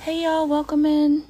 Hey y'all, welcome in.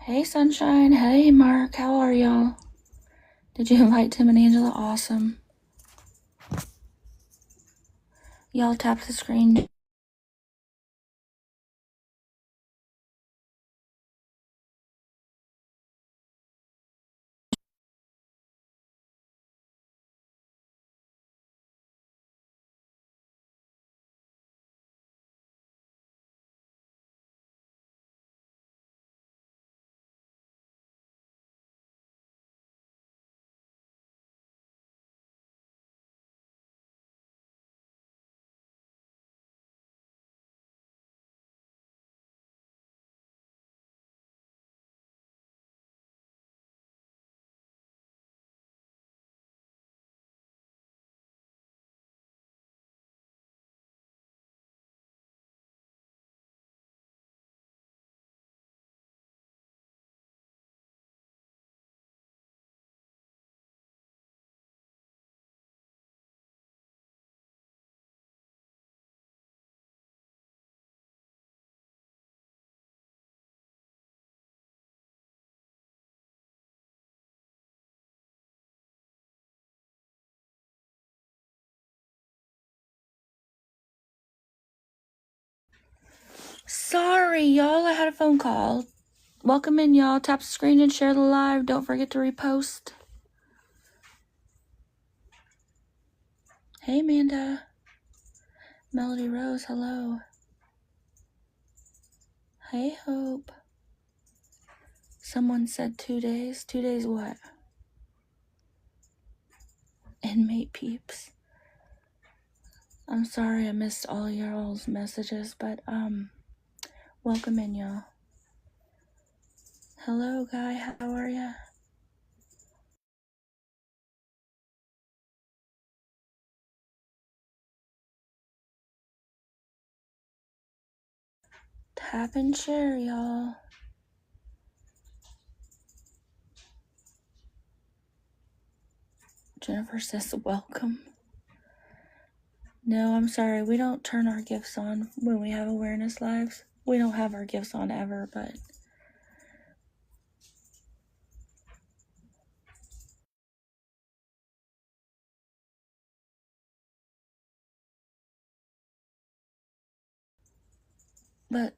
Hey Sunshine, hey Mark, how are y'all? Did you invite Tim and Angela? Awesome. Y'all tap the screen. Sorry, y'all, I had a phone call. Welcome in, y'all. Tap the screen and share the live. Don't forget to repost. Hey Amanda. Melody Rose, hello. Hey Hope. Someone said 2 days. 2 days what? Inmate peeps. I'm sorry I missed all y'all's messages, but welcome in, y'all. Hello, Guy, how are ya? Tap and share, y'all. Jennifer says welcome. No, I'm sorry. We don't turn our gifts on when we have awareness lives. We don't have our gifts on ever, but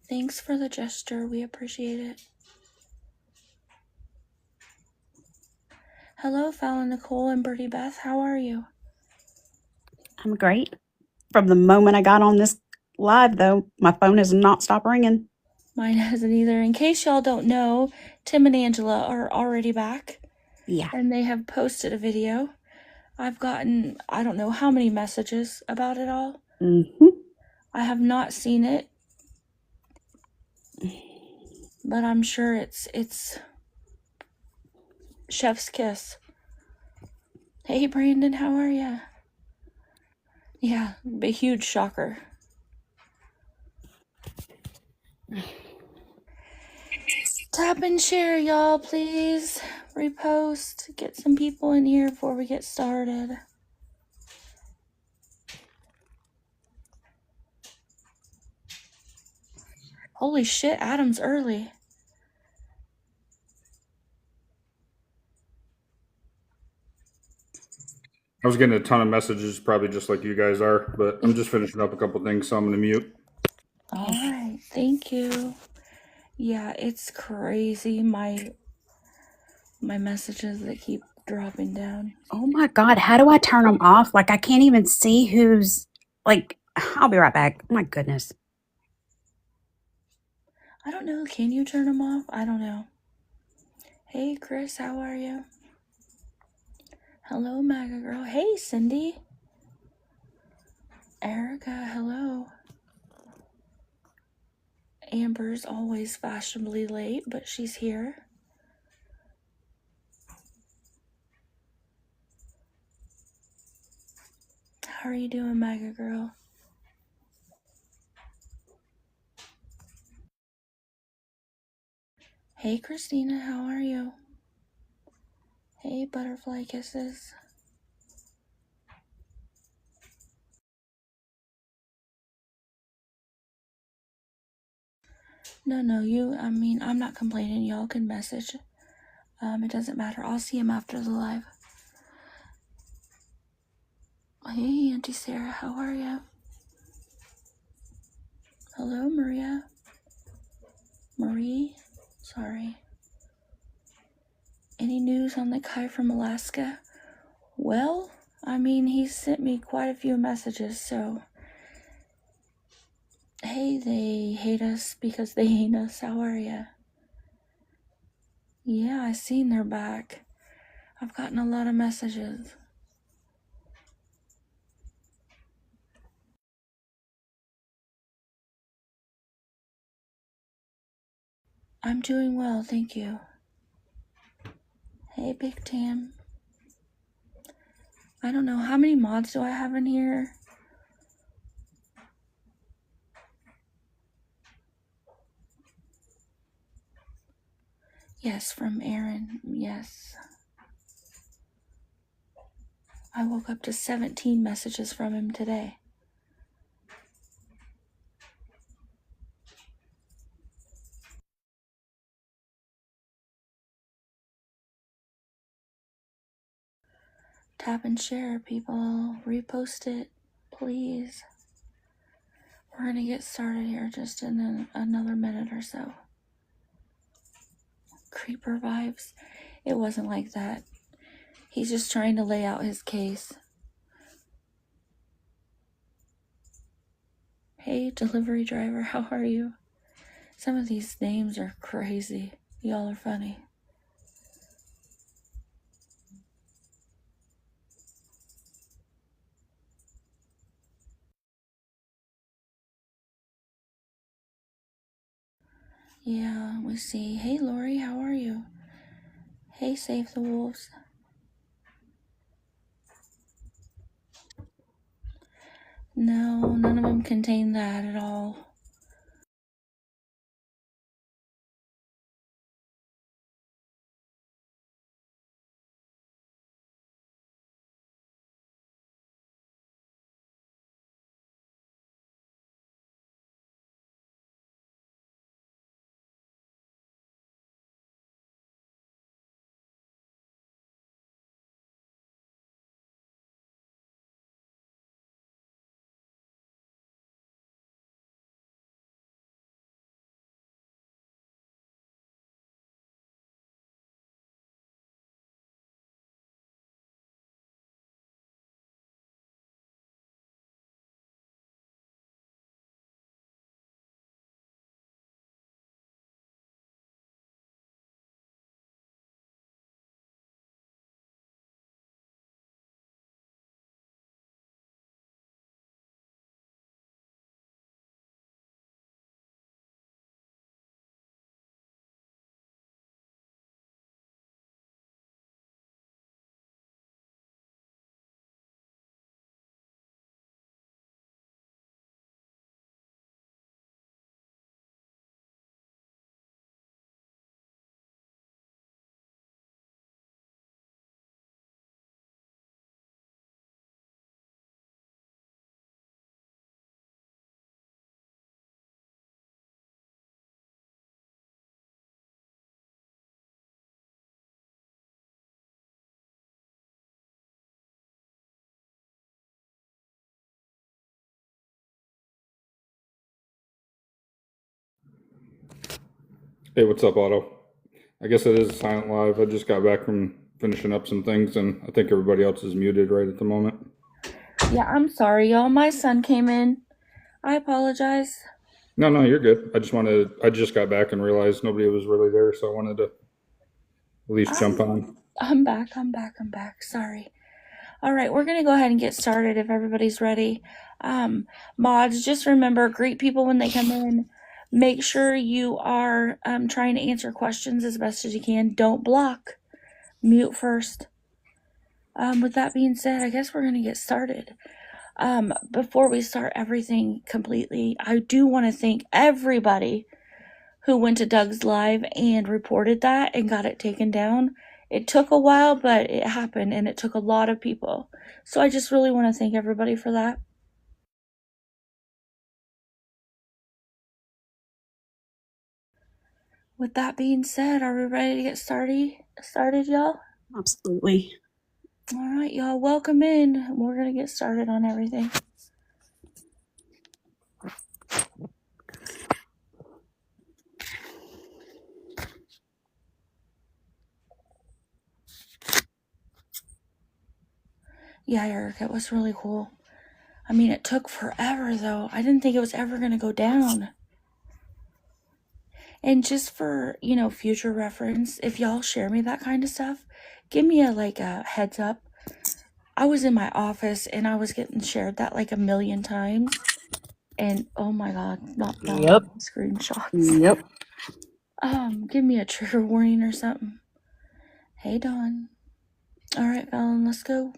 thanks for the gesture. We appreciate it. Hello, Fallon Nicole and Birdie Beth. How are you? I'm great. From the moment I got on this live, though, my phone has not stopped ringing. Mine hasn't either. In case y'all don't know, Tim and Angela are already back. Yeah. And they have posted a video. I've gotten, I don't know how many messages about it all. Mm-hmm. I have not seen it, but I'm sure it's chef's kiss. Hey Brandon, how are ya? Yeah, a huge shocker. Tap and share, y'all, please. Repost. Get some people in here before we get started. Holy shit, Adam's early. I was getting a ton of messages, probably just like you guys are, but I'm just finishing up a couple things, so I'm gonna mute. All right, thank you. Yeah, it's crazy. My messages that keep dropping down. Oh my God, how do I turn them off? Like, I can't even see who's, like, I'll be right back. Oh my goodness. I don't know. Can you turn them off? I don't know. Hey, Chris, how are you? Hello, MAGA girl. Hey, Cindy. Erica, hello. Amber's always fashionably late, but she's here. How are you doing, Mega Girl? Hey, Christina, how are you? Hey, Butterfly Kisses. No, I'm not complaining. Y'all can message. It doesn't matter. I'll see him after the live. Hey, Auntie Sarah, how are you? Hello, Maria. Marie? Sorry. Any news on the guy from Alaska? Well, he sent me quite a few messages, so... Hey, they hate us because they hate us. How are ya? Yeah, I seen they're back. I've gotten a lot of messages. I'm doing well, thank you. Hey, Big Tam. I don't know, how many mods do I have in here? Yes, from Aaron, yes. I woke up to 17 messages from him today. Tap and share, people. Repost it, please. We're gonna get started here just in another minute or so. Creeper vibes. It wasn't like that. He's just trying to lay out his case. Hey, delivery driver, how are you? Some of these names are crazy. Y'all are funny. Yeah, we see. Hey, Lori, how are you? Hey, Save the Wolves. No, none of them contain that at all. Hey, what's up, Otto? I guess it is a silent live. I just got back from finishing up some things, and I think everybody else is muted right at the moment. Yeah, I'm sorry, y'all. My son came in. I apologize. No, you're good. I just got back and realized nobody was really there, so I wanted to at least jump on. I'm back. Sorry. All right, we're going to go ahead and get started if everybody's ready. Mods, just remember, greet people when they come in. Make sure you are trying to answer questions as best as you can. Don't block. Mute first. With that being said, I guess we're going to get started. Before we start everything completely, I do want to thank everybody who went to Doug's live and reported that and got it taken down. It took a while, but it happened, and it took a lot of people. So I just really want to thank everybody for that. With that being said, are we ready to get started, y'all? Absolutely. All right, y'all, welcome in. We're going to get started on everything. Yeah, Eric, it was really cool. I mean, it took forever, though. I didn't think it was ever going to go down. And just for, future reference, if y'all share me that kind of stuff, give me a heads up. I was in my office and I was getting shared that like a million times. And oh my God, not Yep. screenshots. Yep. Give me a trigger warning or something. Hey, Dawn. All right, Fallon, let's go.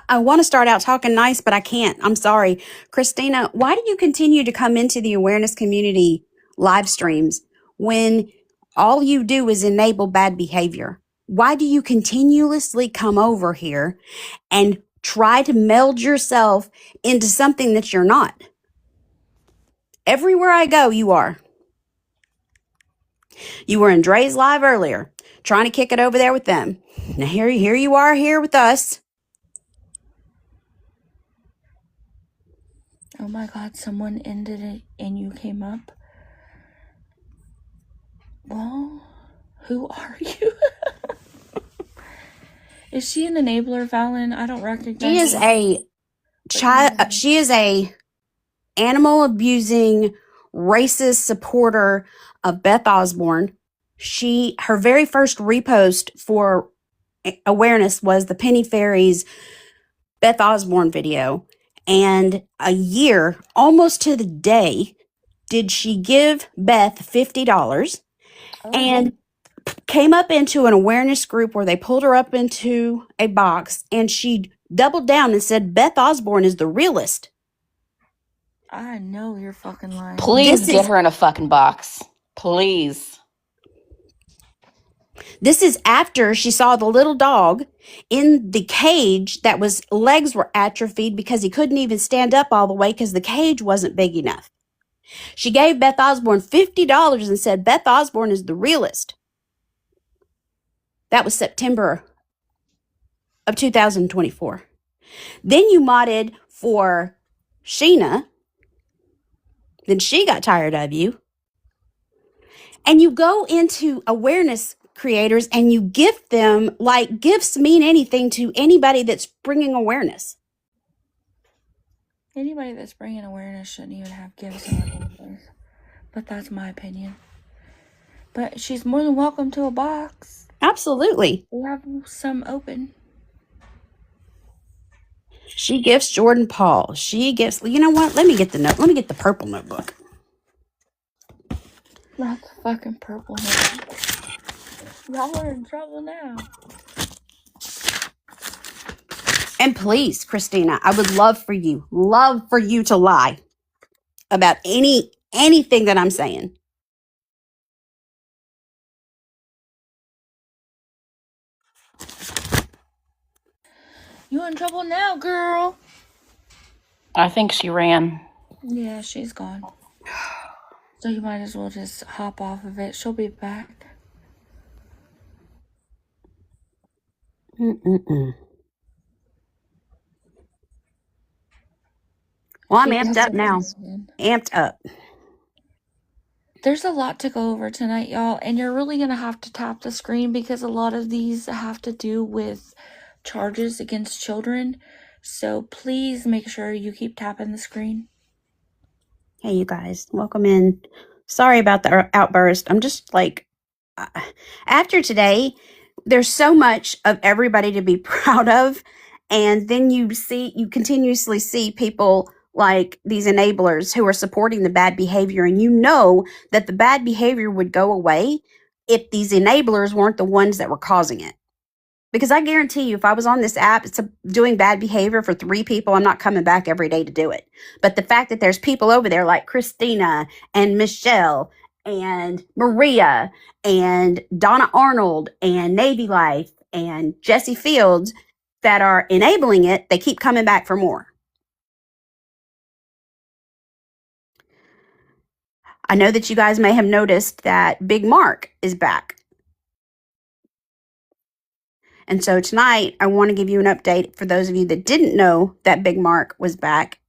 I want to start out talking nice, but I can't. I'm sorry. Christina, why do you continue to come into the awareness community live streams when all you do is enable bad behavior? Why do you continuously come over here and try to meld yourself into something that you're not? Everywhere I go, you are. You were in Dre's live earlier, trying to kick it over there with them. Now here you are here with us. Oh my God, someone ended it and you came up. Well, who are you? Is she an enabler, Fallon? I don't recognize She is her. a child. She is a animal abusing, racist supporter of Beth Osborne. Her very first repost for awareness was the Penny Fairies Beth Osborne video. And a year, almost to the day, did she give Beth $50 and came up into an awareness group where they pulled her up into a box and she doubled down and said, Beth Osborne is the realist. I know you're fucking lying. Please get her in a fucking box. Please. This is after she saw the little dog in the cage that legs were atrophied because he couldn't even stand up all the way because the cage wasn't big enough. She gave Beth Osborne $50 and said, Beth Osborne is the realist. That was September of 2024. Then you modded for Sheena. Then she got tired of you. And you go into awareness creators and you gift them like gifts mean anything to anybody that's bringing awareness. Anybody that's bringing awareness shouldn't even have gifts in the place. But that's my opinion. But she's more than welcome to a box. Absolutely. We have some open. She gifts Jordan Paul. She gifts, you know what? Let me get the purple notebook. Not the fucking purple notebook. Y'all are in trouble now. And please, Christina, I would love for you to lie about anything that I'm saying. You in trouble now, girl. I think she ran. Yeah, she's gone. So you might as well just hop off of it. She'll be back. Well, I'm amped up now. Amped up. There's a lot to go over tonight, y'all, and you're really going to have to tap the screen because a lot of these have to do with charges against children. So please make sure you keep tapping the screen. Hey, you guys. Welcome in. Sorry about the outburst. I'm just like, after today, there's so much of everybody to be proud of. And then you continuously see people like these enablers who are supporting the bad behavior, and you know that the bad behavior would go away if these enablers weren't the ones that were causing it. Because I guarantee you, if I was on this app doing bad behavior for 3 people, I'm not coming back every day to do it. But the fact that there's people over there like Christina and Michelle and Maria and Donna Arnold and Navy Life and Jesse Fields that are enabling it, they keep coming back for more. I know that you guys may have noticed that Big Mark is back. And so tonight, I want to give you an update for those of you that didn't know that Big Mark was back.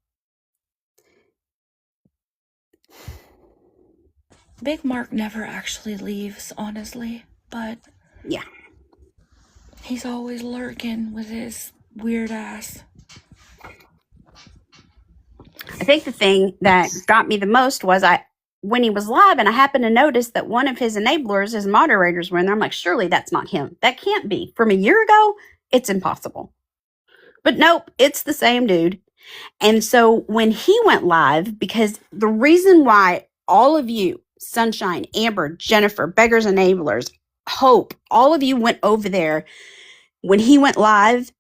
Big Mark never actually leaves, honestly, but Yeah. he's always lurking with his weird ass. I think the thing that got me the most was when he was live and I happened to notice that one of his enablers, his moderators were in there. I'm like, surely that's not him. That can't be. From a year ago, it's impossible. But nope, it's the same dude. And so when he went live, because the reason why all of you, Sunshine, Amber, Jennifer, Beggars Enablers, Hope, all of you went over there when he went live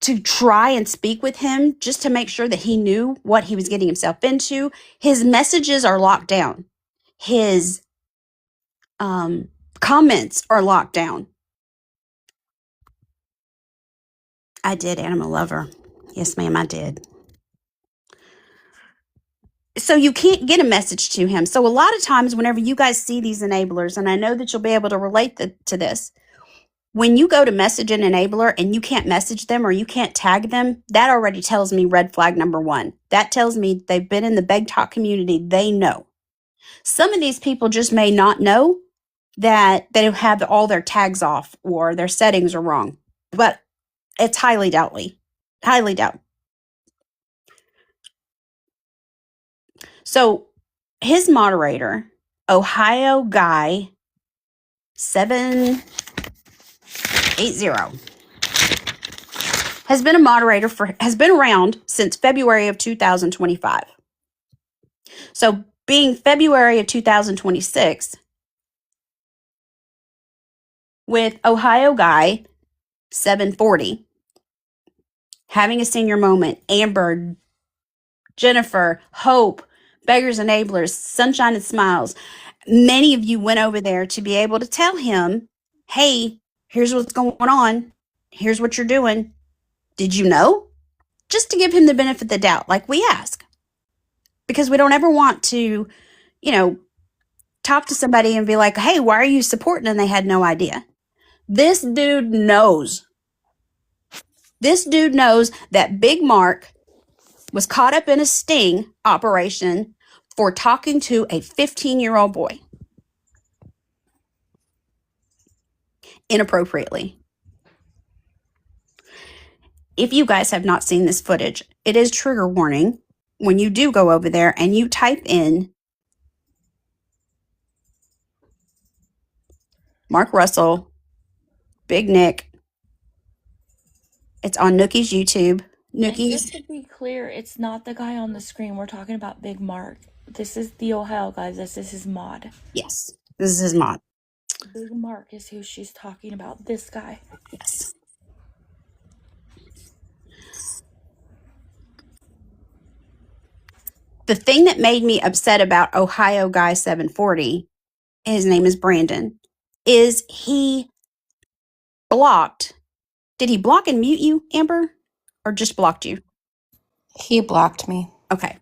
to try and speak with him just to make sure that he knew what he was getting himself into. His messages are locked down. His comments are locked down. I did, Animal Lover. Yes, ma'am, I did. So you can't get a message to him. So a lot of times whenever you guys see these enablers, and I know that you'll be able to relate to this, when you go to message an enabler and you can't message them or you can't tag them, that already tells me red flag number 1. That tells me they've been in the Beg Talk community. They know. Some of these people just may not know that they have all their tags off or their settings are wrong, but it's highly doubtly. Highly doubt. So his moderator, Ohio Guy 780, has been a moderator has been around since February of 2025. So being February of 2026, with Ohio Guy 740 having a senior moment, Amber, Jennifer, Hope, Beggars Enablers, Sunshine and Smiles, many of you went over there to be able to tell him, hey, here's what's going on. Here's what you're doing. Did you know? Just to give him the benefit of the doubt, like we ask. Because we don't ever want to, talk to somebody and be like, hey, why are you supporting? And they had no idea. This dude knows. This dude knows that Big Mark was caught up in a sting operation for talking to a 15-year-old boy inappropriately. If you guys have not seen this footage, it is trigger warning when you do go over there and you type in Mark Russell, Big Nick. It's on Nookie's YouTube. And just to be clear, it's not the guy on the screen. We're talking about Big Mark. This is the Ohio guy. This is his mod. Yes, this is his mod. Big Mark is who she's talking about. This guy. Yes. The thing that made me upset about Ohio Guy 740, his name is Brandon, is he blocked. Did he block and mute you, Amber? Or just blocked you? He blocked me. Okay.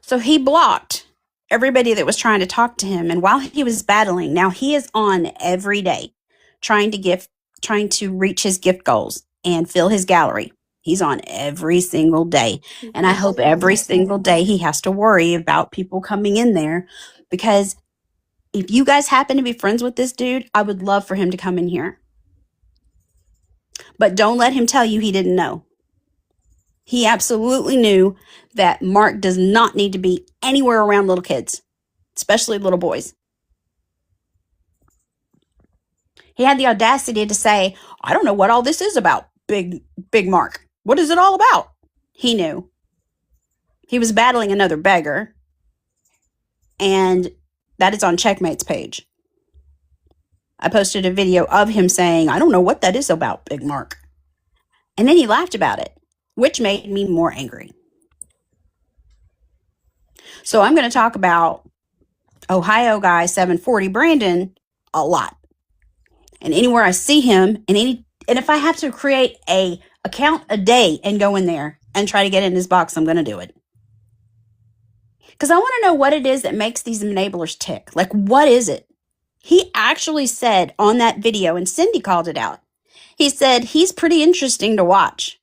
So he blocked everybody that was trying to talk to him. And while he was battling, now he is on every day trying to reach his gift goals and fill his gallery. He's on every single day. And I hope every single day he has to worry about people coming in there, because if you guys happen to be friends with this dude, I would love for him to come in here. But don't let him tell you he didn't know. He absolutely knew that Mark does not need to be anywhere around little kids, especially little boys. He had the audacity to say, I don't know what all this is about, Big Mark. What is it all about? He knew. He was battling another beggar, and that is on Checkmate's page. I posted a video of him saying, I don't know what that is about, Big Mark. And then he laughed about it, which made me more angry. So I'm going to talk about Ohio guy 740 Brandon a lot. And anywhere I see him, and if I have to create a account a day and go in there and try to get in his box, I'm going to do it. Because I want to know what it is that makes these enablers tick. Like, what is it? He actually said on that video, and Cindy called it out, he said he's pretty interesting to watch.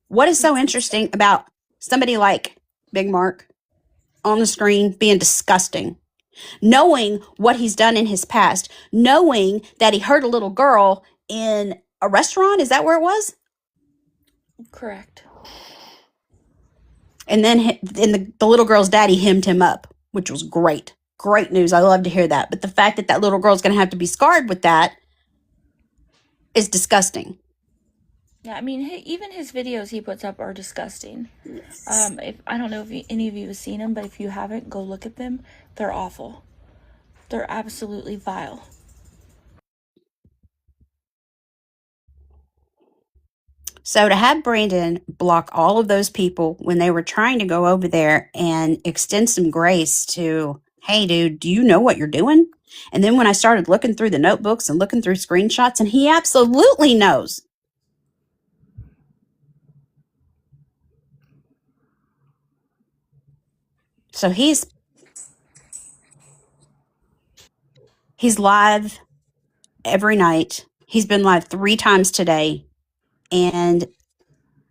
What is so interesting about somebody like Big Mark on the screen being disgusting? Knowing what he's done in his past, knowing that he hurt a little girl in a restaurant. Is that where it was? Correct. And then the little girl's daddy hemmed him up, which was great. Great news. I love to hear that. But the fact that that little girl's going to have to be scarred with that is disgusting. Yeah, I mean, even his videos he puts up are disgusting. If I don't know if any of you have seen them, but if you haven't, go look at them. They're awful. They're absolutely vile. So to have Brandon block all of those people when they were trying to go over there and extend some grace to, hey, dude, do you know what you're doing? And then when I started looking through the notebooks and looking through screenshots, and he absolutely knows. So he's live every night. He's been live 3 times today. And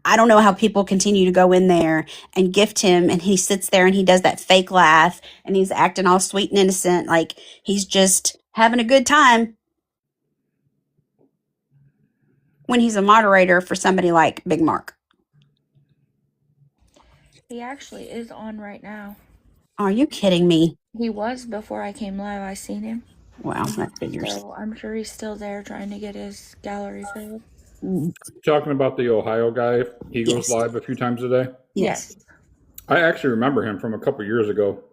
I don't know how people continue to go in there and gift him, and he sits there and he does that fake laugh and he's acting all sweet and innocent, like he's just having a good time when he's a moderator for somebody like Big Mark. He actually is on right now. Are you kidding me? He was before I came live. I seen him. Wow, that figures. So I'm sure he's still there trying to get his gallery filled. Talking about the Ohio guy, he goes Yes. live a few times a day. Yes. I actually remember him from a couple years ago.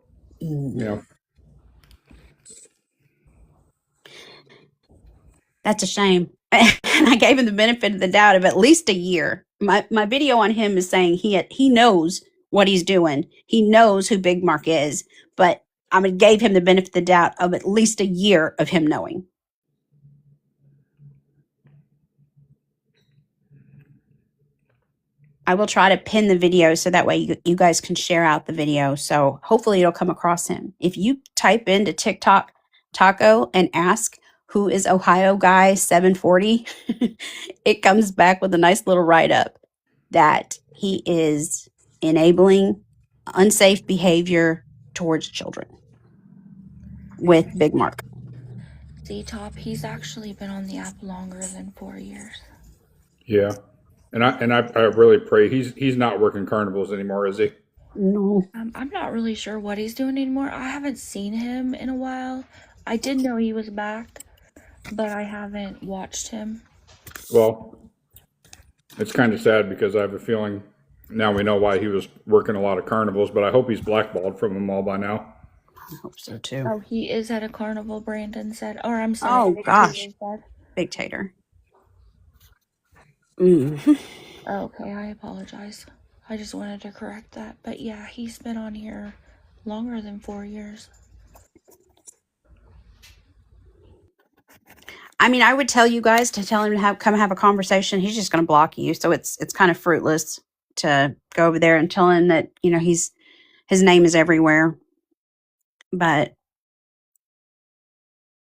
That's a shame. And I gave him the benefit of the doubt of at least a year. My video on him is saying he knows what he's doing. He knows who Big Mark is, but I gave him the benefit of the doubt of at least a year of him knowing. I will try to pin the video so that way you guys can share out the video. So hopefully it'll come across him. If you type into TikTok Taco and ask who is Ohio guy 740, it comes back with a nice little write-up that he is enabling unsafe behavior towards children with Big Mark. Z-Top, he's actually been on the app longer than 4 years. Yeah. And I really pray he's not working carnivals anymore, is he? No. I'm not really sure what he's doing anymore. I haven't seen him in a while. I did know he was back, but I haven't watched him. Well, it's kind of sad because I have a feeling now we know why he was working a lot of carnivals, but I hope he's blackballed from them all by now. I hope so too. Oh, he is at a carnival, Brandon said. Or I'm sorry. Oh, Victor gosh. said. Big Tater. Mm. Okay, I apologize. I just wanted to correct that. But yeah, he's been on here longer than 4 years. I mean, I would tell you guys to tell him to come have a conversation. He's just going to block you. So it's kind of fruitless to go over there and tell him that, his name is everywhere. But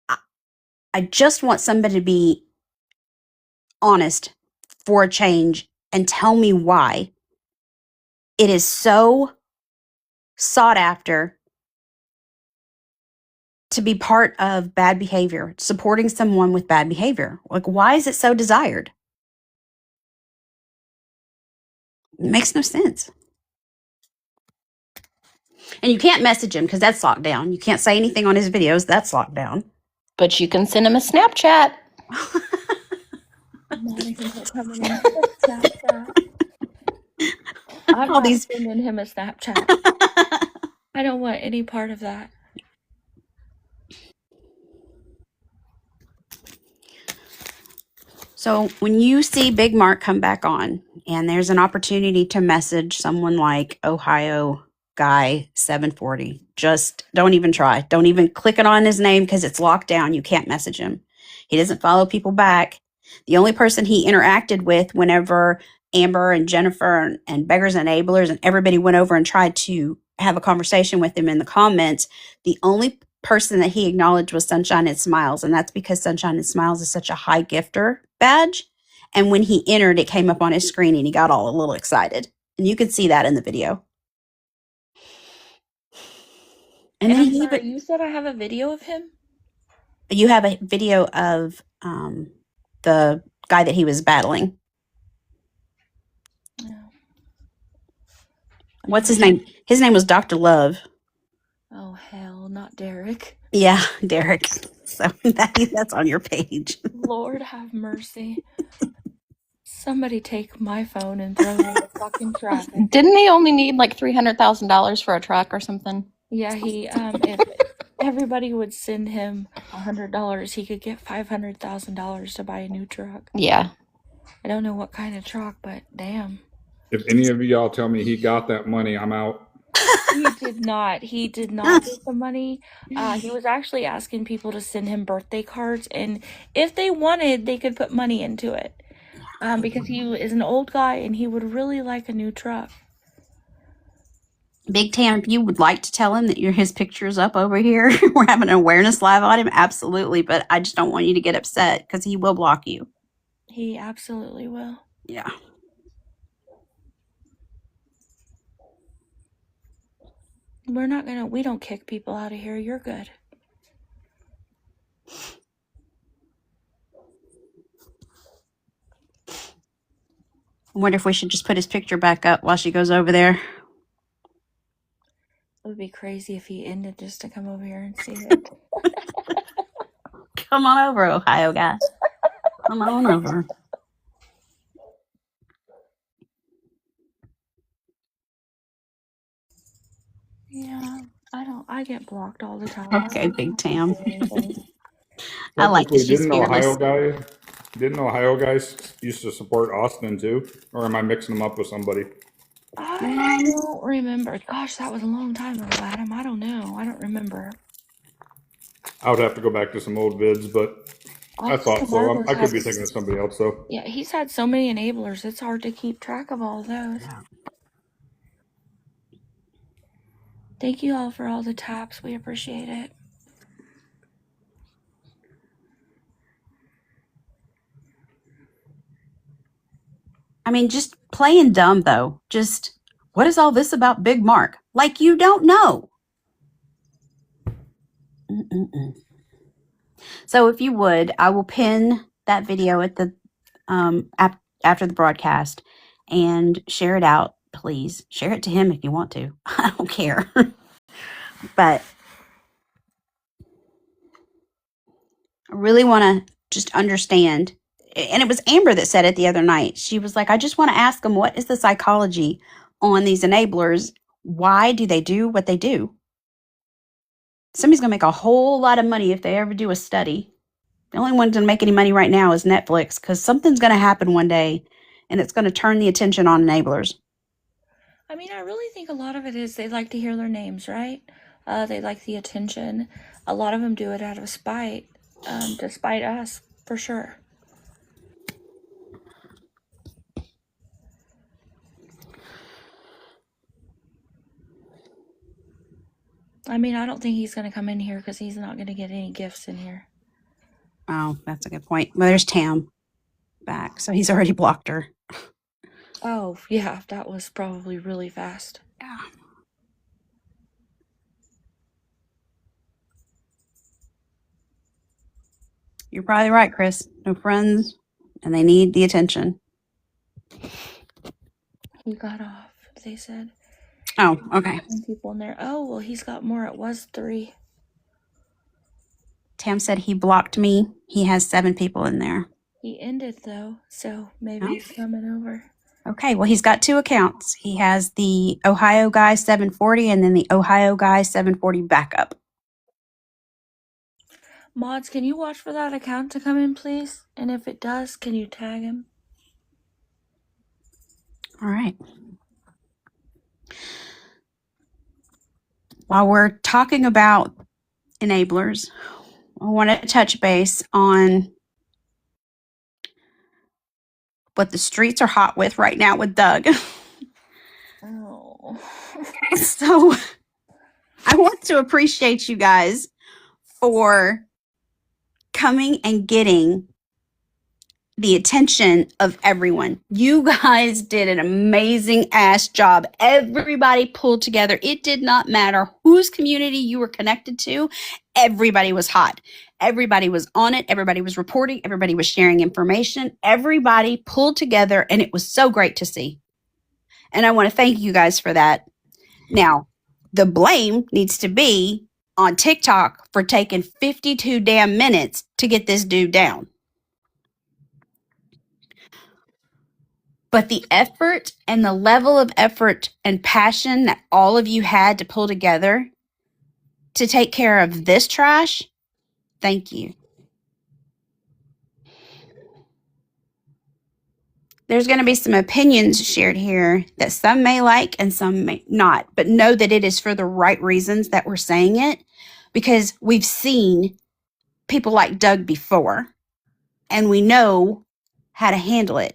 I just want somebody to be honest for a change and tell me why it is so sought after to be part of bad behavior, supporting someone with bad behavior. Like, why is it so desired? It makes no sense. And you can't message him because that's locked down. You can't say anything on his videos. That's locked down. But you can send him a Snapchat. I'm All not these. sending him a Snapchat. I don't want any part of that. So when you see Big Mark come back on and there's an opportunity to message someone like Ohio Guy 740, just don't even try. Don't even click it on his name because it's locked down. You can't message him. He doesn't follow people back. The only person he interacted with whenever Amber and Jennifer and Beggars and Enablers and everybody went over and tried to have a conversation with him in the comments, the only person that he acknowledged was Sunshine and Smiles, and that's because Sunshine and Smiles is such a high gifter badge. And when he entered, it came up on his screen and he got all a little excited. And you could see that in the video. And then I'm he sorry, even, you said I have a video of him? you have a video of the guy that he was battling. No. What's his name? His name was Dr. Love. Oh, hell, not Derek. Yeah, Derek. So that's on your page. Lord have mercy. Somebody take my phone and throw it in the fucking traffic. Didn't he only need like $300,000 for a truck or something? Yeah, if everybody would send him $100, he could get $500,000 to buy a new truck. Yeah. I don't know what kind of truck, but damn. If any of y'all tell me he got that money, I'm out. He did not. He did not get the money. He was actually asking people to send him birthday cards, and if they wanted, they could put money into it. Because he is an old guy and he would really like a new truck. Big Tam, if you would like to tell him that his picture's up over here, we're having an awareness live on him, absolutely. But I just don't want you to get upset because he will block you. He absolutely will. Yeah. We don't kick people out of here. You're good. I wonder if we should just put his picture back up while she goes over there. It would be crazy if he ended just to come over here and see it. Come on over, Ohio guy. Come on over. Yeah, I get blocked all the time. Okay, Big Tam. I I like that she's didn't fearless. Ohio guys used to support Austin too? Or am I mixing them up with somebody? I don't remember. Gosh, that was a long time ago, Adam. I don't know. I don't remember. I would have to go back to some old vids, but I thought so. I could be thinking of somebody else though. Yeah, he's had so many enablers. It's hard to keep track of all of those. Yeah. Thank you all for all the taps. We appreciate it. I mean, just playing dumb, though. Just, what is all this about Big Mark? Like, you don't know. So if you would, I will pin that video at the after the broadcast and share it out, please. Share it to him if you want to. I don't care. But I really want to just understand. And it was Amber that said it the other night. She was like, I just want to ask them, what is the psychology on these enablers? Why do they do what they do? Somebody's going to make a whole lot of money if they ever do a study. The only one going to make any money right now is Netflix, because something's going to happen one day and it's going to turn the attention on enablers. I mean, I really think a lot of it is they like to hear their names, right? They like the attention. A lot of them do it out of spite, to spite us, for sure. I mean, I don't think he's going to come in here because he's not going to get any gifts in here. Oh, that's a good point. Well, there's Tam back, so he's already blocked her. Oh, yeah, that was probably really fast. Yeah. You're probably right, Chris. No friends, and they need the attention. He got off, they said. Oh, okay. People in there. Oh, well, he's got more. It was 3. Tam said he blocked me. He has 7 people in there. He ended, though, so maybe he's coming over. Okay, well, he's got 2 accounts. He has the Ohio Guy 740 and then the Ohio Guy 740 backup. Mods, can you watch for that account to come in, please? And if it does, can you tag him? All right. While we're talking about enablers, I want to touch base on what the streets are hot with right now with Doug. Oh. So I want to appreciate you guys for coming and getting the attention of everyone. You guys did an amazing ass job. Everybody pulled together. It did not matter whose community you were connected to. Everybody was hot. Everybody was on it. Everybody was reporting. Everybody was sharing information. Everybody pulled together, and it was so great to see. And I want to thank you guys for that. Now, the blame needs to be on TikTok for taking 52 damn minutes to get this dude down. But the effort and the level of effort and passion that all of you had to pull together to take care of this trash, thank you. There's going to be some opinions shared here that some may like and some may not, but know that it is for the right reasons that we're saying it, because we've seen people like Doug before and we know how to handle it.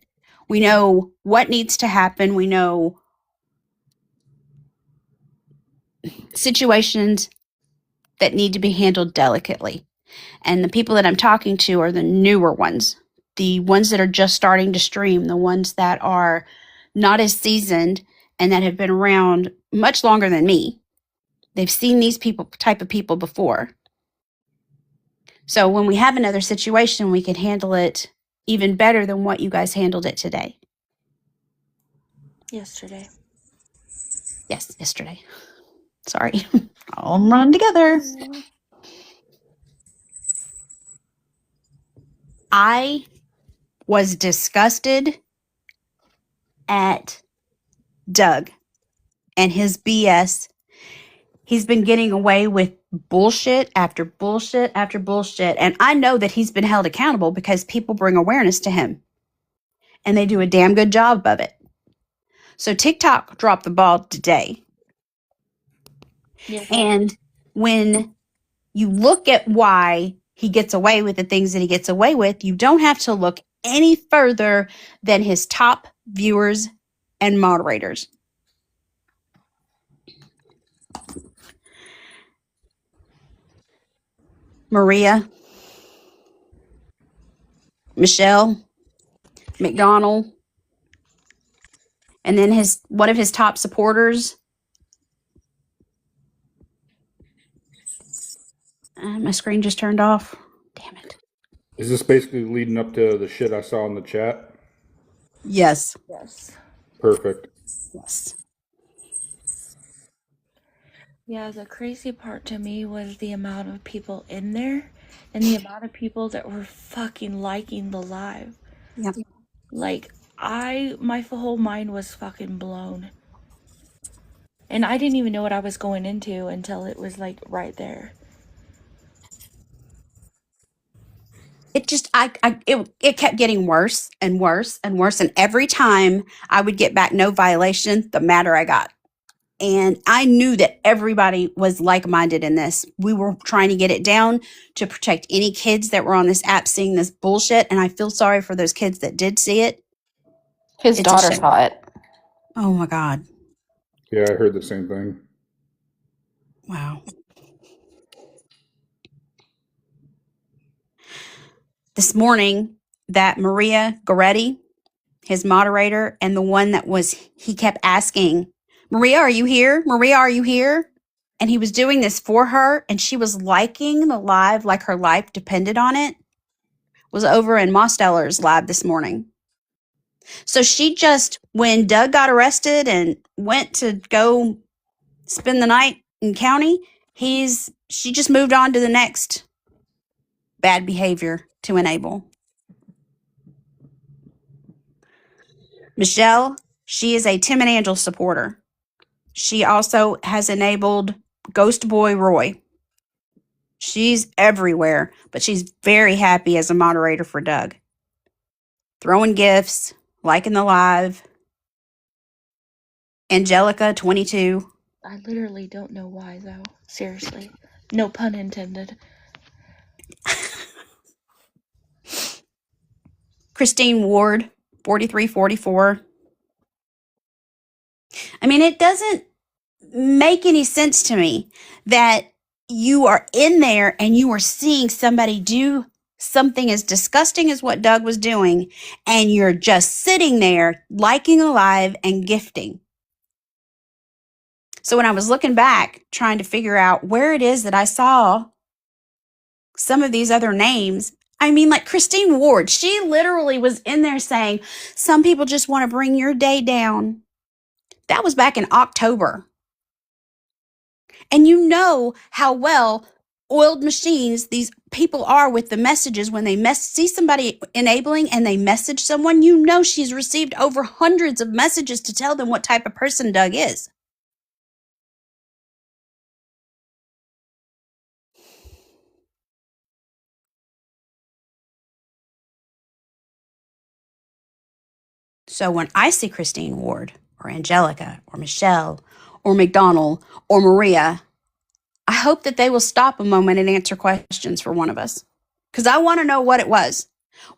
We know what needs to happen. We know situations that need to be handled delicately. And the people that I'm talking to are the newer ones, the ones that are just starting to stream, the ones that are not as seasoned and that have been around much longer than me. They've seen these type of people before. So when we have another situation, we can handle it even better than what you guys handled it today. Yesterday. Yes, yesterday. Sorry. All run together. I was disgusted at Doug and his BS. He's been getting away with bullshit after bullshit after bullshit. And I know that he's been held accountable because people bring awareness to him. And they do a damn good job of it. So TikTok dropped the ball today. Yes. And when you look at why he gets away with the things that he gets away with, you don't have to look any further than his top viewers and moderators. Maria, Michelle, McDonald, and then one of his top supporters. My screen just turned off. Damn it. Is this basically leading up to the shit I saw in the chat? Yes. Yes. Perfect. Yes. Yeah, the crazy part to me was the amount of people in there and the amount of people that were fucking liking the live. Yep. Like, my whole mind was fucking blown. And I didn't even know what I was going into until it was like right there. It just, it kept getting worse and worse and worse. And every time I would get back no violation, the madder I got. And I knew that everybody was like-minded in this. We were trying to get it down to protect any kids that were on this app seeing this bullshit. And I feel sorry for those kids that did see it. His daughter saw it. Oh my God. Yeah, I heard the same thing. Wow. This morning, that Maria Goretti, his moderator, and the one that he kept asking, Maria, are you here? Maria, are you here? And he was doing this for her, and she was liking the live like her life depended on it, was over in Mosteller's live this morning. So she just, when Doug got arrested and went to go spend the night in county, she just moved on to the next bad behavior to enable. Michelle, she is a Tim and Angel supporter. She also has enabled Ghost Boy Roy. She's everywhere, but she's very happy as a moderator for Doug. Throwing gifts, liking the live. Angelica, 22. I literally don't know why, though. Seriously. No pun intended. Christine Ward, 4344. I mean, it doesn't make any sense to me that you are in there and you are seeing somebody do something as disgusting as what Doug was doing, and you're just sitting there liking a live and gifting. So when I was looking back, trying to figure out where it is that I saw some of these other names, I mean, like Christine Ward, she literally was in there saying, some people just want to bring your day down. That was back in October. And you know how well oiled machines these people are with the messages. When they see somebody enabling and they message someone, you know she's received over hundreds of messages to tell them what type of person Doug is. So when I see Christine Ward or Angelica or Michelle or McDonald or Maria, I hope that they will stop a moment and answer questions for one of us. Because I want to know what it was.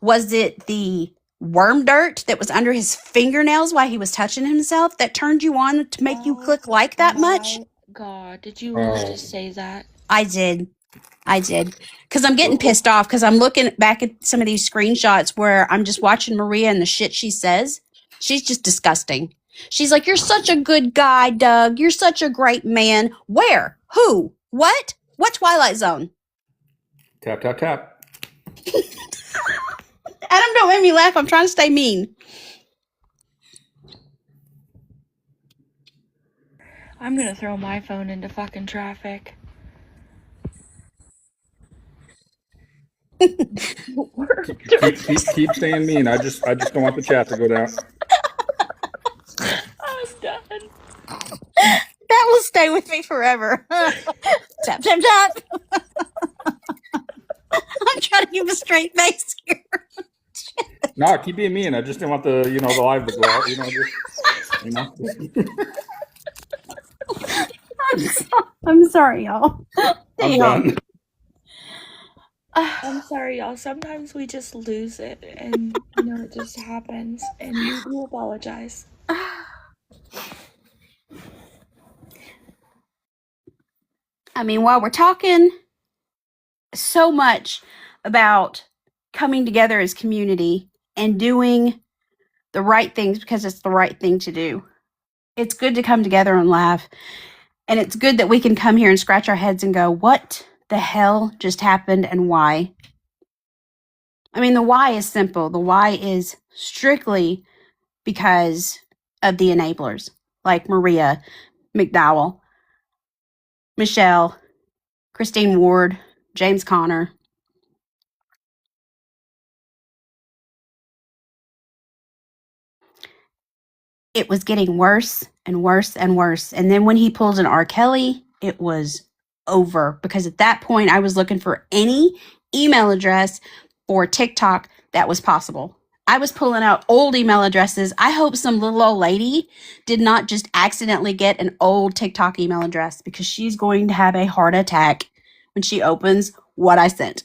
Was it the worm dirt that was under his fingernails while he was touching himself that turned you on to make you click like that much? God, did you really just say that? I did. Because I'm getting pissed off because I'm looking back at some of these screenshots where I'm just watching Maria and the shit she says. She's just disgusting. She's like, you're such a good guy, Doug. You're such a great man. Where? Who? What? What Twilight Zone? Tap, tap, tap. Adam, don't make me laugh. I'm trying to stay mean. I'm gonna throw my phone into fucking traffic. Keep staying mean. I just don't want the chat to go down. I'm done. That will stay with me forever. Tap, tap, tap. I'm trying to keep a straight face here. No, keep being mean. I just didn't want the the live to go out. I'm sorry, y'all. I'm done. I'm sorry, y'all. Sometimes we just lose it, and it just happens, and we do apologize. I mean, while we're talking so much about coming together as community and doing the right things because it's the right thing to do, it's good to come together and laugh. And it's good that we can come here and scratch our heads and go, what the hell just happened and why? I mean, the why is simple. The why is strictly because of the enablers like Maria McDowell, Michelle, Christine Ward, James Conner. It was getting worse and worse and worse. And then when he pulled an R. Kelly, it was over. Because at that point, I was looking for any email address for TikTok that was possible. I was pulling out old email addresses. I hope some little old lady did not just accidentally get an old TikTok email address, because she's going to have a heart attack when she opens what I sent.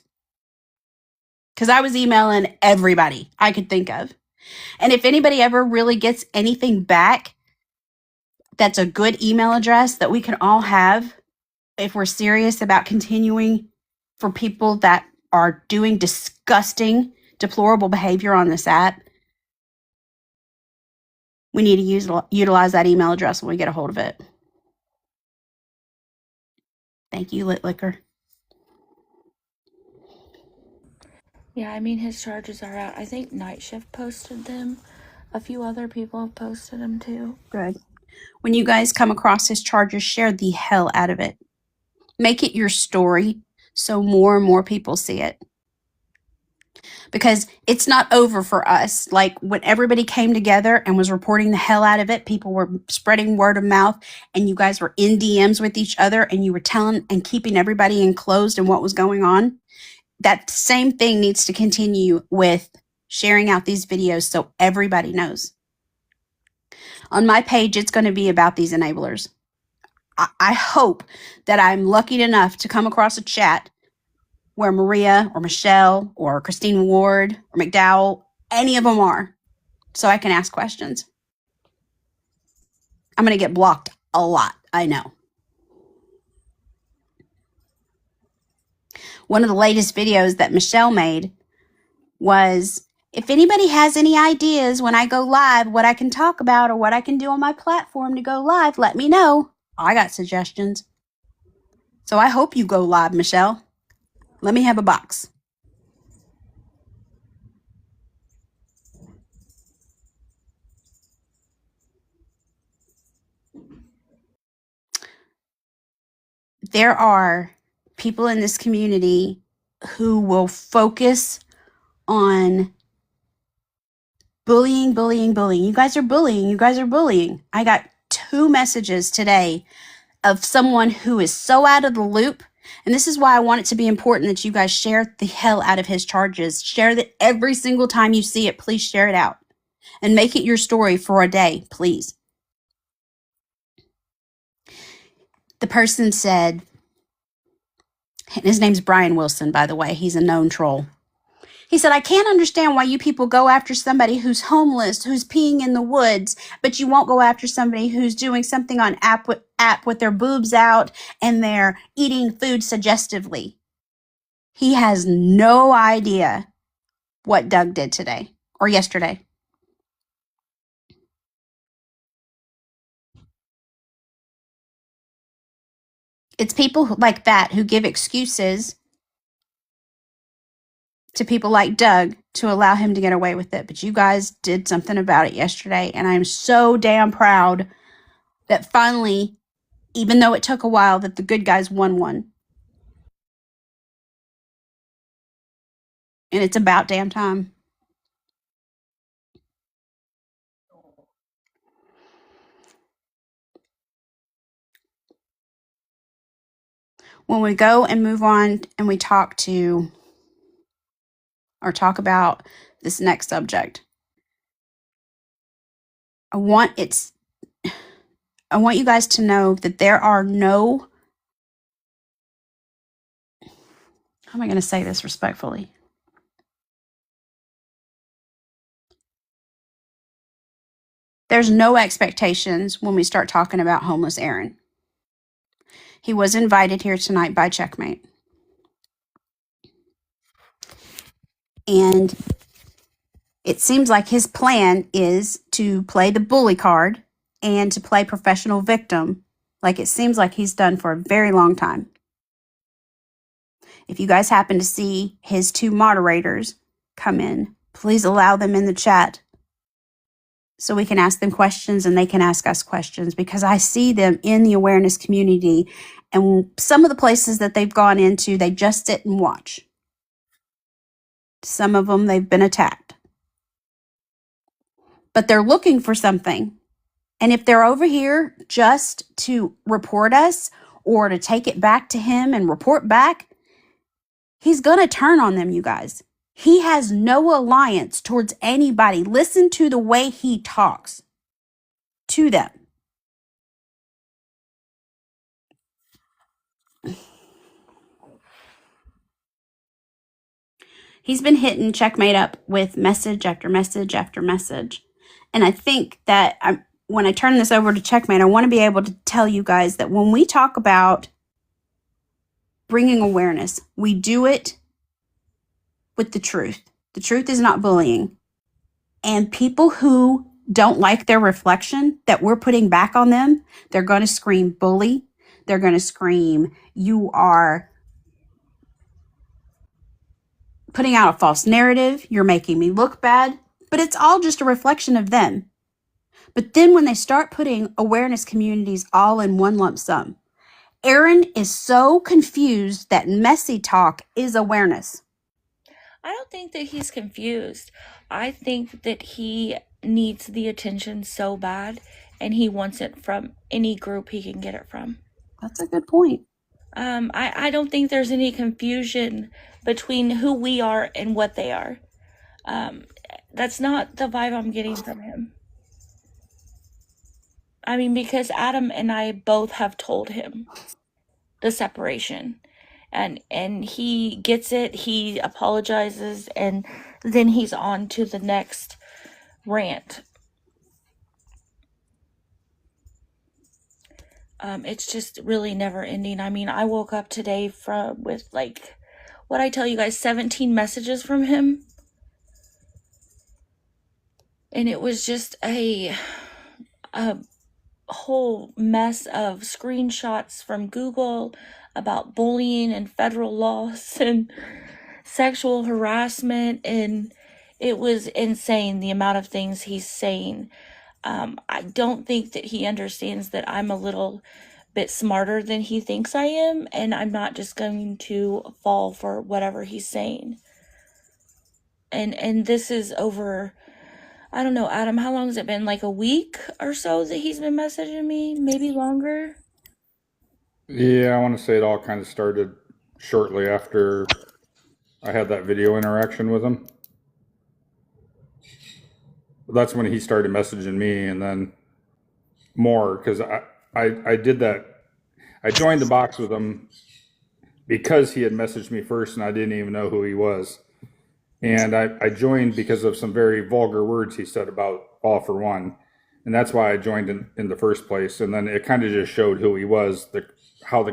Because I was emailing everybody I could think of. And if anybody ever really gets anything back that's a good email address that we can all have, if we're serious about continuing for people that are doing disgusting, deplorable behavior on this app, we need to utilize that email address when we get a hold of it. Thank you, Lit Liquor. Yeah, I mean, his charges are out. I think Night Shift posted them. A few other people have posted them too. Good. When you guys come across his charges, share the hell out of it. Make it your story so more and more people see it. because it's not over for us. Like when everybody came together and was reporting the hell out of it, people were spreading word of mouth, and you guys were in DMs with each other, and you were telling and keeping everybody enclosed in what was going on. That same thing needs to continue with sharing out these videos so everybody knows. On my page, it's going to be about these enablers. I hope that I'm lucky enough to come across a chat where Maria or Michelle or Christine Ward or McDowell, any of them are, so I can ask questions. I'm going to get blocked a lot, I know. One of the latest videos that Michelle made was, if anybody has any ideas when I go live, what I can talk about or what I can do on my platform to go live, let me know. I got suggestions. So I hope you go live, Michelle. Let me have a box. There are people in this community who will focus on bullying. You guys are bullying. I got 2 messages today of someone who is so out of the loop. And this is why I want it to be important that you guys share the hell out of his charges. Share that every single time you see it. Please share it out and make it your story for a day, please. The person said, and his name's Brian Wilson, by the way. He's a known troll. He said, I can't understand why you people go after somebody who's homeless, who's peeing in the woods, but you won't go after somebody who's doing something on app with their boobs out and they're eating food suggestively. He has no idea what Doug did today or yesterday. It's people like that who give excuses to people like Doug to allow him to get away with it. But you guys did something about it yesterday, and I'm so damn proud that finally, even though it took a while, that the good guys won one. And it's about damn time. When we go and move on and we talk about this next subject, I want you guys to know that there are no, how am I going to say this respectfully? There's no expectations when we start talking about homeless Aaron. He was invited here tonight by Checkmate. And it seems like his plan is to play the bully card and to play professional victim, like it seems like he's done for a very long time. If you guys happen to see his 2 moderators come in, please allow them in the chat so we can ask them questions and they can ask us questions, because I see them in the awareness community, and some of the places that they've gone into, they just sit and watch. Some of them, they've been attacked. But they're looking for something. And if they're over here just to report us or to take it back to him and report back, he's going to turn on them, you guys. He has no alliance towards anybody. Listen to the way he talks to them. He's been hitting Checkmate up with message after message after message. And I think that when I turn this over to Checkmate, I want to be able to tell you guys that when we talk about bringing awareness, we do it with the truth. The truth is not bullying. And people who don't like their reflection that we're putting back on them, they're going to scream bully. They're going to scream, you are putting out a false narrative. You're making me look bad. But it's all just a reflection of them. But then when they start putting awareness communities all in one lump sum, Aaron is so confused that messy talk is awareness. I don't think that he's confused. I think that he needs the attention so bad and he wants it from any group he can get it from. That's a good point. I don't think there's any confusion between who we are and what they are. That's not the vibe I'm getting from him. I mean, because Adam and I both have told him the separation. And he gets it, he apologizes, and then he's on to the next rant. It's just really never ending. I mean, I woke up today with like, what I tell you guys, 17 messages from him. And it was just a whole mess of screenshots from Google about bullying and federal laws and sexual harassment, and it was insane the amount of things he's saying. I don't think that he understands that I'm a little bit smarter than he thinks I am, and I'm not just going to fall for whatever he's saying. And this is over, I don't know, Adam, how long has it been? Like a week or so that he's been messaging me? Maybe longer? Yeah, I want to say it all kind of started shortly after I had that video interaction with him. That's when he started messaging me, and then more, because I did that. I joined the box with him because he had messaged me first, and I didn't even know who he was. And I joined because of some very vulgar words he said about All for One. And that's why I joined in the first place. And then it kind of just showed who he was, how the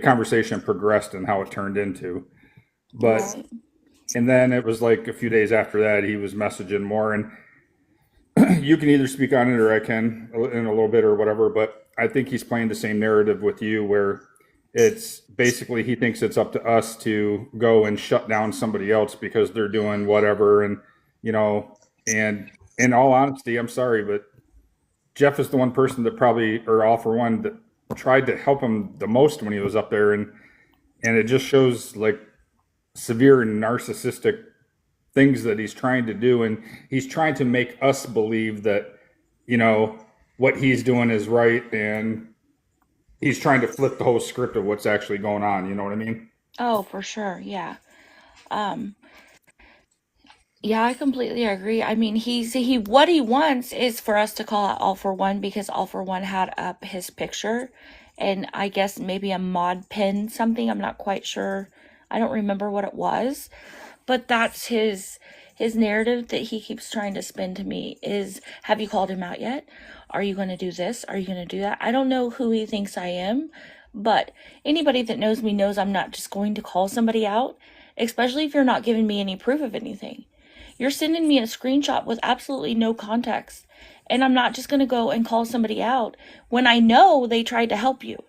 conversation progressed and how it turned into. But Right. and then it was like a few days after that, he was messaging more. And you can either speak on it or I can in a little bit or whatever. But I think he's playing the same narrative with you, where it's basically he thinks it's up to us to go and shut down somebody else because they're doing whatever. And, and in all honesty, I'm sorry, but Jeff is the one person that probably, or All for One, that tried to help him the most when he was up there. And it just shows like severe narcissistic things that he's trying to do. And he's trying to make us believe that, what he's doing is right. And he's trying to flip the whole script of what's actually going on. You know what I mean? Oh, for sure. Yeah. Yeah, I completely agree. I mean, what he wants is for us to call out All for One because All for One had up his picture and I guess maybe a mod pin something. I'm not quite sure. I don't remember what it was, but that's his narrative that he keeps trying to spin to me is, have you called him out yet? Are you going to do this? Are you going to do that? I don't know who he thinks I am, but anybody that knows me knows I'm not just going to call somebody out, especially if you're not giving me any proof of anything. You're sending me a screenshot with absolutely no context, and I'm not just going to go and call somebody out when I know they tried to help you.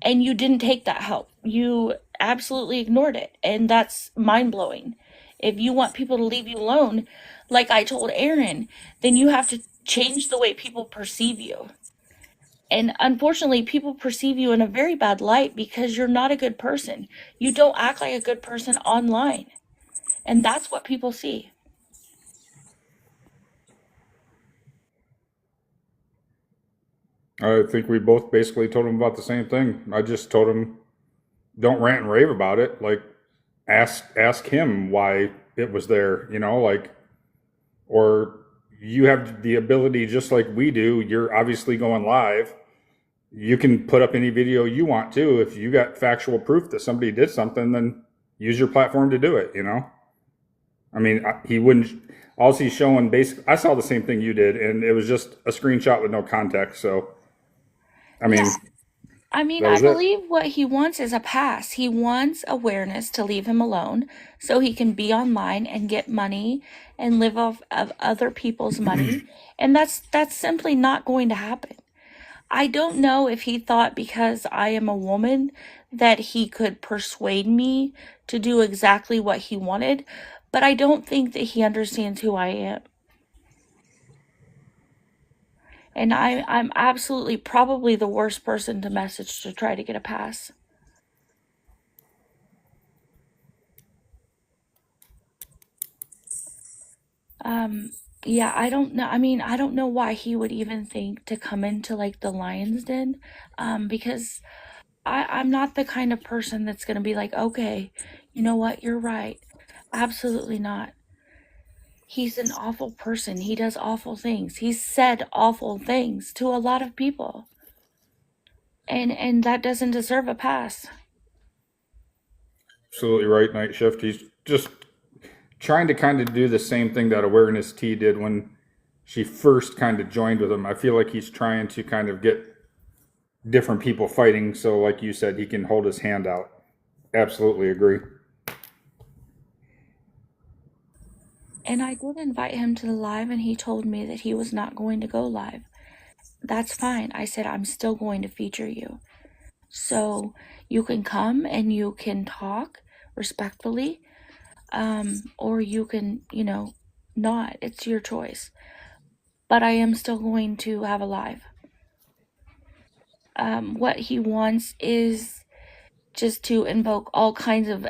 And you didn't take that help. You absolutely ignored it, and that's mind-blowing. If you want people to leave you alone, like I told Aaron, then you have to change the way people perceive you. And unfortunately, people perceive you in a very bad light because you're not a good person. You don't act like a good person online. And that's what people see. I think we both basically told him about the same thing. I just told him, don't rant and rave about it. Like, ask him why it was there, or you have the ability just like we do. You're obviously going live. You can put up any video you want to. If you got factual proof that somebody did something, then use your platform to do it, I mean, he wouldn't, all he's showing basically, I saw the same thing you did, and it was just a screenshot with no context. So, I mean, Yeah. I mean, that I was it. believe what he wants is a pass. He wants awareness to leave him alone so he can be online and get money and live off of other people's money. And that's simply not going to happen. I don't know if he thought because I am a woman that he could persuade me to do exactly what he wanted, but I don't think that he understands who I am. And I'm absolutely probably the worst person to message to try to get a pass. Yeah, I don't know. I mean, I don't know why he would even think to come into like the lion's den, because I'm not the kind of person that's gonna be like, okay, you know what, you're right. Absolutely not. He's an awful person. He does awful things. He's said awful things to a lot of people. And that doesn't deserve a pass. Absolutely right, Night Shift. He's just trying to kind of do the same thing that Awareness T did when she first kind of joined with him. I feel like he's trying to kind of get different people fighting, so like you said, he can hold his hand out. Absolutely agree. And I did invite him to the live, and he told me that he was not going to go live. That's fine. I said, I'm still going to feature you. So you can come and you can talk respectfully, or you can, not. It's your choice. But I am still going to have a live. What he wants is just to invoke all kinds of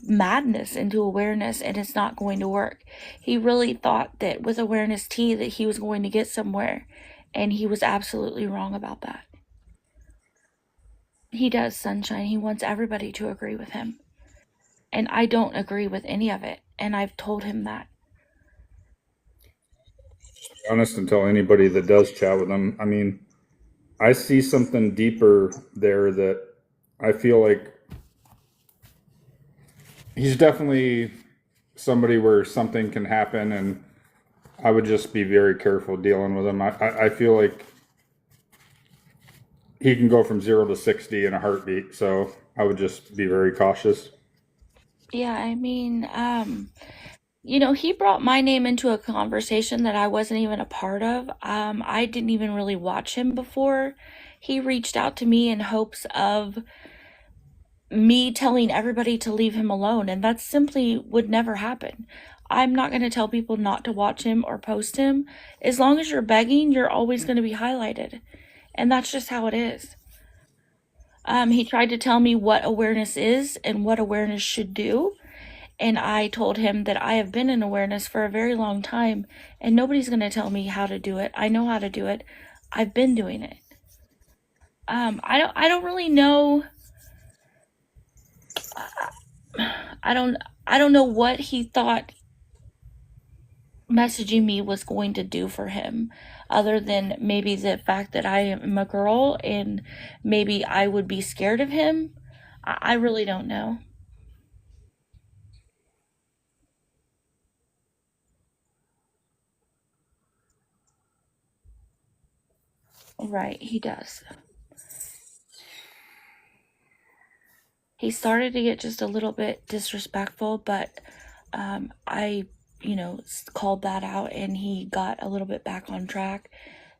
madness into Awareness, and it's not going to work. He really thought that with Awareness T that he was going to get somewhere, and he was absolutely wrong about that. He does, Sunshine. He wants everybody to agree with him. And I don't agree with any of it, and I've told him that. Be honest and tell anybody that does chat with him. I mean, I see something deeper there that I feel like he's definitely somebody where something can happen, and I would just be very careful dealing with him. I feel like he can go from 0 to 60 in a heartbeat, so I would just be very cautious. Yeah, I mean, he brought my name into a conversation that I wasn't even a part of. I didn't even really watch him before. He reached out to me in hopes of me telling everybody to leave him alone, and that simply would never happen. I'm not going to tell people not to watch him or post him. As long as you're begging, you're always going to be highlighted. And that's just how it is. He tried to tell me what Awareness is and what Awareness should do. And I told him that I have been in Awareness for a very long time, and nobody's going to tell me how to do it. I know how to do it. I've been doing it. I don't really know. I don't know what he thought messaging me was going to do for him, other than maybe the fact that I am a girl and maybe I would be scared of him. I really don't know. Right, he does. He started to get just a little bit disrespectful, but I, called that out, and he got a little bit back on track.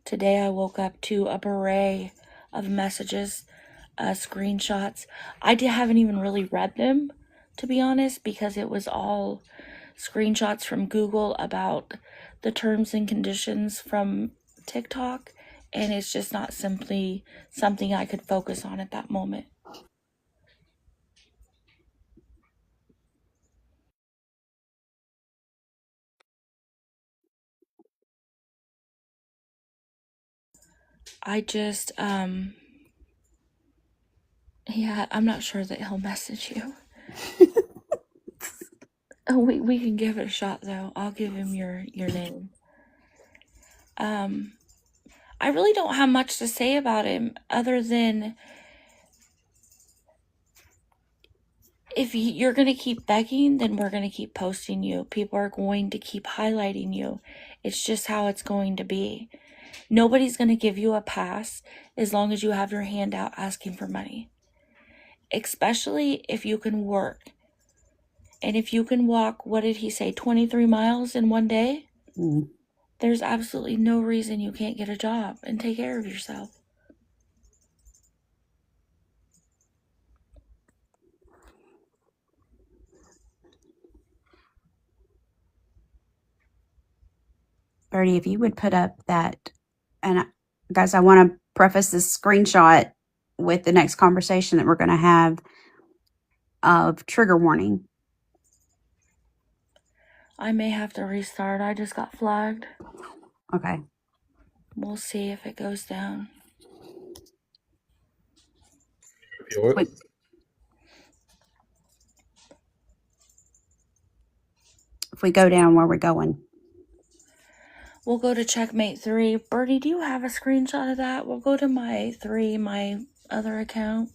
Today I woke up to a beret of messages, screenshots. Haven't even really read them, to be honest, because it was all screenshots from Google about the terms and conditions from TikTok, and it's just not simply something I could focus on at that moment. I just, yeah, I'm not sure that he'll message you. Oh, we can give it a shot though. I'll give him your name. I really don't have much to say about him other than if you're going to keep begging, then we're going to keep posting you. People are going to keep highlighting you. It's just how it's going to be. Nobody's going to give you a pass as long as you have your hand out asking for money. Especially if you can work. And if you can walk, what did he say, 23 miles in one day? Mm. There's absolutely no reason you can't get a job and take care of yourself. Birdie, if you would put up that, and guys, I want to preface this screenshot with the next conversation that we're going to have of trigger warning. I may have to restart. I just got flagged. Okay. We'll see if it goes down. Appeal it. Wait. If we go down, where are we going? We'll go to Checkmate 3. Birdie, do you have a screenshot of that? We'll go to my other account.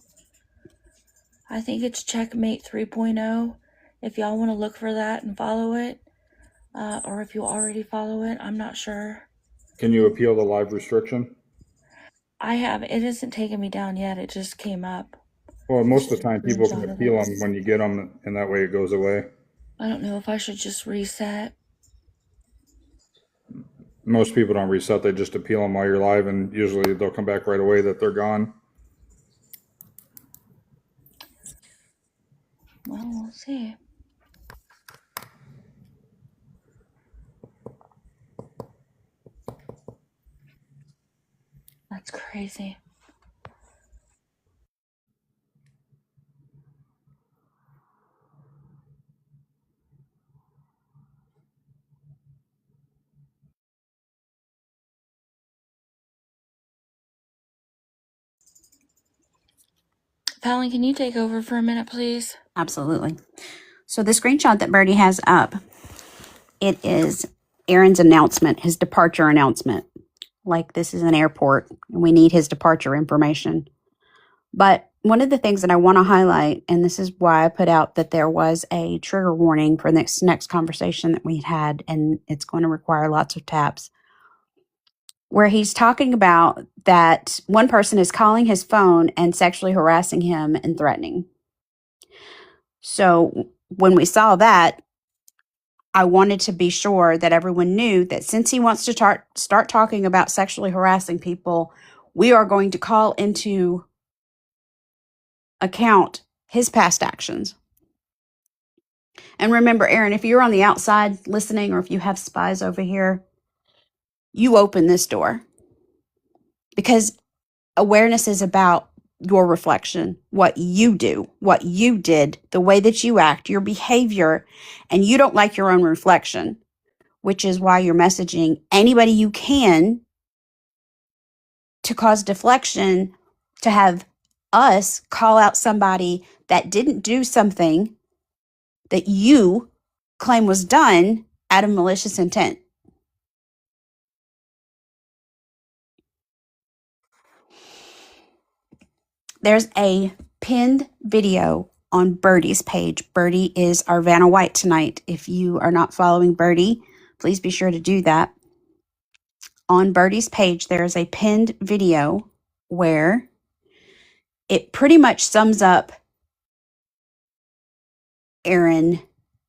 I think it's Checkmate 3.0. If y'all want to look for that and follow it, or if you already follow it, I'm not sure. Can you appeal the live restriction? I have. It isn't taking me down yet. It just came up. Well, most of the time people can appeal them when you get them, and that way it goes away. I don't know if I should just reset. Most people don't reset, they just appeal them while you're live, and usually they'll come back right away that they're gone. Well, we'll see. That's crazy. Fallon, can you take over for a minute, please? Absolutely. So the screenshot that Birdie has up, it is Aaron's announcement, his departure announcement. Like, this is an airport and we need his departure information. But one of the things that I want to highlight, and this is why I put out that there was a trigger warning for this next conversation that we had, and it's going to require lots of taps, where he's talking about that one person is calling his phone and sexually harassing him and threatening. So when we saw that, I wanted to be sure that everyone knew that since he wants to start talking about sexually harassing people, we are going to call into account his past actions. And remember, Aaron, if you're on the outside listening, or if you have spies over here, you open this door, because awareness is about your reflection, what you do, what you did, the way that you act, your behavior, and you don't like your own reflection, which is why you're messaging anybody you can to cause deflection, to have us call out somebody that didn't do something that you claim was done out of malicious intent. There's a pinned video on Birdie's page. Birdie is our Vanna White tonight. If you are not following Birdie, please be sure to do that. On Birdie's page, there is a pinned video where it pretty much sums up Aaron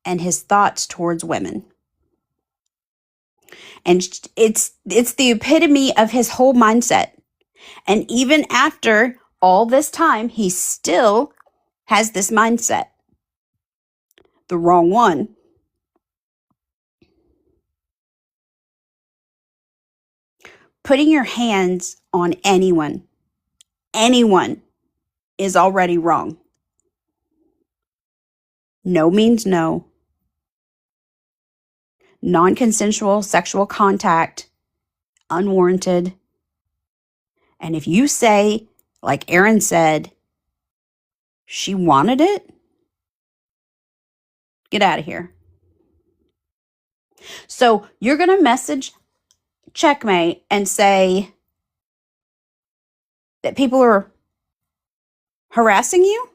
and his thoughts towards women. And it's the epitome of his whole mindset. And even after all this time, he still has this mindset. The wrong one. Putting your hands on anyone is already wrong. No means no. Non-consensual sexual contact, unwarranted. And if you say, like Aaron said, she wanted it, get out of here. So you're going to message Checkmate and say that people are harassing you?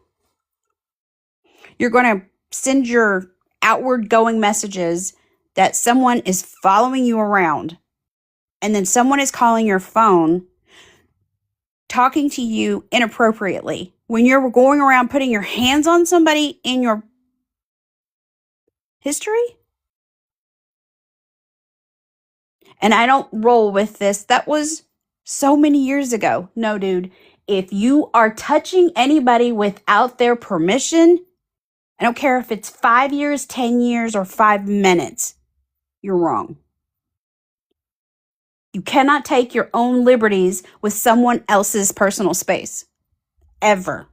You're going to send your outward going messages that someone is following you around, and then someone is calling your phone, talking to you inappropriately when you're going around putting your hands on somebody in your history? And I don't roll with this. That was so many years ago. No, dude. If you are touching anybody without their permission, I don't care if it's 5 years, 10 years, or 5 minutes, you're wrong. You cannot take your own liberties with someone else's personal space. Ever.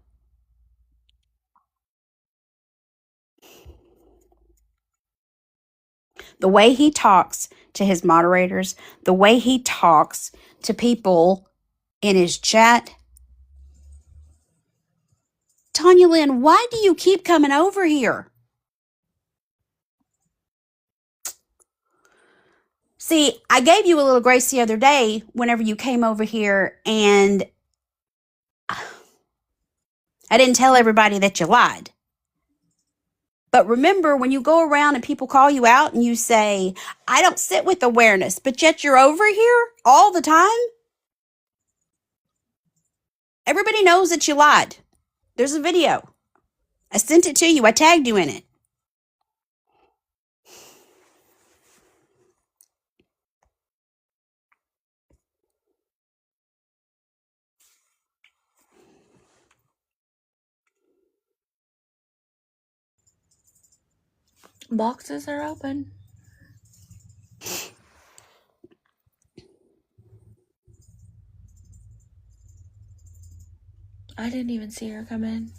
The way he talks to his moderators, the way he talks to people in his chat. Tanya Lynn, why do you keep coming over here? See, I gave you a little grace the other day whenever you came over here, and I didn't tell everybody that you lied. But remember, when you go around and people call you out and you say, I don't sit with awareness, but yet you're over here all the time? Everybody knows that you lied. There's a video. I sent it to you. I tagged you in it. Boxes are open. I didn't even see her come in.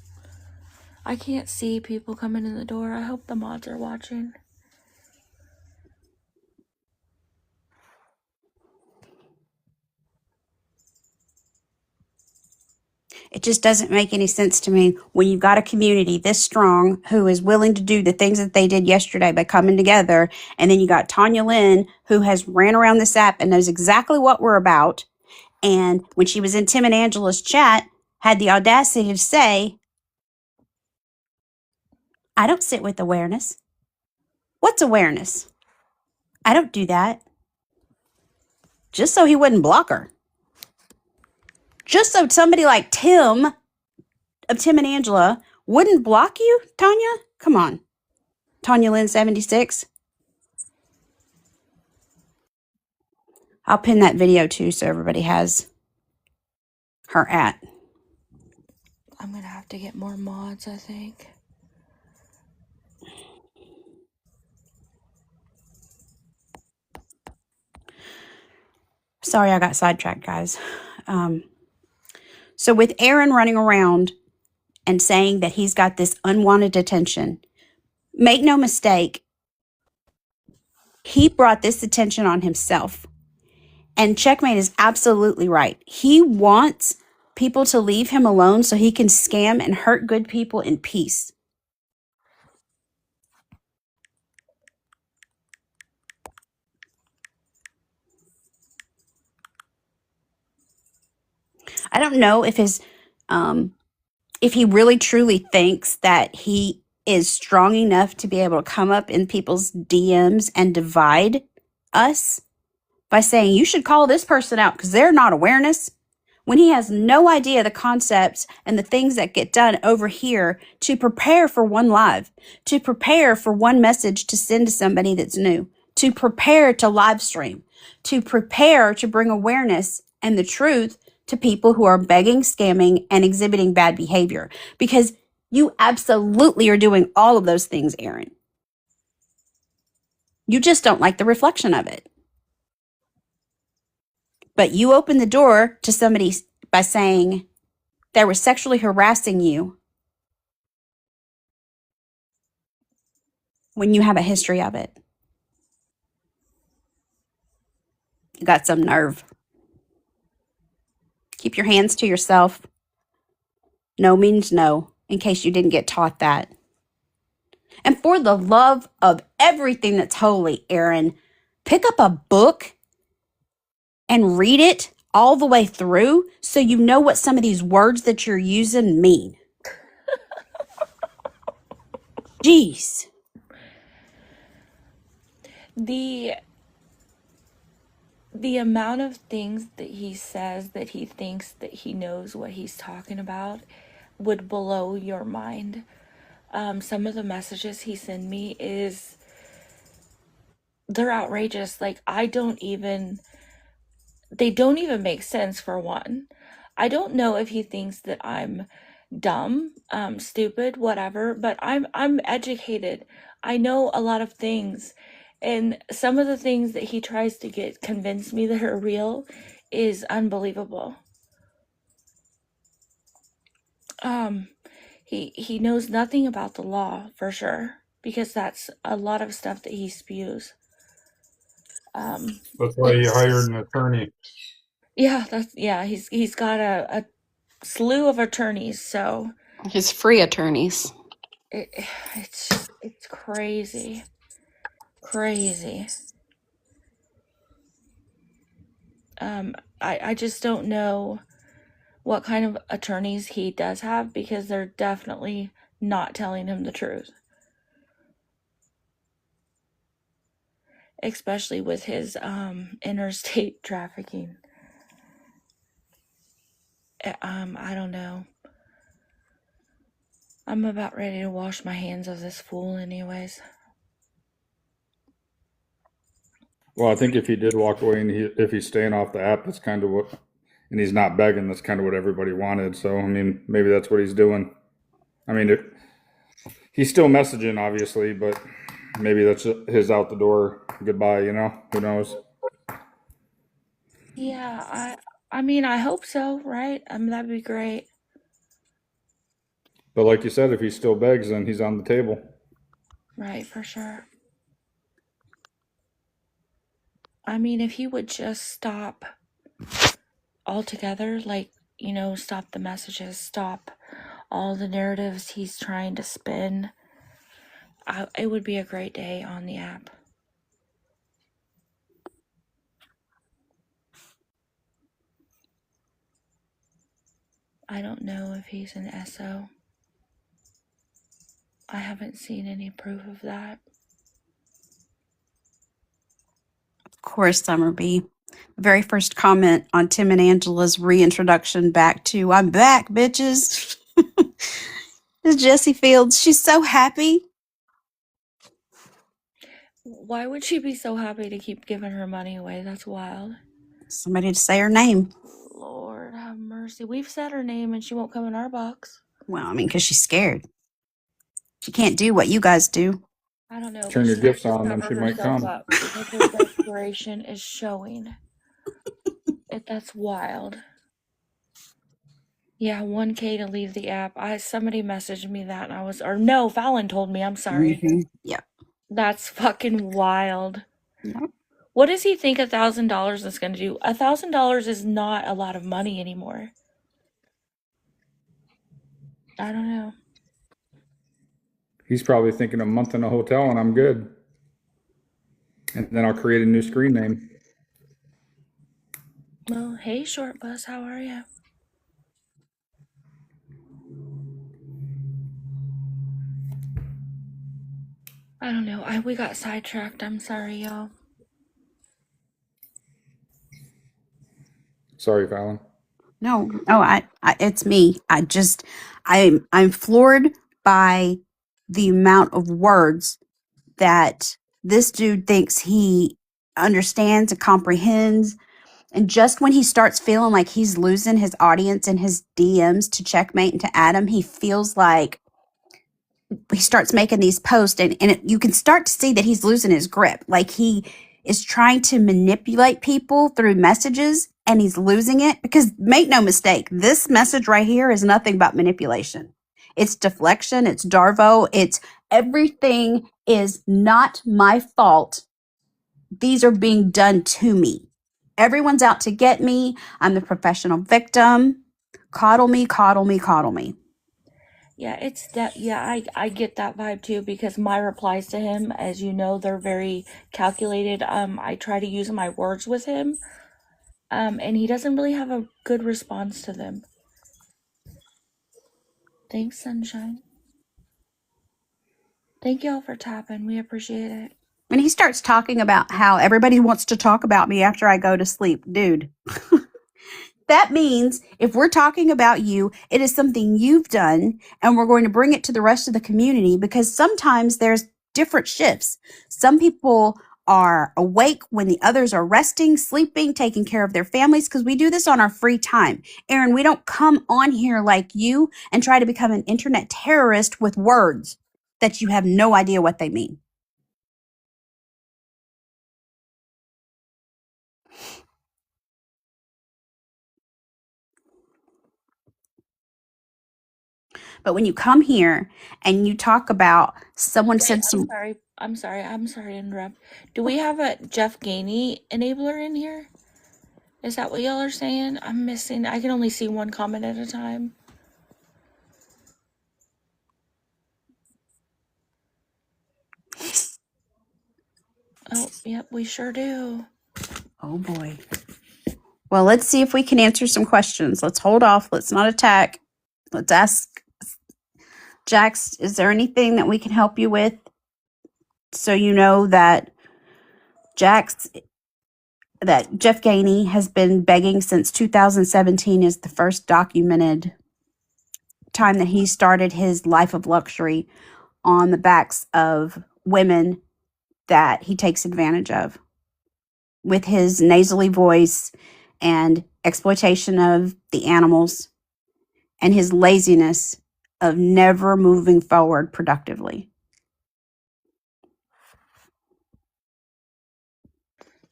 I can't see people coming in the door. I hope the mods are watching. It just doesn't make any sense to me when you've got a community this strong who is willing to do the things that they did yesterday by coming together. And then you got Tanya Lynn, who has ran around this app and knows exactly what we're about. And when she was in Tim and Angela's chat, had the audacity to say, I don't sit with awareness. What's awareness? I don't do that. Just so he wouldn't block her. Just so somebody like Tim of Tim and Angela wouldn't block you, Tanya? Come on. Tanya Lynn 76. I'll pin that video too so everybody has her at. I'm going to have to get more mods, I think. Sorry, I got sidetracked, guys. So with Aaron running around and saying that he's got this unwanted attention, make no mistake, he brought this attention on himself. And Checkmate is absolutely right. He wants people to leave him alone so he can scam and hurt good people in peace. I don't know if if he really truly thinks that he is strong enough to be able to come up in people's DMs and divide us by saying you should call this person out because they're not awareness, when he has no idea the concepts and the things that get done over here to prepare for one live, to prepare for one message to send to somebody that's new, to prepare to live stream, to prepare to bring awareness and the truth to people who are begging, scamming, and exhibiting bad behavior. Because you absolutely are doing all of those things, Aaron. You just don't like the reflection of it. But you open the door to somebody by saying they were sexually harassing you when you have a history of it. You got some nerve. Keep your hands to yourself. No means no, in case you didn't get taught that. And for the love of everything that's holy, Aaron, pick up a book and read it all the way through so you know what some of these words that you're using mean. Jeez. The amount of things that he says that he thinks that he knows what he's talking about would blow your mind. Some of the messages he sent me they're outrageous. Like, they don't even make sense, for one. I don't know if he thinks that I'm dumb, stupid, whatever, but I'm educated. I know a lot of things. And some of the things that he tries to convince me that are real is unbelievable. He knows nothing about the law, for sure, because that's a lot of stuff that he spews. That's why you It's hired an attorney. yeah, he's got a slew of attorneys, so His free attorneys. it, it's crazy. Crazy. I just don't know what kind of attorneys he does have, because they're definitely not telling him the truth. Especially with his interstate trafficking. I don't know. I'm about ready to wash my hands of this fool anyways. Well, I think if he did walk away and if he's staying off the app, that's kind of what, and he's not begging, that's kind of what everybody wanted. So, I mean, maybe that's what he's doing. I mean, he's still messaging, obviously, but maybe that's his out the door goodbye, you know? Who knows? Yeah, I mean, I hope so, right? I mean, that'd be great. But like you said, if he still begs, then he's on the table. Right, for sure. I mean, if he would just stop altogether, like, stop the messages, stop all the narratives he's trying to spin, it would be a great day on the app. I don't know if he's an SO. I haven't seen any proof of that. Of course, Summer B. The very first comment on Tim and Angela's reintroduction back to "I'm back, bitches" is Jessie Fields. She's so happy. Why would she be so happy to keep giving her money away? That's wild. Somebody to say her name. Lord have mercy. We've said her name and she won't come in our box. Well, I mean, because she's scared. She can't do what you guys do. I don't know. Turn but your she gifts has to on, then cover she might herself come. up because her desperation is showing. That's wild. Yeah, 1K to leave the app. Somebody messaged me that and no, Fallon told me, I'm sorry. Yep. That's fucking wild. Yep. What does he think $1,000 is going to do? $1,000 is not a lot of money anymore. I don't know. He's probably thinking a month in a hotel and I'm good. And then I'll create a new screen name. Well, hey, Short Bus, how are you? I don't know. We got sidetracked. I'm sorry, y'all. Sorry, Fallon. No, I it's me. I'm floored by the amount of words that this dude thinks he understands and comprehends. And just when he starts feeling like he's losing his audience and his DMs to Checkmate and to Adam, he feels like he starts making these posts and you can start to see that he's losing his grip. Like he is trying to manipulate people through messages and he's losing it, because make no mistake, this message right here is nothing but manipulation. It's deflection. It's Darvo. It's everything is not my fault. These are being done to me. Everyone's out to get me. I'm the professional victim. Coddle me, coddle me, coddle me. Yeah, it's that. Yeah, I get that vibe too, because my replies to him, as you know, they're very calculated. I try to use my words with him, and he doesn't really have a good response to them. Thanks, Sunshine. Thank y'all for tapping. We appreciate it. And he starts talking about how everybody wants to talk about me after I go to sleep. Dude, that means if we're talking about you, it is something you've done, and we're going to bring it to the rest of the community, because sometimes there's different shifts. Some people are awake when the others are resting, sleeping, taking care of their families, because we do this on our free time. Aaron, we don't come on here like you and try to become an internet terrorist with words that you have no idea what they mean. But when you come here and you talk about someone Wait, said some, I'm sorry to interrupt. Do we have a Jeff Gainey enabler in here? Is that what y'all are saying? I'm missing. I can only see one comment at a time. Oh, yep, we sure do. oh boy. Well, let's see if we can answer some questions. Let's hold off. Let's not attack. Let's ask Jax, is there anything that we can help you with? So you know that Jax, that Jeff Gainey has been begging since 2017 is the first documented time that he started his life of luxury on the backs of women that he takes advantage of with his nasally voice and exploitation of the animals and his laziness of never moving forward productively.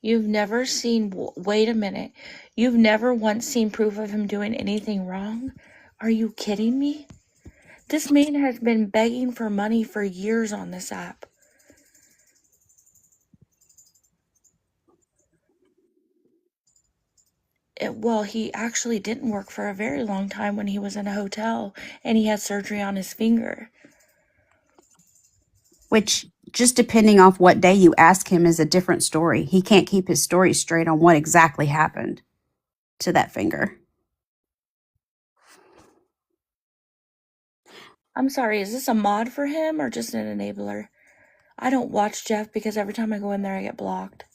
You've never seen. Wait a minute. You've never once seen proof of him doing anything wrong? Are you kidding me? This man has been begging for money for years on this app. Well, he actually didn't work for a very long time when he was in a hotel and he had surgery on his finger. Which, just depending off what day you ask him, is a different story. He can't keep his story straight on what exactly happened to that finger. I'm sorry, is this a mod for him or just an enabler? I don't watch Jeff because every time I go in there I get blocked.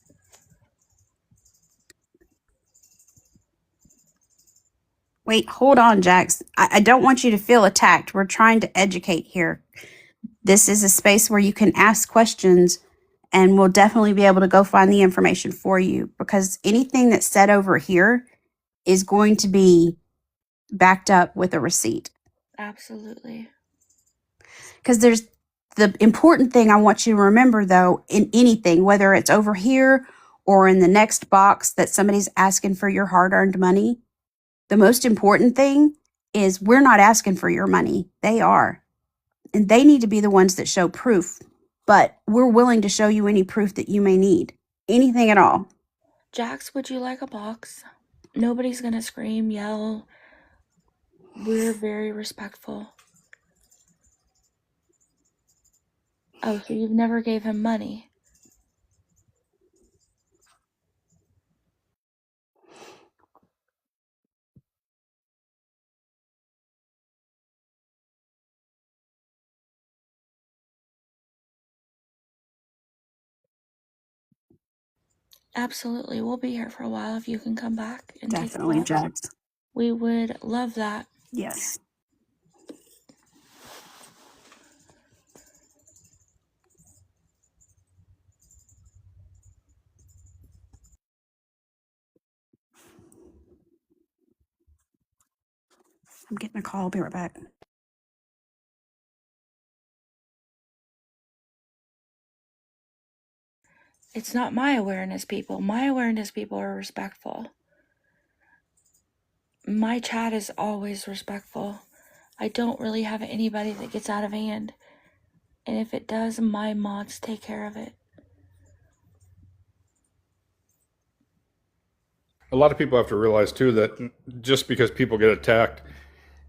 Wait, hold on, Jax. I don't want you to feel attacked. We're trying to educate here. This is a space where you can ask questions and we'll definitely be able to go find the information for you, because anything that's said over here is going to be backed up with a receipt. Absolutely. Because there's the important thing I want you to remember, though, in anything, whether it's over here or in the next box that somebody's asking for your hard-earned money, the most important thing is we're not asking for your money. They are. And they need to be the ones that show proof. But we're willing to show you any proof that you may need. Anything at all. Jax, would you like a box? Nobody's gonna scream, yell. We're very respectful. Oh, so you've never gave him money? Absolutely. We'll be here for a while if you can come back and Definitely, take a box. Jax. We would love that. Yes. I'm getting a call. I'll be right back. It's not my awareness people. My awareness people are respectful. My chat is always respectful. I don't really have anybody that gets out of hand. And if it does, my mods take care of it. A lot of people have to realize too that just because people get attacked,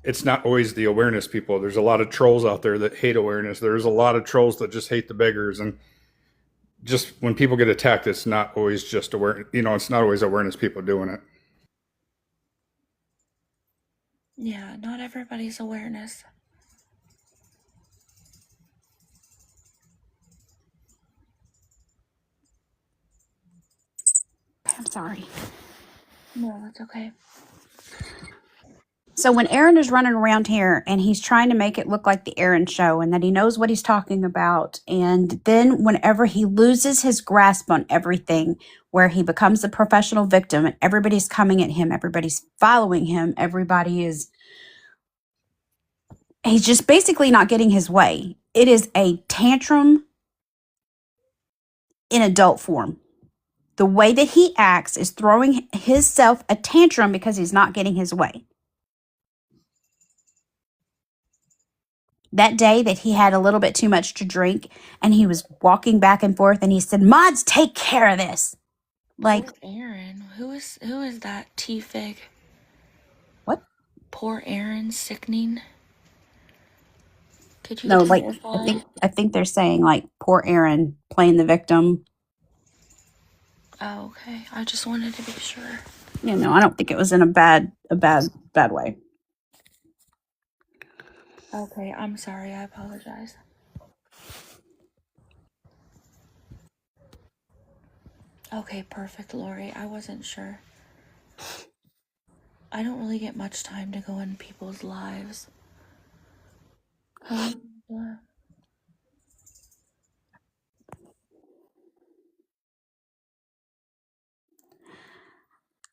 it's not always the awareness people. There's a lot of trolls out there that hate awareness. There's a lot of trolls that just hate the beggars. And just when people get attacked, it's not always just awareness. It's not always awareness people doing it. Yeah, not everybody's awareness. I'm sorry. No, that's okay. So when Aaron is running around here and he's trying to make it look like the Aaron show and that he knows what he's talking about, and then whenever he loses his grasp on everything, where he becomes the professional victim and everybody's coming at him, everybody's following him, he's just basically not getting his way. It is a tantrum in adult form. The way that he acts is throwing himself a tantrum because he's not getting his way. that day that he had a little bit too much to drink and he was walking back and forth and he said, "Mods, take care of this." Like, Poor Aaron. Who is that T-Fig? what? Poor Aaron, sickening. Could you No, like clarify? I think they're saying like poor Aaron playing the victim. Oh, okay. I just wanted to be sure. You know, I don't think it was in a bad way. Okay, I'm sorry. I apologize. Okay, perfect, Lori. I wasn't sure. I don't really get much time to go in people's lives.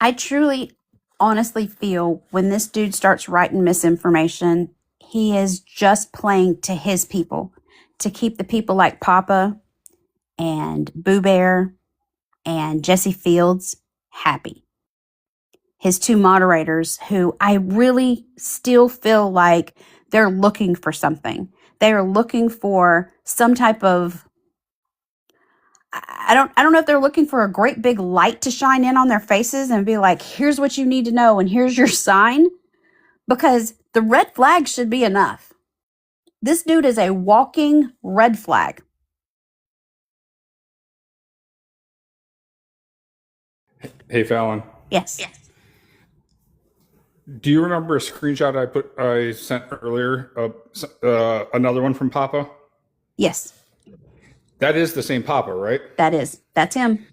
I truly, honestly feel when this dude starts writing misinformation, he is just playing to his people to keep the people like Papa and Boo Bear and Jesse Fields happy. His two moderators, who I really still feel like they're looking for something. They are looking for some type of, I don't know if they're looking for a great big light to shine in on their faces and be like, here's what you need to know and here's your sign, because the red flag should be enough. This dude is a walking red flag. Hey, Fallon. Yes. Do you remember a screenshot I sent earlier of another one from Papa? Yes, That is the same Papa, right? that's him.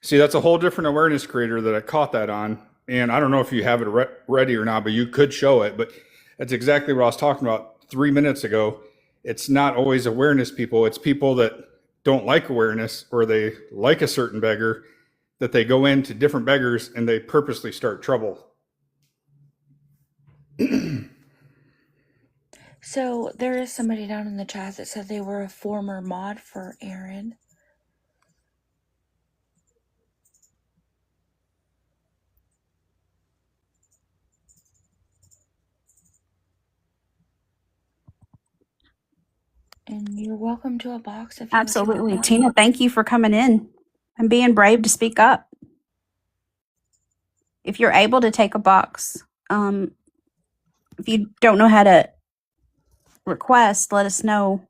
See, that's a whole different awareness creator that I caught that on. And I don't know if you have it ready or not, but you could show it. But that's exactly what I was talking about 3 minutes ago. It's not always awareness people. It's people that don't like awareness or they like a certain beggar, that they go into different beggars and they purposely start trouble. So there is somebody down in the chat that said they were a former mod for Aaron. And you're welcome to a box if you Absolutely. Tina, thank you for coming in and being brave to speak up. If you're able to take a box, if you don't know how to request, let us know.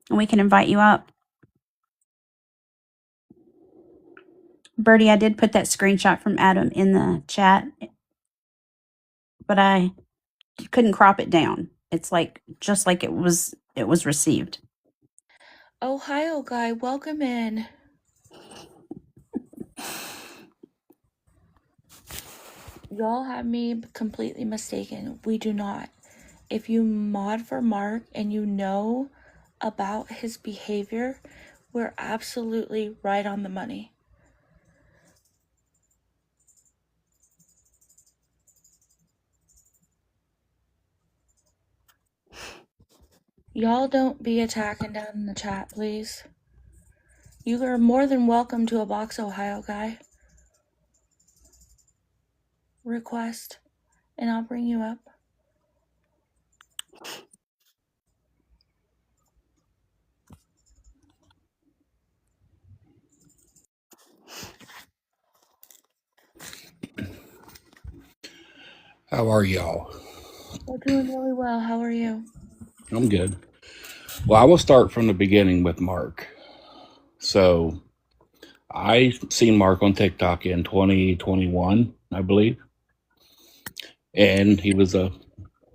And we can invite you up. Bertie, I did put that screenshot from Adam in the chat, but I couldn't crop it down. It's like just like it was received. Ohio guy, welcome in. Y'all have me completely mistaken. We do not. If you mod for Mark and you know about his behavior, we're absolutely right on the money. Y'all don't be attacking down in the chat, please. You are more than welcome to a box, Ohio guy. Request, and I'll bring you up. How are y'all? We're doing really well. How are you? I'm good. Well, I will start from the beginning with Mark. So I seen Mark on TikTok in 2021, I believe. And he was a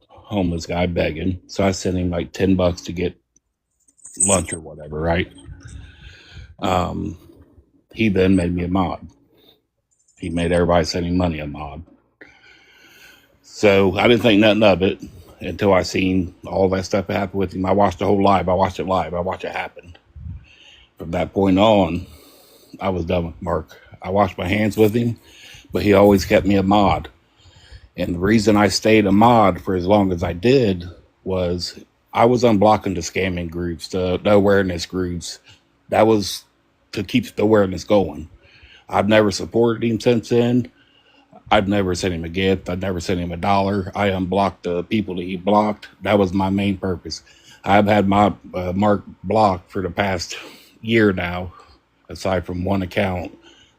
homeless guy begging. So I sent him like $10 to get lunch or whatever, right? He then made me a mod. He made everybody sending money a mod. So I didn't think nothing of it until I seen all that stuff happen with him. I watched the whole live. I watched it live. I watched it happen. From that point on, I was done with Mark. I washed my hands with him, but he always kept me a mod. And the reason I stayed a mod for as long as I did was I was unblocking the scamming groups, the awareness groups. That was to keep the awareness going. I've never supported him since then. I'd never sent him a gift. I'd never sent him a dollar. I unblocked the people that he blocked. That was my main purpose. I've had my Mark blocked for the past year now, aside from one account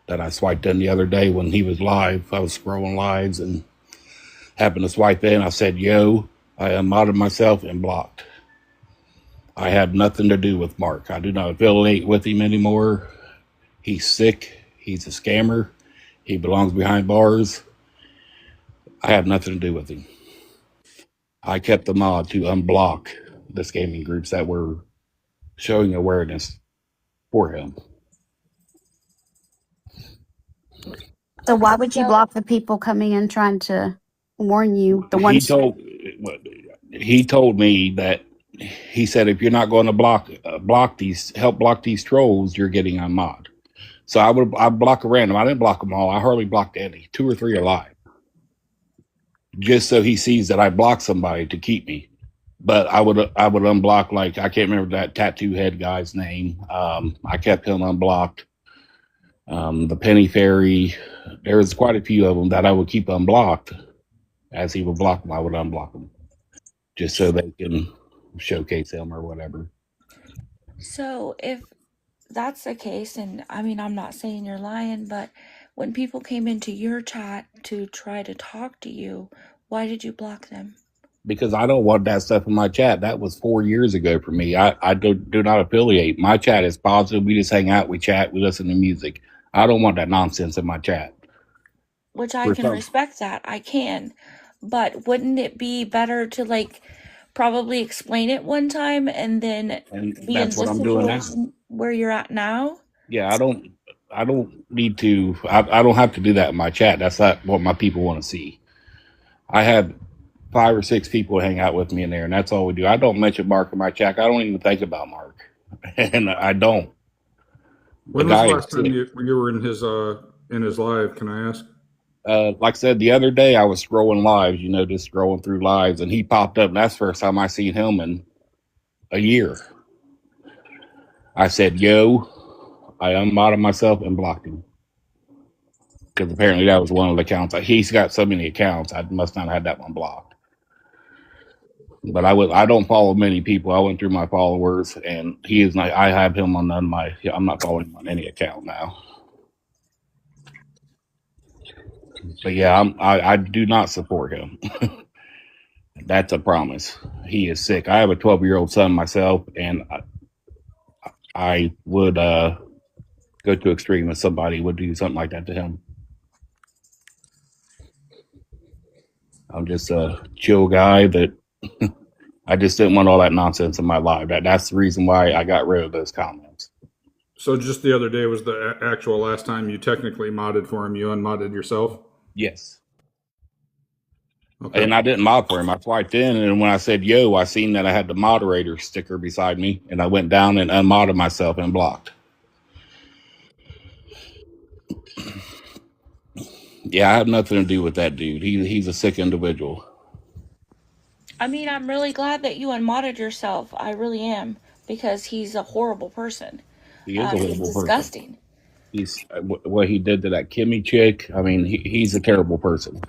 that I swiped in the other day when he was live. I was scrolling lives and happened to swipe in. I said, yo, I unmodded myself and blocked. I had nothing to do with Mark. I do not affiliate with him anymore. He's sick. He's a scammer. He belongs behind bars. I have nothing to do with him. I kept the mod to unblock the scamming groups that were showing awareness for him. So why would you block the people coming in trying to warn you? The ones He told me that he said if you're not going to block these trolls, you're getting unmod. So I block a random. I didn't block them all. I hardly blocked any. 2 or 3 are live. Just so he sees that I blocked somebody to keep me. But I would unblock, like, I can't remember that tattoo head guy's name. I kept him unblocked. The Penny Fairy, there's quite a few of them that I would keep unblocked. As he would block them, I would unblock them, just so they can showcase him or whatever. So if that's the case, and I mean, I'm not saying you're lying, but when people came into your chat to try to talk to you, why did you block them? Because I don't want that stuff in my chat. That was 4 years ago for me. I do not affiliate. My chat is positive. We just hang out, we chat, we listen to music. I don't want that nonsense in my chat. Which I can respect that. I can. But wouldn't it be better to, like, probably explain it one time and then be in that's what I'm doing now. Where you're at now? Yeah, I don't need to. I don't have to do that in my chat. That's not what my people want to see. I had 5 or 6 people hang out with me in there, and that's all we do. I don't mention Mark in my chat. I don't even think about Mark, and I don't. When was the last time you were in his live? Can I ask? Like I said, the other day I was scrolling lives, just scrolling through lives, and he popped up, and that's the first time I seen him in a year. I said, yo, I unmodded myself and blocked him. Because apparently that was one of the accounts. He's got so many accounts, I must not have had that one blocked. But I don't follow many people. I went through my followers, and he is not. I have him on I'm not following him on any account now. But yeah, I do not support him. That's a promise. He is sick. I have a 12-year-old son myself, and I would go to extreme if somebody would do something like that to him. I'm just a chill guy that I just didn't want all that nonsense in my life. That's the reason why I got rid of those comments. So just the other day was the actual last time you technically modded for him. You unmodded yourself? Yes. Okay. And I didn't mod for him. I swiped in, and when I said yo, I seen that I had the moderator sticker beside me, and I went down and unmodded myself and blocked. Yeah, I have nothing to do with that dude. He's a sick individual. I mean, I'm really glad that you unmodded yourself. I really am, because he's a horrible person. He is a horrible person. Disgusting. He's what he did to that Kimmy chick. I mean, he's a terrible person.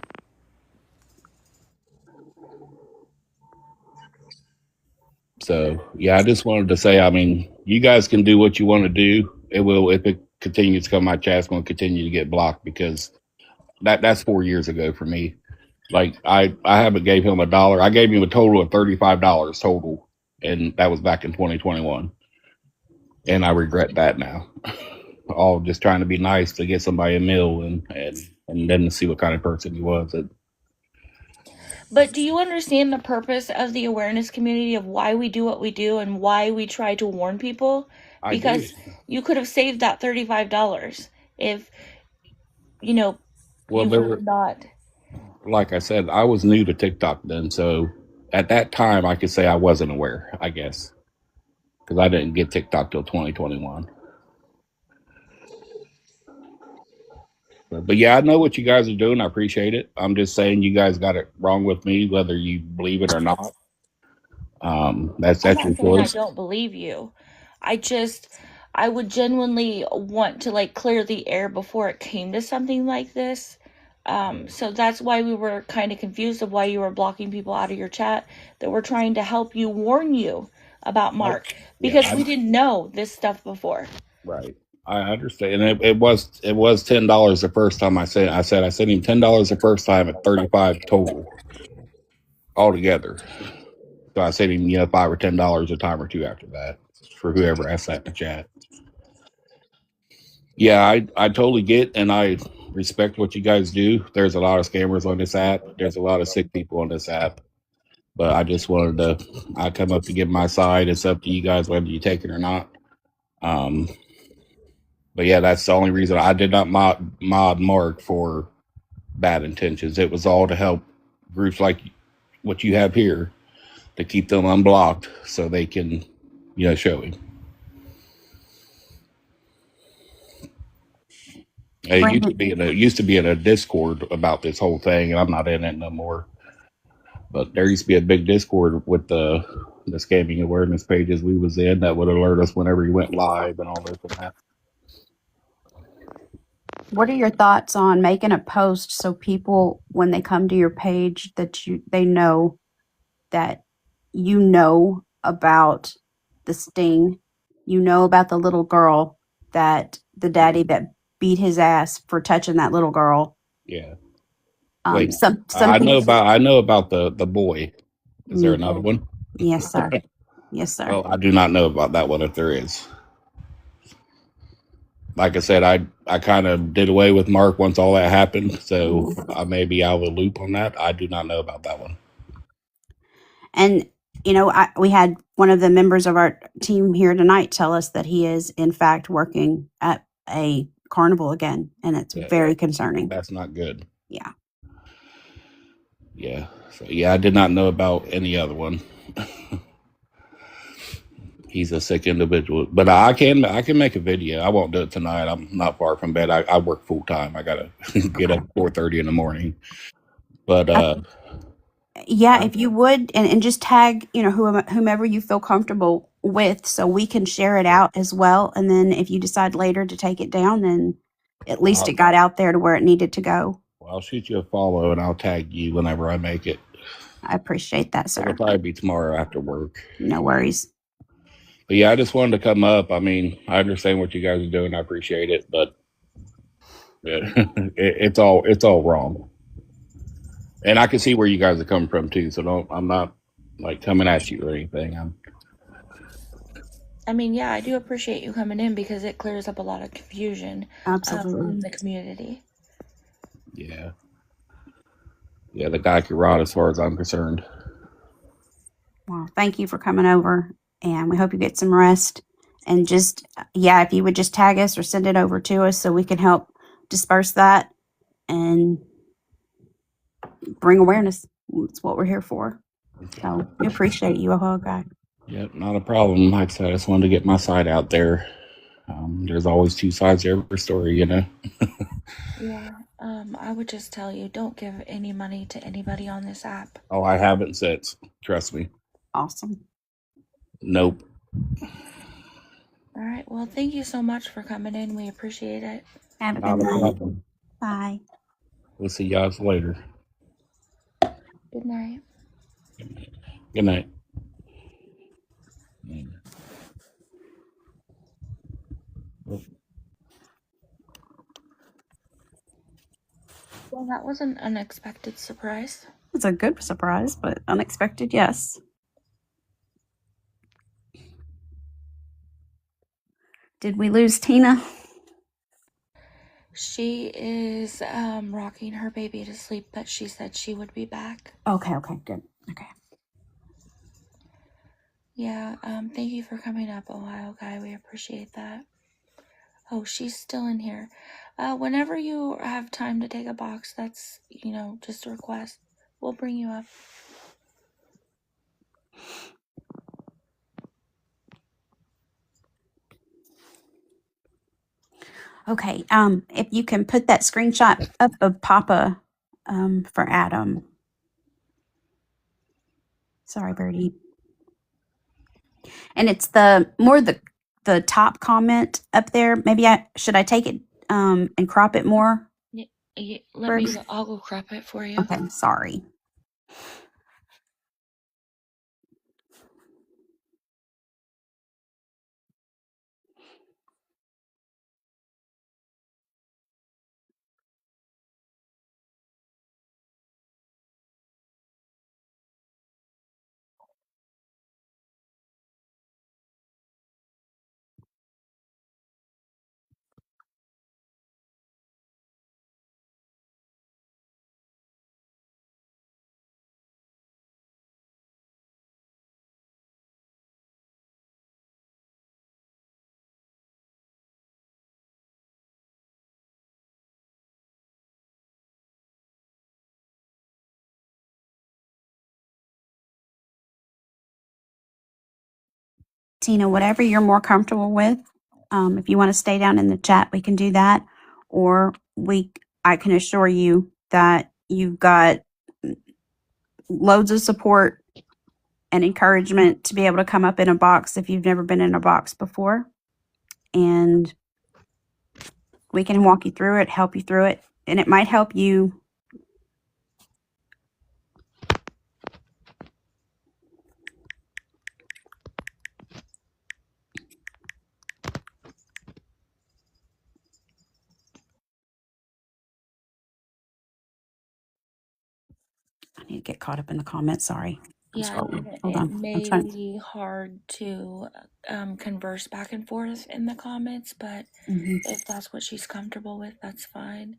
So yeah, I just wanted to say, I mean, you guys can do what you want to do. It will, if it continues to come my chat, it's going to continue to get blocked, because that's 4 years ago for me. Like I haven't gave him $1. I gave him a total of $35 total, and that was back in 2021. And I regret that now. All just trying to be nice to get somebody a meal and then to see what kind of person he was. But do you understand the purpose of the awareness community, of why we do what we do and why we try to warn people? Because you could have saved that $35 if, you were not. Like I said, I was new to TikTok then, so at that time I could say I wasn't aware, I guess, because I didn't get TikTok till 2021. But yeah, I know what you guys are doing. I appreciate it. I'm just saying you guys got it wrong with me, whether you believe it or not. That's your choice. I don't believe you. I would genuinely want to, like, clear the air before it came to something like this. So that's why we were kind of confused of why you were blocking people out of your chat that were trying to help you, warn you about Mark, Yeah, because we didn't know this stuff before. right. I understand. And it was $10 the first time I sent him $10 the first time at 35 total altogether. So I sent him, $5 or $10 a time or two after that for whoever asked that in the chat. Yeah, I totally get and I respect what you guys do. There's a lot of scammers on this app. There's a lot of sick people on this app. But I just wanted I come up to give my side. It's up to you guys whether you take it or not. But yeah, that's the only reason I did not mod Mark for bad intentions. It was all to help groups like what you have here to keep them unblocked so they can, show him. It used to be in a Discord about this whole thing, and I'm not in it no more. But there used to be a big Discord with the scamming awareness pages we was in that would alert us whenever you went live and all this and that. What are your thoughts on making a post so people, when they come to your page, that they know that you know about the sting, you know about the little girl, that the daddy that beat his ass for touching that little girl? Yeah. Wait, I know about the boy. Is there another one? Yes, sir. Yes, sir. Well, I do not know about that one if there is. Like I said, I kind of did away with Mark once all that happened, so I may be out of the loop on that. I do not know about that one. And, we had one of the members of our team here tonight tell us that he is, in fact, working at a carnival again, and it's very concerning. That's not good. Yeah. Yeah. So, I did not know about any other one. He's a sick individual, but I can make a video. I won't do it tonight. I'm not far from bed. I work full time. I gotta get up at 4:30 in the morning. But if you would, and just tag whomever you feel comfortable with, so we can share it out as well. And then if you decide later to take it down, then at least it got out there to where it needed to go. Well, I'll shoot you a follow and I'll tag you whenever I make it. I appreciate that, sir. It'll probably be tomorrow after work. No worries. But yeah, I just wanted to come up. I mean, I understand what you guys are doing. I appreciate it, but it's all wrong. And I can see where you guys are coming from too. So I'm not like coming at you or anything. I do appreciate you coming in because it clears up a lot of confusion. Absolutely. In the community. Yeah. Yeah, the guy could rot as far as I'm concerned. Well, thank you for coming over, and we hope you get some rest. And just, if you would just tag us or send it over to us so we can help disperse that and bring awareness. That's what we're here for. So we appreciate you, a guy. Yep, not a problem. Like I said, I just wanted to get my side out there. There's always two sides to every story, Yeah. I would just tell you, don't give any money to anybody on this app. Oh, I haven't since. Trust me. Awesome. Nope. All right. Well, thank you so much for coming in. We appreciate it. Have a good night. Bye. We'll see y'all later. Good night. Good night. Well, that was an unexpected surprise. It's a good surprise, but unexpected, yes. Did we lose Tina? She is rocking her baby to sleep, but she said she would be back. Okay, good. Okay. Yeah, thank you for coming up, Ohio Guy. We appreciate that. Oh, she's still in here. Whenever you have time to take a box, that's, just a request. We'll bring you up. Okay, if you can put that screenshot up of Papa for Adam. Sorry, Birdie. And it's the top comment up there. Maybe should I take it and crop it more? I'll go crop it for you. Okay, sorry. Tina, whatever you're more comfortable with. If you want to stay down in the chat, we can do that. Or I can assure you that you've got loads of support and encouragement to be able to come up in a box if you've never been in a box before. And we can walk you through it, help you through it. And it might help you. I need to get caught up in the comments. Sorry. Hold on. It may be hard to converse back and forth in the comments, but if that's what she's comfortable with, that's fine.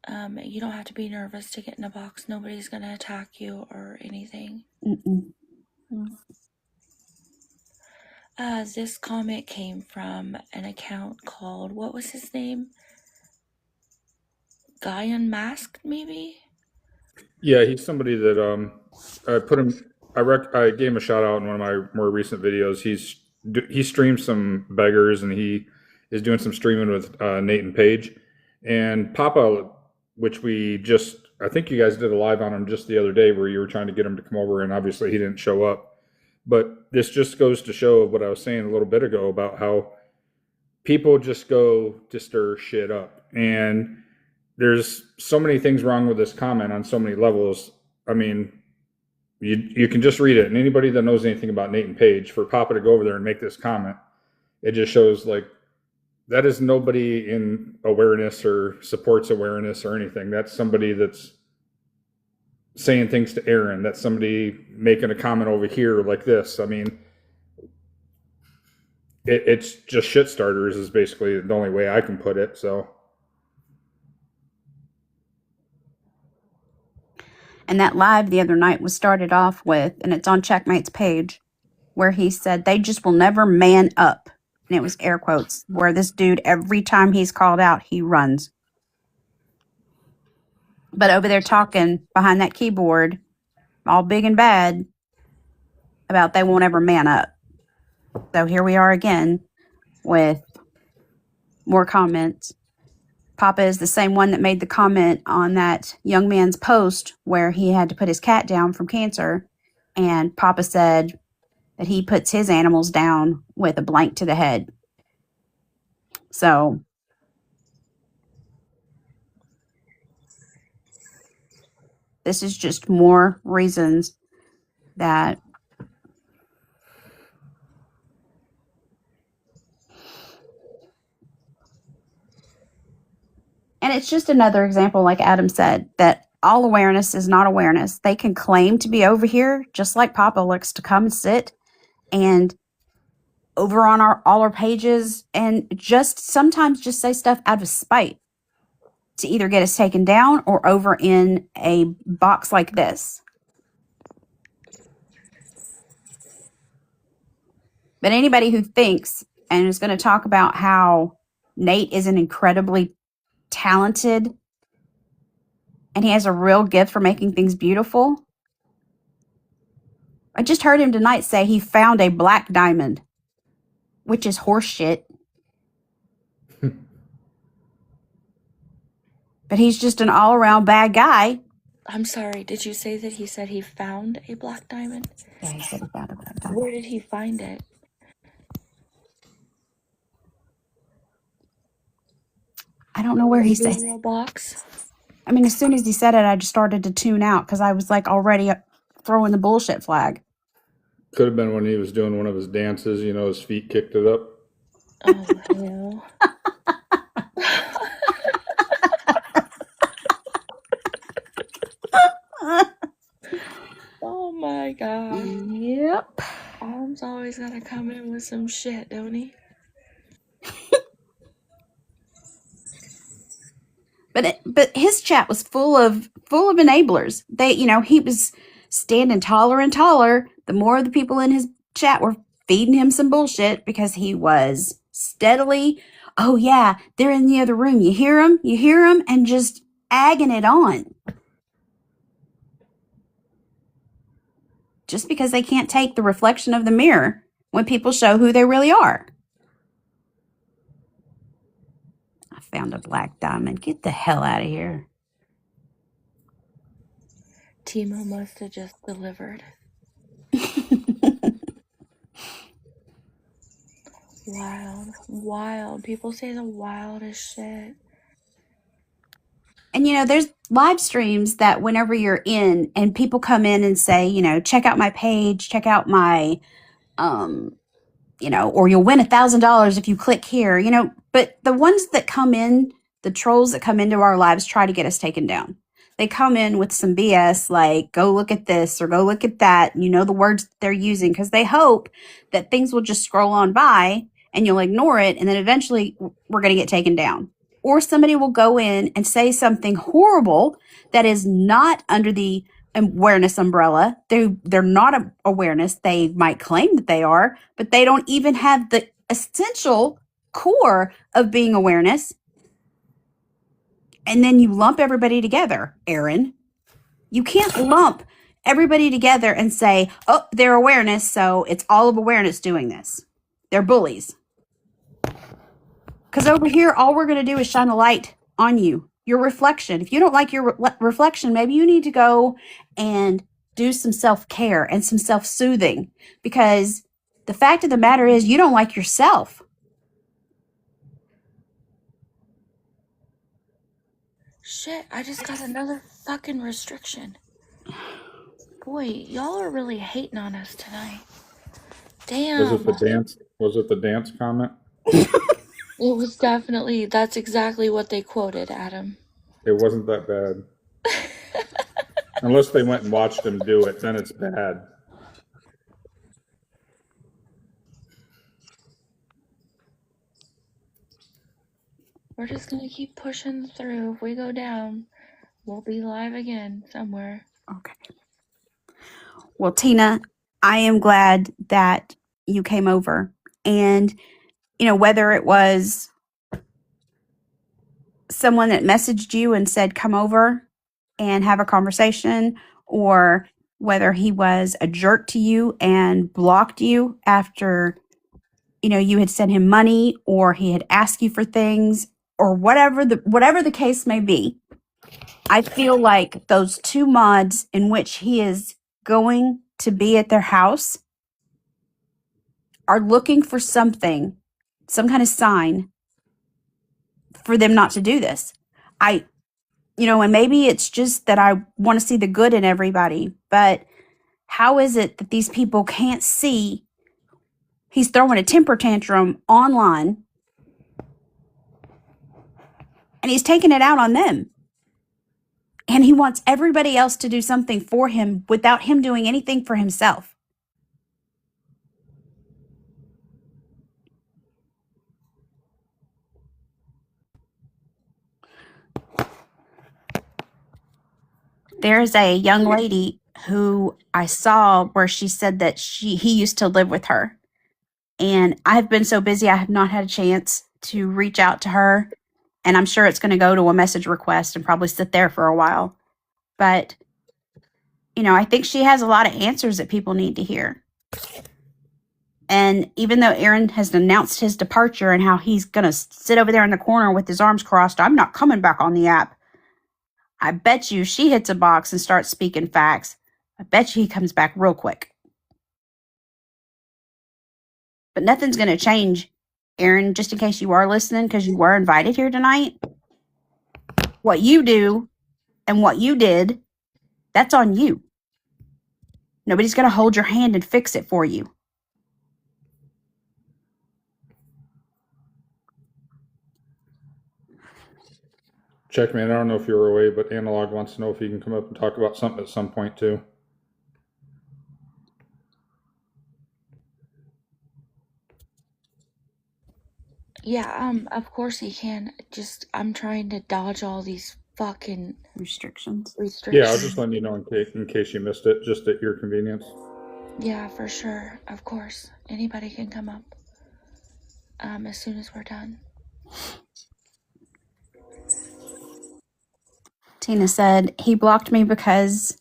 You don't have to be nervous to get in a box. Nobody's going to attack you or anything. This comment came from an account called, what was his name? Guy Unmasked, maybe? Yeah, he's somebody that I put him. I gave him a shout out in one of my more recent videos. He streams some beggars, and he is doing some streaming with Nate and Paige and Papa, which I think you guys did a live on him just the other day where you were trying to get him to come over, and obviously he didn't show up. But this just goes to show what I was saying a little bit ago about how people just go to stir shit up. And there's so many things wrong with this comment on so many levels. I mean, you can just read it. And anybody that knows anything about Nate and Paige, for Papa to go over there and make this comment, it just shows like that is nobody in awareness or supports awareness or anything. That's somebody that's saying things to Aaron. That's somebody making a comment over here like this. I mean, it's just shit starters is basically the only way I can put it. So. And that live the other night was started off with, and it's on Checkmate's page, where he said they just will never man up. And it was air quotes, where this dude, every time he's called out, he runs. But over there talking behind that keyboard, all big and bad, about they won't ever man up. So here we are again with more comments. Papa is the same one that made the comment on that young man's post where he had to put his cat down from cancer. And Papa said that he puts his animals down with a blank to the head. So this is just more reasons that and it's just another example, like Adam said, that all awareness is not awareness. They can claim to be over here, just like Papa likes to come and sit and over on all our pages and just sometimes just say stuff out of spite to either get us taken down or over in a box like this. But anybody who thinks and is going to talk about how Nate is an incredibly talented and he has a real gift for making things beautiful. I just heard him tonight say he found a black diamond, which is horseshit. But he's just an all-around bad guy. I'm sorry, did you say that he said he found a black diamond? Yeah, he said he found a black diamond. Where did he find it? I don't know where he said. Cereal box. I mean, as soon as he said it, I just started to tune out because I was like already throwing the bullshit flag. Could have been when he was doing one of his dances, you know, his feet kicked it up. Oh, hell. Oh, my God. Yep. Arm's always got to come in with some shit, don't he? But his chat was full of enablers. He was standing taller and taller. The more of the people in his chat were feeding him some bullshit because he was steadily, oh yeah, they're in the other room. You hear them, and just agging it on. Just because they can't take the reflection of the mirror when people show who they really are. I found a black diamond. Get the hell out of here. Timo must have just delivered. Wild. People say the wildest shit. And, there's live streams that whenever you're in and people come in and say, check out my page, check out my, or you'll win $1,000 if you click here, but the ones that come in, the trolls that come into our lives try to get us taken down. They come in with some BS like, go look at this or go look at that. The words they're using because they hope that things will just scroll on by and you'll ignore it. And then eventually we're going to get taken down. Or somebody will go in and say something horrible that is not under the awareness umbrella. They're not awareness. They might claim that they are, but they don't even have the essential core of being awareness. And then you lump everybody together, Aaron. You can't lump everybody together and say, oh, they're awareness, so it's all of awareness doing this. They're bullies. Because over here, all we're going to do is shine a light on you, your reflection. If you don't like your reflection, maybe you need to go and do some self-care and some self-soothing. Because the fact of the matter is you don't like yourself. Shit, I just got another fucking restriction. Boy, y'all are really hating on us tonight. Damn. Was it the dance comment? It was definitely, that's exactly what they quoted, Adam. It wasn't that bad. Unless they went and watched him do it, then it's bad. We're just going to keep pushing through. If we go down, we'll be live again somewhere. Okay. Well, Tina, I am glad that you came over. And, whether it was someone that messaged you and said, come over and have a conversation, or whether he was a jerk to you and blocked you after, you had sent him money or he had asked you for things or whatever the case may be. I feel like those two mods in which he is going to be at their house are looking for something, some kind of sign for them not to do this. And maybe it's just that I want to see the good in everybody, but how is it that these people can't see he's throwing a temper tantrum online and he's taking it out on them? And he wants everybody else to do something for him without him doing anything for himself. There's a young lady who I saw where she said that he used to live with her. And I've been so busy, I have not had a chance to reach out to her. And I'm sure it's going to go to a message request and probably sit there for a while. But, I think she has a lot of answers that people need to hear. And even though Aaron has announced his departure and how he's going to sit over there in the corner with his arms crossed, I'm not coming back on the app. I bet you she hits a box and starts speaking facts. I bet you he comes back real quick. But nothing's going to change, Aaron, just in case you are listening, because you were invited here tonight. what you do and what you did, that's on you. Nobody's going to hold your hand and fix it for you. Checkmate, I don't know if you're away, but Analog wants to know if he can come up and talk about something at some point too. Yeah, of course he can. Just, I'm trying to dodge all these fucking Restrictions. restrictions. Yeah, I was just letting you know in case you missed it, just at your convenience. Yeah, for sure. Of course. Anybody can come up. As soon as we're done. Tina said he blocked me because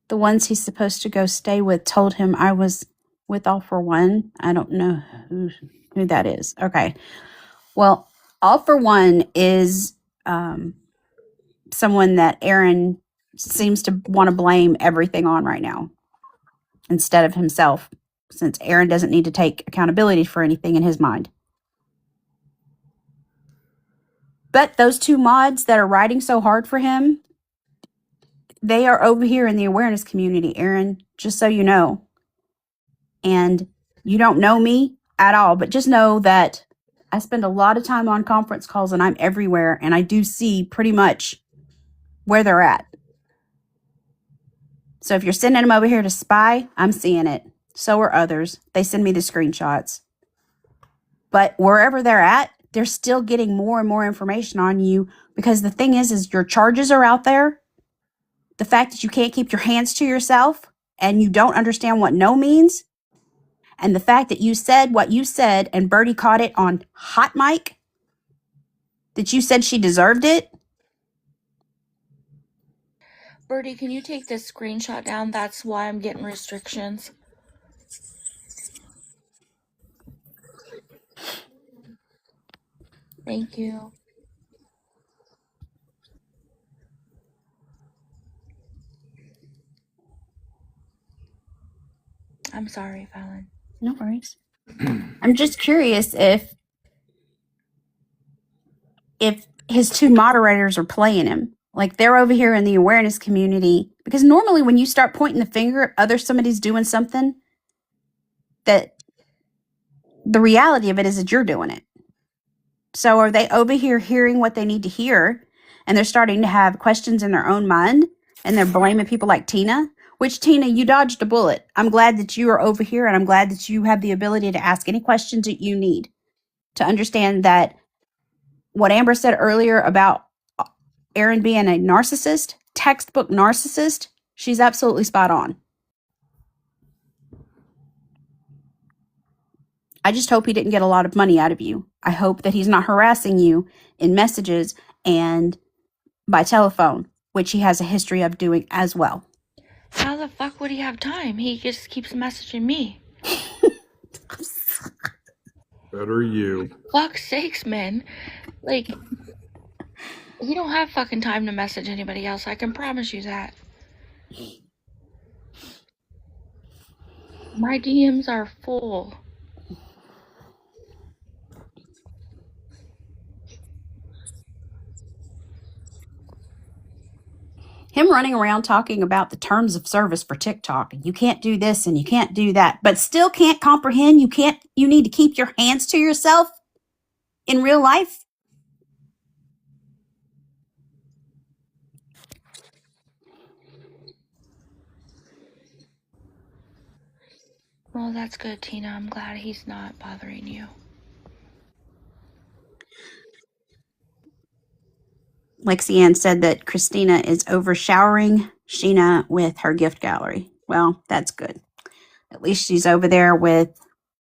the ones he's supposed to go stay with told him I was with All For One. I don't know who that is. Okay. Well, All For One is someone that Aaron seems to want to blame everything on right now instead of himself, since Aaron doesn't need to take accountability for anything in his mind. But those two mods that are riding so hard for him, they are over here in the awareness community, Aaron, just so you know. And you don't know me at all, but just know that I spend a lot of time on conference calls and I'm everywhere, and I do see pretty much where they're at. So if you're sending them over here to spy, I'm seeing it. So are others. They send me the screenshots. But wherever they're at, they're still getting more and more information on you, because the thing is your charges are out there. The fact that you can't keep your hands to yourself and you don't understand what no means, and the fact that you said what you said and Birdie caught it on hot mic, that you said she deserved it. Birdie, can you take this screenshot down? That's why I'm getting restrictions. Thank you. I'm sorry, Fallon. No worries. I'm just curious if his two moderators are playing him. Like, they're over here in the awareness community. Because normally when you start pointing the finger at somebody's doing something, that the reality of it is that you're doing it. So are they over here hearing what they need to hear, and they're starting to have questions in their own mind, and they're blaming people like Tina? Which, Tina, you dodged a bullet. I'm glad that you are over here, and I'm glad that you have the ability to ask any questions that you need to understand that what Amber said earlier about Aaron being a narcissist, textbook narcissist, she's absolutely spot on. I just hope he didn't get a lot of money out of you. I hope that he's not harassing you in messages and by telephone, which he has a history of doing as well. How the fuck would he have time? He just keeps messaging me. Better you. Fuck's sakes, man. Like, he don't have fucking time to message anybody else. I can promise you that. My DMs are full. Him running around talking about the terms of service for TikTok. You can't do this and you can't do that, but still can't comprehend. You need to keep your hands to yourself in real life. Well, that's good, Tina. I'm glad he's not bothering you. Lexi Ann said that Christina is overshowering Sheena with her gift gallery. Well, that's good. At least she's over there with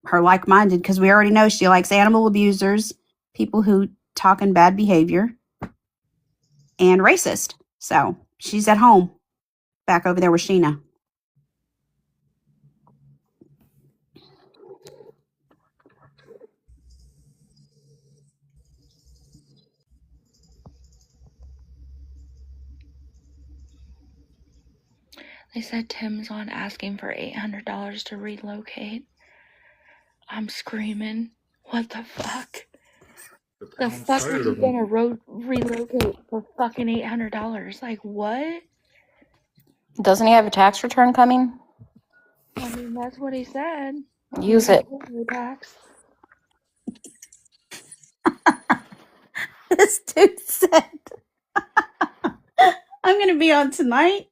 her like-minded, because we already know she likes animal abusers, people who talk in bad behavior, and racist. So she's at home back over there with Sheena. They said Tim's on asking for $800 to relocate. I'm screaming. What the fuck? The town's fuck are tired you of him. gonna relocate for fucking $800? Like what? Doesn't he have a tax return coming? I mean, that's what he said. Use it. No tax. This dude said, I'm going to be on tonight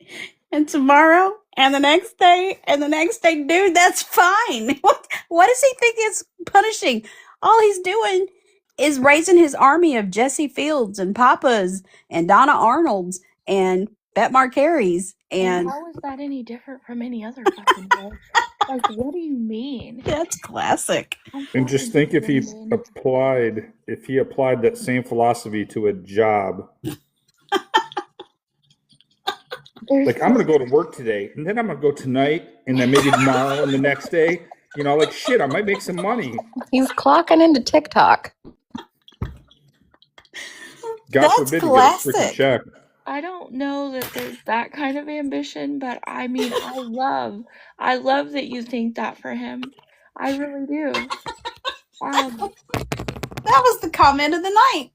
and tomorrow and the next day and the next day. Dude, that's fine. What does he think is punishing? All he's doing is raising his army of Jesse Fields and Papas and Donna Arnolds and Bet Marcaries. And how is that any different from any other fucking day? Like, what do you mean? that's classic. And just think if he applied that same philosophy to a job. Like, I'm going to go to work today, and then I'm going to go tonight, and then maybe tomorrow and the next day. You know, like, shit, I might make some money. He's clocking into TikTok. God That's forbid classic. you get a freaking check. I don't know that there's that kind of ambition, but I mean, I love that you think that for him. I really do. That was the comment of the night.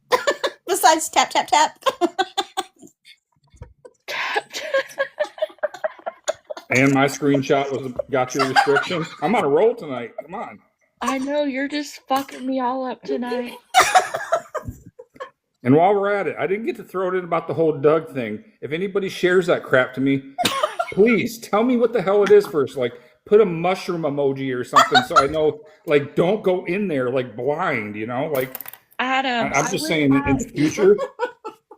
Besides tap, tap, tap. And my screenshot got your restriction. I'm on a roll tonight. Come on. I know, you're just fucking me all up tonight. And while we're at it, I didn't get to throw it in about the whole Doug thing. If anybody shares that crap to me, please tell me what the hell it is first. Like, put a mushroom emoji or something so I know, like, don't go in there, like, blind, you know? Like, Adam, I'm just saying in the future.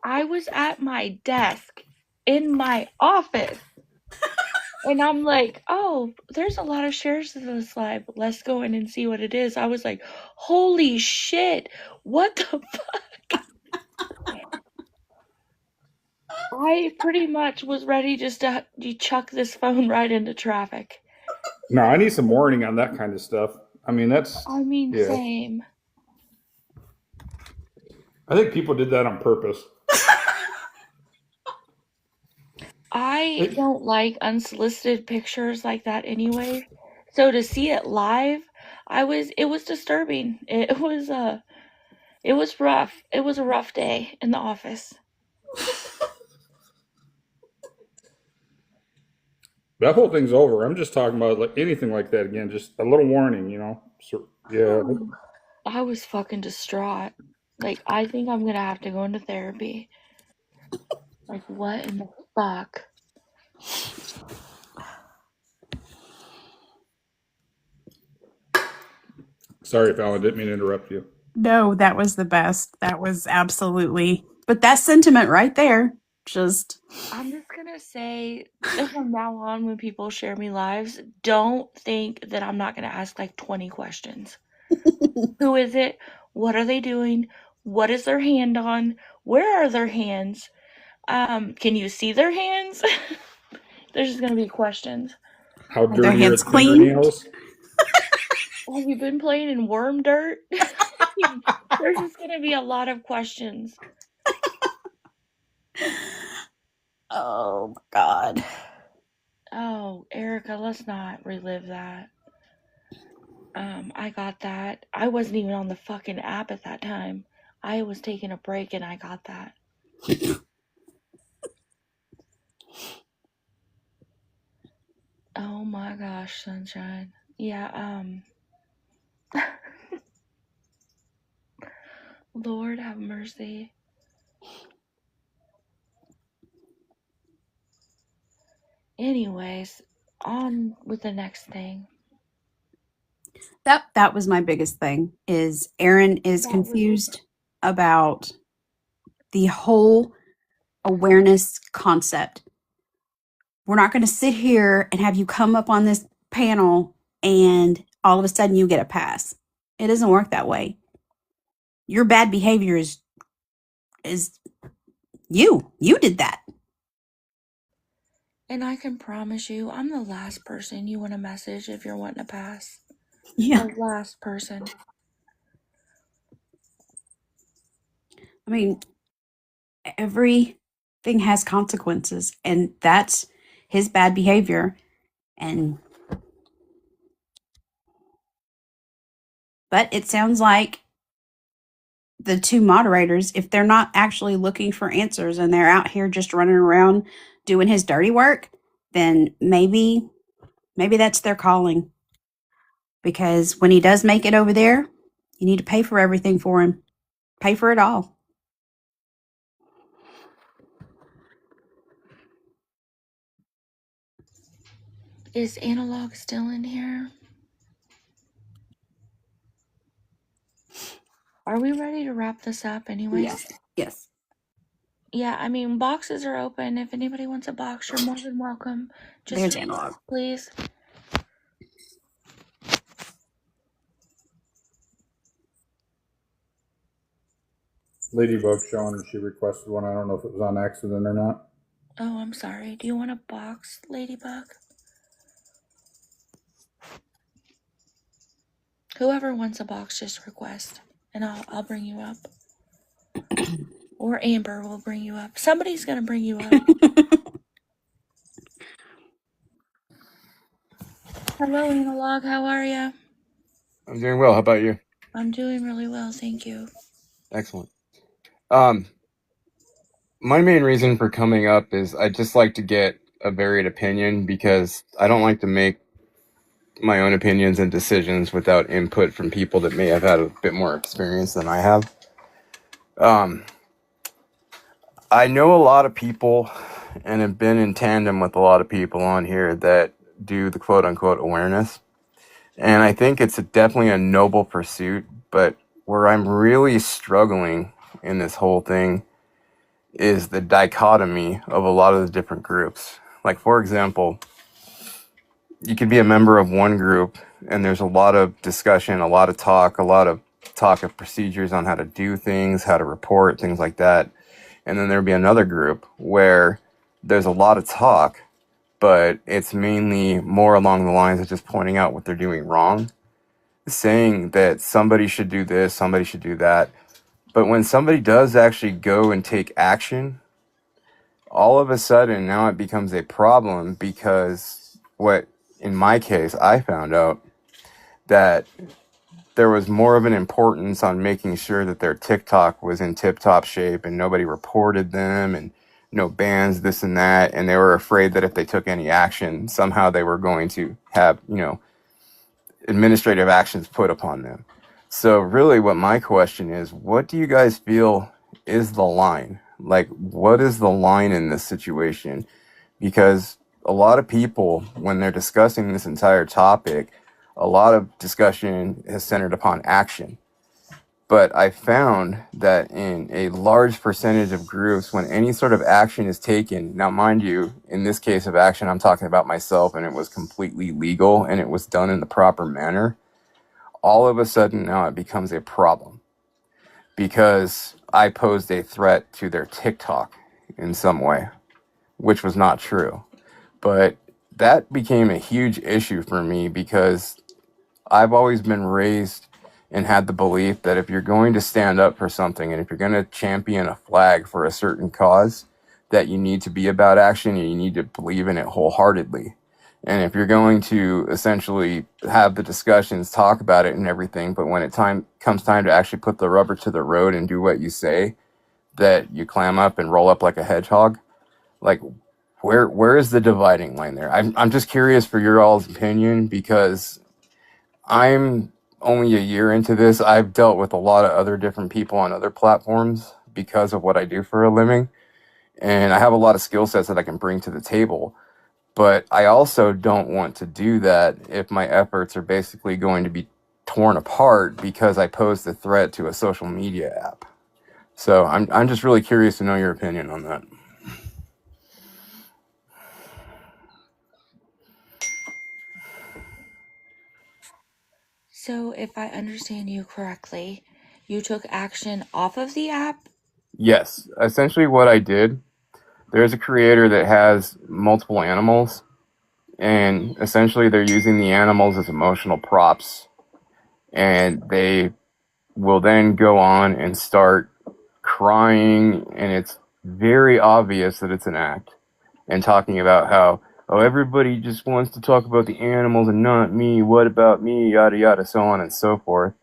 I was at my desk in my office. And I'm like, oh, there's a lot of shares of this live. Let's go in and see what it is. I was like, holy shit, what the fuck? I pretty much was ready just to chuck this phone right into traffic. No, I need some warning on that kind of stuff. I mean, yeah. Same. I think people did that on purpose. I don't like unsolicited pictures like that anyway. So to see it live, it was disturbing. It was rough. It was a rough day in the office. That whole thing's over. I'm just talking about like anything like that again. Just a little warning, you know. So, yeah. I was fucking distraught. Like, I think I'm gonna have to go into therapy. Like, what in the fuck? Sorry, Fallon, didn't mean to interrupt you. No, that was the best. That was absolutely. But that sentiment right there, just. I'm just gonna say from now on, when people share me lives, don't think that I'm not gonna ask like 20 questions. Who is it? What are they doing? What is their hand on? Where are their hands? Can you see their hands? There's just gonna be questions. How dirty their are hands the clean? fingernails? Have you been playing in worm dirt? There's just gonna be a lot of questions. Oh my God. Oh, Erica, let's not relive that. I got that. I wasn't even on the fucking app at that time. I was taking a break and I got that. Oh my gosh, sunshine. Yeah, Lord have mercy. Anyways, on with the next thing. That was my biggest thing. Is Aaron is confused about the whole awareness concept. We're not going to sit here and have you come up on this panel and all of a sudden you get a pass. It doesn't work that way. Your bad behavior is you did that. And I can promise you, I'm the last person you want to message if you're wanting to pass. Yeah. The last person. I mean, everything has consequences, and that's his bad behavior. But it sounds like the two moderators, if they're not actually looking for answers and they're out here just running around doing his dirty work, then maybe that's their calling. Because when he does make it over there, you need to pay for everything for him. Pay for it all. Is Analog still in here? Are we ready to wrap this up anyways? Yes. Yeah, I mean, boxes are open. If anybody wants a box, you're more than welcome. Just There's Analog. please. Ladybug showing she requested one. I don't know if it was on accident or not. Oh, I'm sorry. Do you want a box, Ladybug? Whoever wants a box, just request, and I'll bring you up. Or Amber will bring you up. Somebody's gonna bring you up. Hello, Analog. How are you? I'm doing well. How about you? I'm doing really well, thank you. Excellent. My main reason for coming up is I just like to get a varied opinion because I don't like to make my own opinions and decisions without input from people that may have had a bit more experience than I have. I know a lot of people and have been in tandem with a lot of people on here that do the quote unquote awareness. And I think it's definitely a noble pursuit, but where I'm really struggling in this whole thing is the dichotomy of a lot of the different groups. Like, for example, you could be a member of one group and there's a lot of discussion, a lot of talk of procedures on how to do things, how to report, things like that. And then there'd be another group where there's a lot of talk, but it's mainly more along the lines of just pointing out what they're doing wrong, saying that somebody should do this, somebody should do that. But when somebody does actually go and take action, all of a sudden now it becomes a problem because what, in my case, I found out that there was more of an importance on making sure that their TikTok was in tip-top shape and nobody reported them and no bans, this and that. And they were afraid that if they took any action, somehow they were going to have, administrative actions put upon them. So really what my question is, what do you guys feel is the line? Like, what is the line in this situation? Because a lot of people, when they're discussing this entire topic, a lot of discussion has centered upon action. But I found that in a large percentage of groups, when any sort of action is taken, now mind you, in this case of action, I'm talking about myself and it was completely legal and it was done in the proper manner, all of a sudden now it becomes a problem because I posed a threat to their TikTok in some way, which was not true. But that became a huge issue for me because I've always been raised and had the belief that if you're going to stand up for something and if you're going to champion a flag for a certain cause, that you need to be about action and you need to believe in it wholeheartedly. And if you're going to essentially have the discussions, talk about it and everything, but when it comes time to actually put the rubber to the road and do what you say, that you clam up and roll up like a hedgehog, like where is the dividing line there? I'm just curious for your all's opinion because I'm only a year into this. I've dealt with a lot of other different people on other platforms because of what I do for a living. And I have a lot of skill sets that I can bring to the table. But I also don't want to do that if my efforts are basically going to be torn apart because I posed a threat to a social media app. So I'm just really curious to know your opinion on that. So, if I understand you correctly, you took action off of the app? Yes, essentially what I did, there's a creator that has multiple animals, and essentially they're using the animals as emotional props, and they will then go on and start crying, and it's very obvious that it's an act, and talking about how, oh, everybody just wants to talk about the animals and not me, what about me, yada yada, so on and so forth.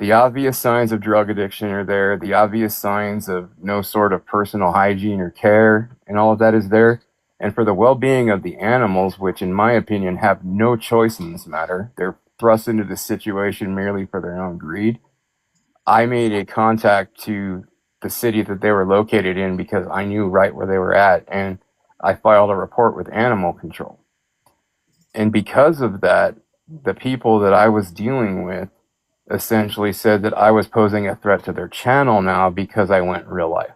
The obvious signs of drug addiction are there. The obvious signs of no sort of personal hygiene or care, and all of that is there. And for the well-being of the animals, which in my opinion have no choice in this matter, they're thrust into this situation merely for their own greed. I made a contact to the city that they were located in because I knew right where they were at, and I filed a report with animal control. And because of that, the people that I was dealing with essentially said that I was posing a threat to their channel now because I went real life.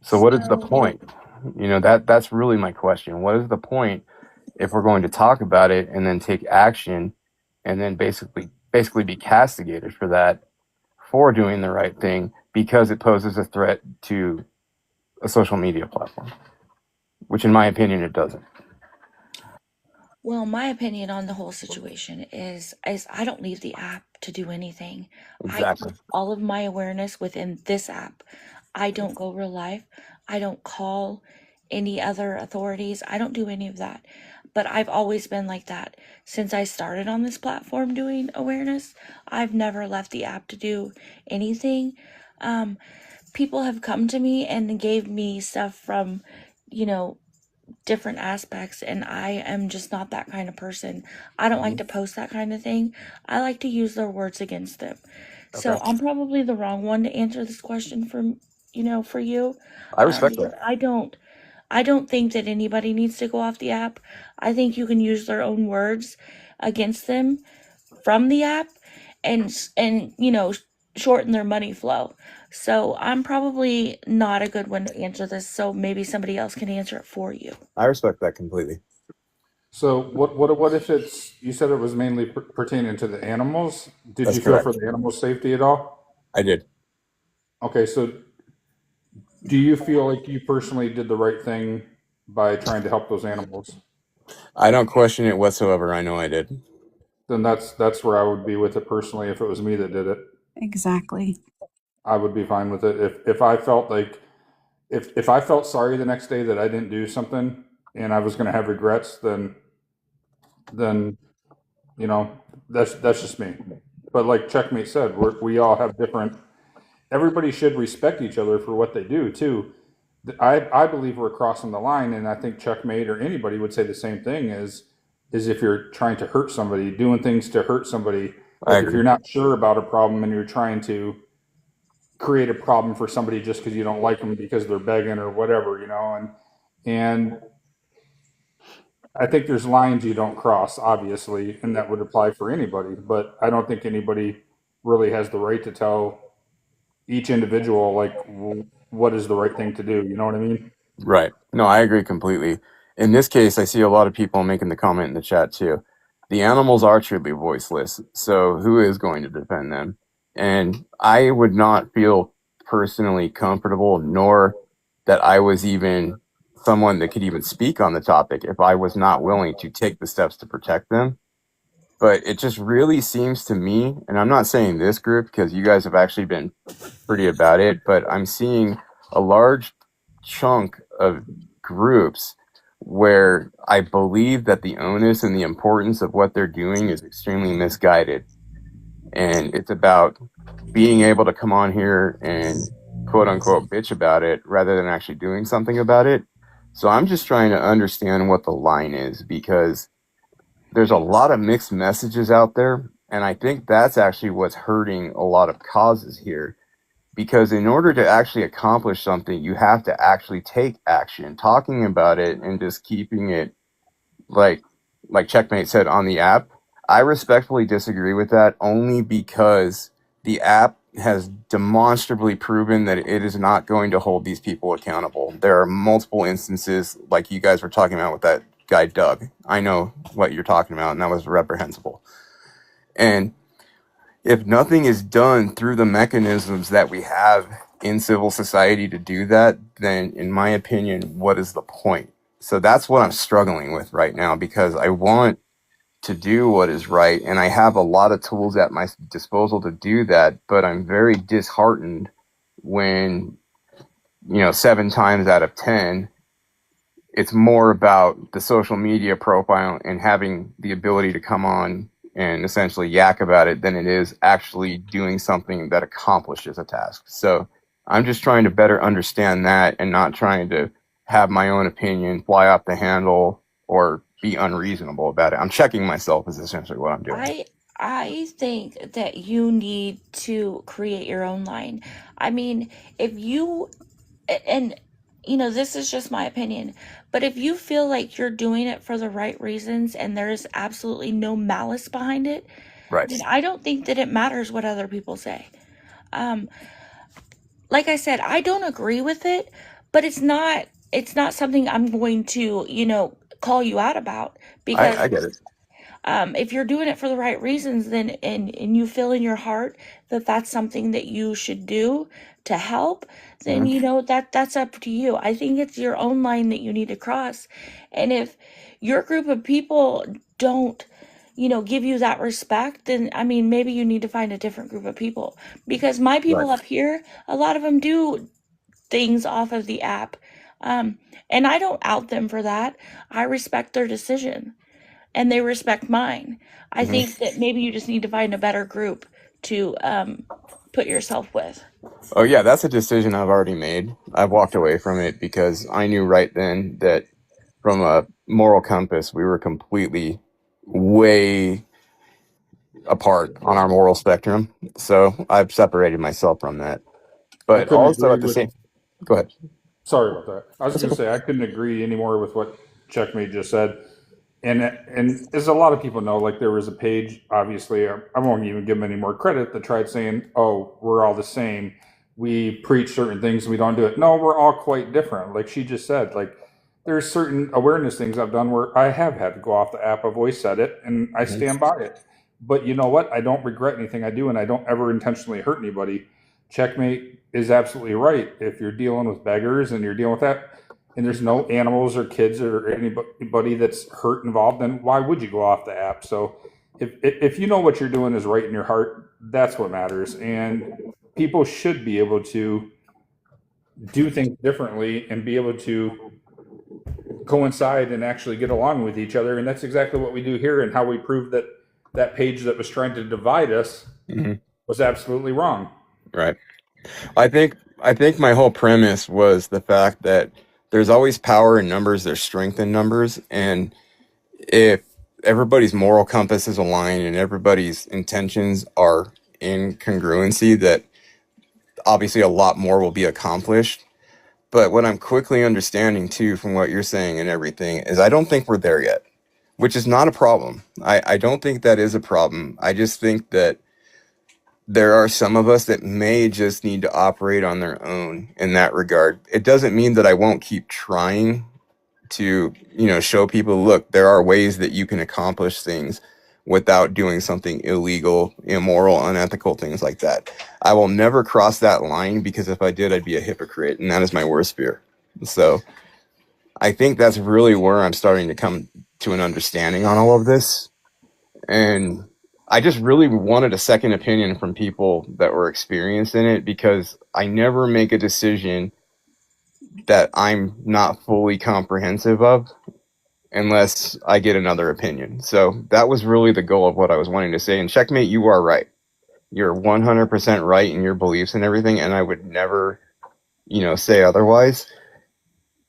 So what is the point? You know, that's really my question. What is the point if we're going to talk about it and then take action and then basically be castigated for that, for doing the right thing because it poses a threat to a social media platform, which in my opinion it doesn't. Well, my opinion on the whole situation is I don't leave the app to do anything. I Exactly. keep all of my awareness within this app. I don't go real life. I don't call any other authorities. I don't do any of that. But I've always been like that since I started on this platform doing awareness. I've never left the app to do anything. People have come to me and gave me stuff from, you know, different aspects, and I am just not that kind of person. I don't like to post that kind of thing. I like to use their words against them. So Okay. I'm probably the wrong one to answer this question for you. I respect But that. I don't think that anybody needs to go off the app. I think you can use their own words against them from the app and shorten their money flow. So I'm probably not a good one to answer this, so maybe somebody else can answer it for you. I respect that completely. So what if it's, you said it was mainly pertaining to the animals? Did That's you feel correct. for the animals' safety at all? I did. Okay, so do you feel like you personally did the right thing by trying to help those animals? I don't question it whatsoever. I know I did. Then that's where I would be with it personally. If it was me that did it, Exactly. I would be fine with it. If I felt like, if I felt sorry the next day that I didn't do something and I was going to have regrets, then you know, that's just me. But like Checkmate said, we all have different. Everybody should respect each other for what they do too. I believe we're crossing the line, and I think Checkmate or anybody would say the same thing. Is if you're trying to hurt somebody, doing things to hurt somebody. I Like if agree. you're not sure about a problem and you're trying to create a problem for somebody just because you don't like them because they're begging or whatever, and I think there's lines you don't cross, obviously, and that would apply for anybody. But I don't think anybody really has the right to tell each individual like what is the right thing to do. You know what I mean? Right. No, I agree completely. In this case, I see a lot of people making the comment in the chat too. The animals are truly voiceless, so who is going to defend them? And I would not feel personally comfortable, nor that I was even someone that could even speak on the topic if I was not willing to take the steps to protect them. But it just really seems to me, and I'm not saying this group because you guys have actually been pretty about it, but I'm seeing a large chunk of groups where I believe that the onus and the importance of what they're doing is extremely misguided. And it's about being able to come on here and quote unquote bitch about it rather than actually doing something about it. So I'm just trying to understand what the line is, because there's a lot of mixed messages out there. And I think that's actually what's hurting a lot of causes here. Because in order to actually accomplish something, you have to actually take action. Talking about it and just keeping it like Checkmate said on the app, I respectfully disagree with that, only because the app has demonstrably proven that it is not going to hold these people accountable. There are multiple instances, like you guys were talking about with that guy Doug. I know what you're talking about, and that was reprehensible. And if nothing is done through the mechanisms that we have in civil society to do that, then in my opinion, what is the point? So that's what I'm struggling with right now, because I want to do what is right, and I have a lot of tools at my disposal to do that, but I'm very disheartened when, 7 times out of 10, it's more about the social media profile and having the ability to come on and essentially yak about it than it is actually doing something that accomplishes a task. So I'm just trying to better understand that and not trying to have my own opinion fly off the handle or be unreasonable about it. I'm checking myself is essentially what I'm doing. I think that you need to create your own line. I mean, if you and this is just my opinion, but if you feel like you're doing it for the right reasons and there's absolutely no malice behind it, Right. then I don't think that it matters what other people say. Um, like I said, I don't agree with it, but it's not something I'm going to, call you out about because I get it. if you're doing it for the right reasons, then and you feel in your heart that that's something that you should do to help, then Mhm. that's up to you. I think it's your own line that you need to cross. And if your group of people don't, give you that respect, then I mean maybe you need to find a different group of people. Because my Right. people up here, a lot of them do things off of the app. And I don't out them for that. I respect their decision and they respect mine. I Mhm. think that maybe you just need to find a better group to put yourself with. Oh yeah, that's a decision I've already made. I've walked away from it because I knew right then that from a moral compass, we were completely way apart on our moral spectrum. So I've separated myself from that. I But couldn't also agree at the with. same, go ahead. Sorry about that. I was That's going to okay. say I couldn't agree anymore with what Checkmate just said. And as a lot of people know, like there was a page, obviously, I won't even give them any more credit, that tried saying, oh, we're all the same. We preach certain things, we don't do it. No, we're all quite different. Like she just said, like there's certain awareness things I've done where I have had to go off the app. I've always said it and I Mhm. stand by it. But you know what? I don't regret anything I do and I don't ever intentionally hurt anybody. Checkmate is absolutely right. If you're dealing with beggars and you're dealing with that, and there's no animals or kids or anybody that's hurt involved, then why would you go off the app? So if you know what you're doing is right in your heart, that's what matters. And people should be able to do things differently and be able to coincide and actually get along with each other. And that's exactly what we do here and how we prove that that page that was trying to divide us Mhm. was absolutely wrong. Right. I think my whole premise was the fact that there's always power in numbers, there's strength in numbers, and if everybody's moral compass is aligned and everybody's intentions are in congruency, that obviously a lot more will be accomplished. But what I'm quickly understanding too from what you're saying and everything is I don't think we're there yet, which is not a problem. I don't think that is a problem. I just think that there are some of us that may just need to operate on their own in that regard. It doesn't mean that I won't keep trying to, show people, look, there are ways that you can accomplish things without doing something illegal, immoral, unethical, things like that. I will never cross that line because if I did, I'd be a hypocrite, and that is my worst fear. So I think that's really where I'm starting to come to an understanding on all of this. And I just really wanted a second opinion from people that were experienced in it because I never make a decision that I'm not fully comprehensive of unless I get another opinion. So that was really the goal of what I was wanting to say. And Checkmate, you are right. You're 100% right in your beliefs and everything, and I would never, say otherwise.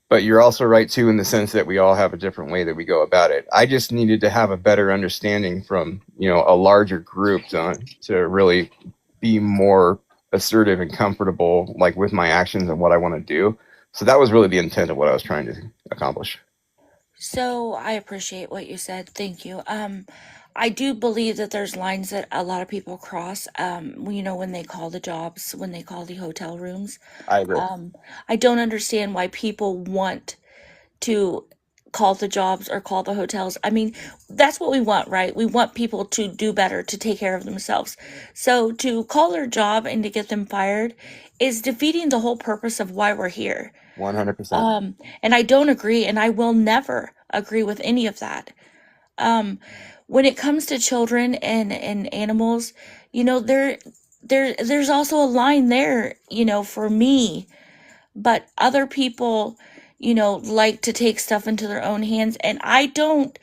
But you're also right too in the sense that we all have a different way that we go about it. I just needed to have a better understanding from, a larger group to really be more assertive and comfortable like with my actions and what I want to do. So that was really the intent of what I was trying to accomplish. So I appreciate what you said. Thank you. I do believe that there's lines that a lot of people cross. When they call the jobs, when they call the hotel rooms. I agree. I don't understand why people want to call the jobs or call the hotels. I mean, that's what we want, right? We want people to do better, to take care of themselves. So to call their job and to get them fired is defeating the whole purpose of why we're here. 100%. And I don't agree, and I will never agree with any of that. When it comes to children and animals, there's also a line there, for me. But other people, like to take stuff into their own hands, and I don't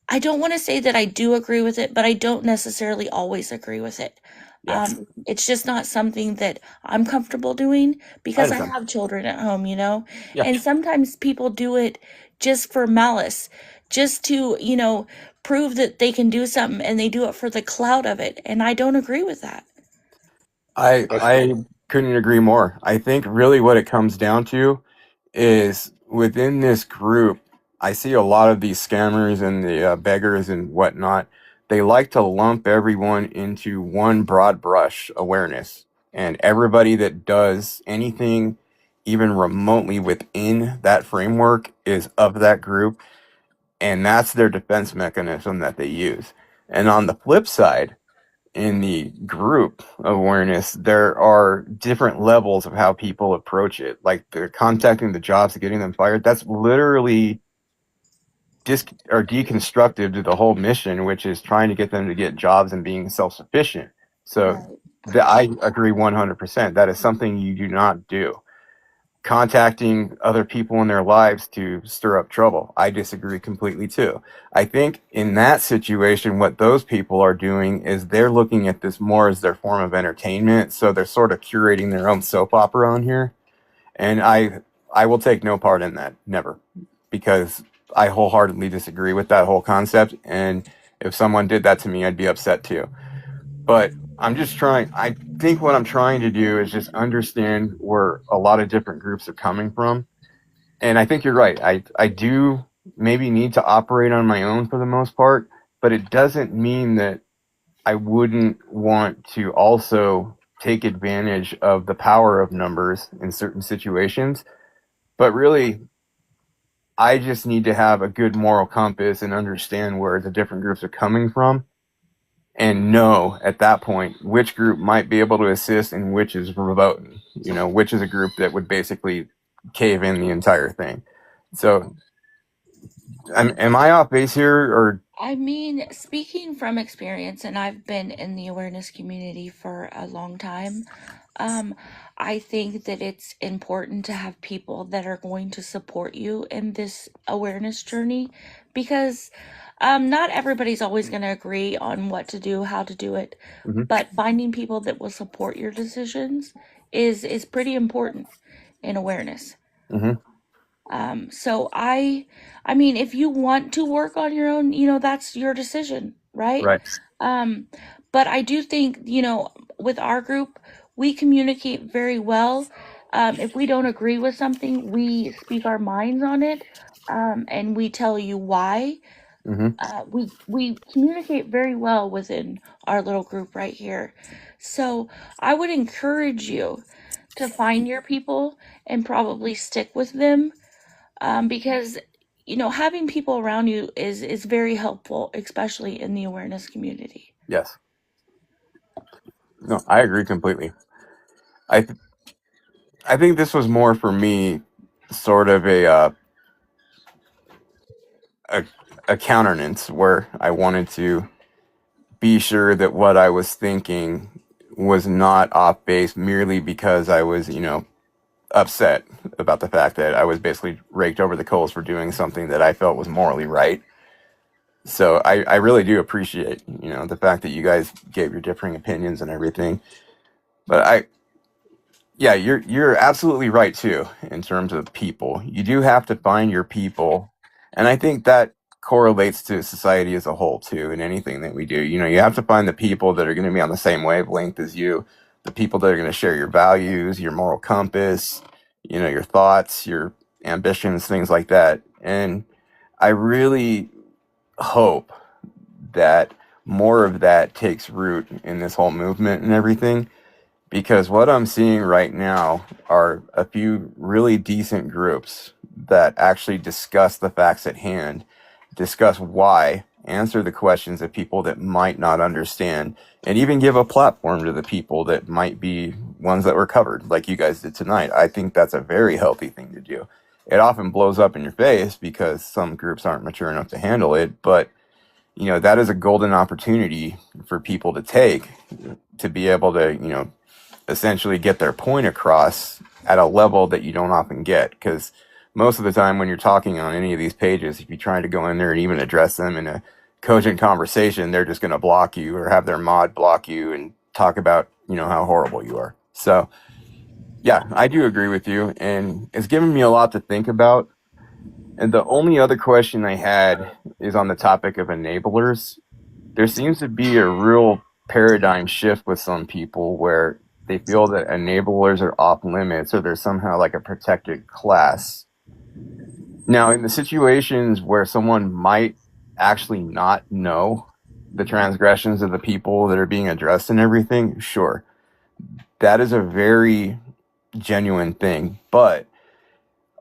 I don't want to say that I do agree with it, but I don't necessarily always agree with it. Yeah, It's just not something that I'm comfortable doing I because I understand. have children at home, you know? Yeah. And sometimes people do it just for malice, just to, prove that they can do something, and they do it for the clout of it. And I don't agree with that. I couldn't agree more. I think really what it comes down to is within this group, I see a lot of these scammers and the beggars and whatnot. They like to lump everyone into one broad brush awareness, and everybody that does anything even remotely within that framework is of that group, and that's their defense mechanism that they use. And on the flip side, in the group awareness, there are different levels of how people approach it. Like they're contacting the jobs and getting them fired. That's literally deconstructive to the whole mission, which is trying to get them to get jobs and being self-sufficient. So I agree 100%. That is something you do not do. Contacting other people in their lives to stir up trouble, I disagree completely too. I think in that situation, what those people are doing is they're looking at this more as their form of entertainment. So they're sort of curating their own soap opera on here. And I will take no part in that, never, because I wholeheartedly disagree with that whole concept. And if someone did that to me, I'd be upset too. But I think what I'm trying to do is just understand where a lot of different groups are coming from. And I think you're right. I do maybe need to operate on my own for the most part, but it doesn't mean that I wouldn't want to also take advantage of the power of numbers in certain situations. But really, I just need to have a good moral compass and understand where the different groups are coming from, and know at that point which group might be able to assist and which is verboten, which is a group that would basically cave in the entire thing. So am I off base here, or? I mean, speaking from experience, and I've been in the awareness community for a long time, I think that it's important to have people that are going to support you in this awareness journey, because not everybody's always going to agree on what to do, how to do it, Mhm. but finding people that will support your decisions is pretty important in awareness. Mhm. So I mean, if you want to work on your own, that's your decision, right? Right. But I do think, with our group, we communicate very well. If we don't agree with something, we speak our minds on it, and we tell you why. Mhm. We communicate very well within our little group right here. So I would encourage you to find your people and probably stick with them, because having people around you is very helpful, especially in the awareness community. Yes. No, I agree completely. I think this was more for me sort of a countenance where I wanted to be sure that what I was thinking was not off base merely because I was, upset about the fact that I was basically raked over the coals for doing something that I felt was morally right. So I really do appreciate, the fact that you guys gave your differing opinions and everything. But yeah, you're absolutely right too in terms of people. You do have to find your people, and I think that correlates to society as a whole too. In anything that we do, you have to find the people that are going to be on the same wavelength as you, the people that are going to share your values, your moral compass, your thoughts, your ambitions, things like that. And I really hope that more of that takes root in this whole movement and everything, because what I'm seeing right now are a few really decent groups that actually discuss the facts at hand, discuss why, answer the questions of people that might not understand, and even give a platform to the people that might be ones that were covered, like you guys did tonight. I think that's a very healthy thing to do. It often blows up in your face because some groups aren't mature enough to handle it, but that is a golden opportunity for people to take, to be able to, essentially get their point across at a level that you don't often get. Because most of the time when you're talking on any of these pages, if you try to go in there and even address them in a cogent conversation, they're just going to block you or have their mod block you and talk about, how horrible you are. So yeah, I do agree with you, and it's given me a lot to think about. And the only other question I had is on the topic of enablers. There seems to be a real paradigm shift with some people where they feel that enablers are off limits or they're somehow like a protected class. Now, in the situations where someone might actually not know the transgressions of the people that are being addressed and everything, sure, that is a very genuine thing. But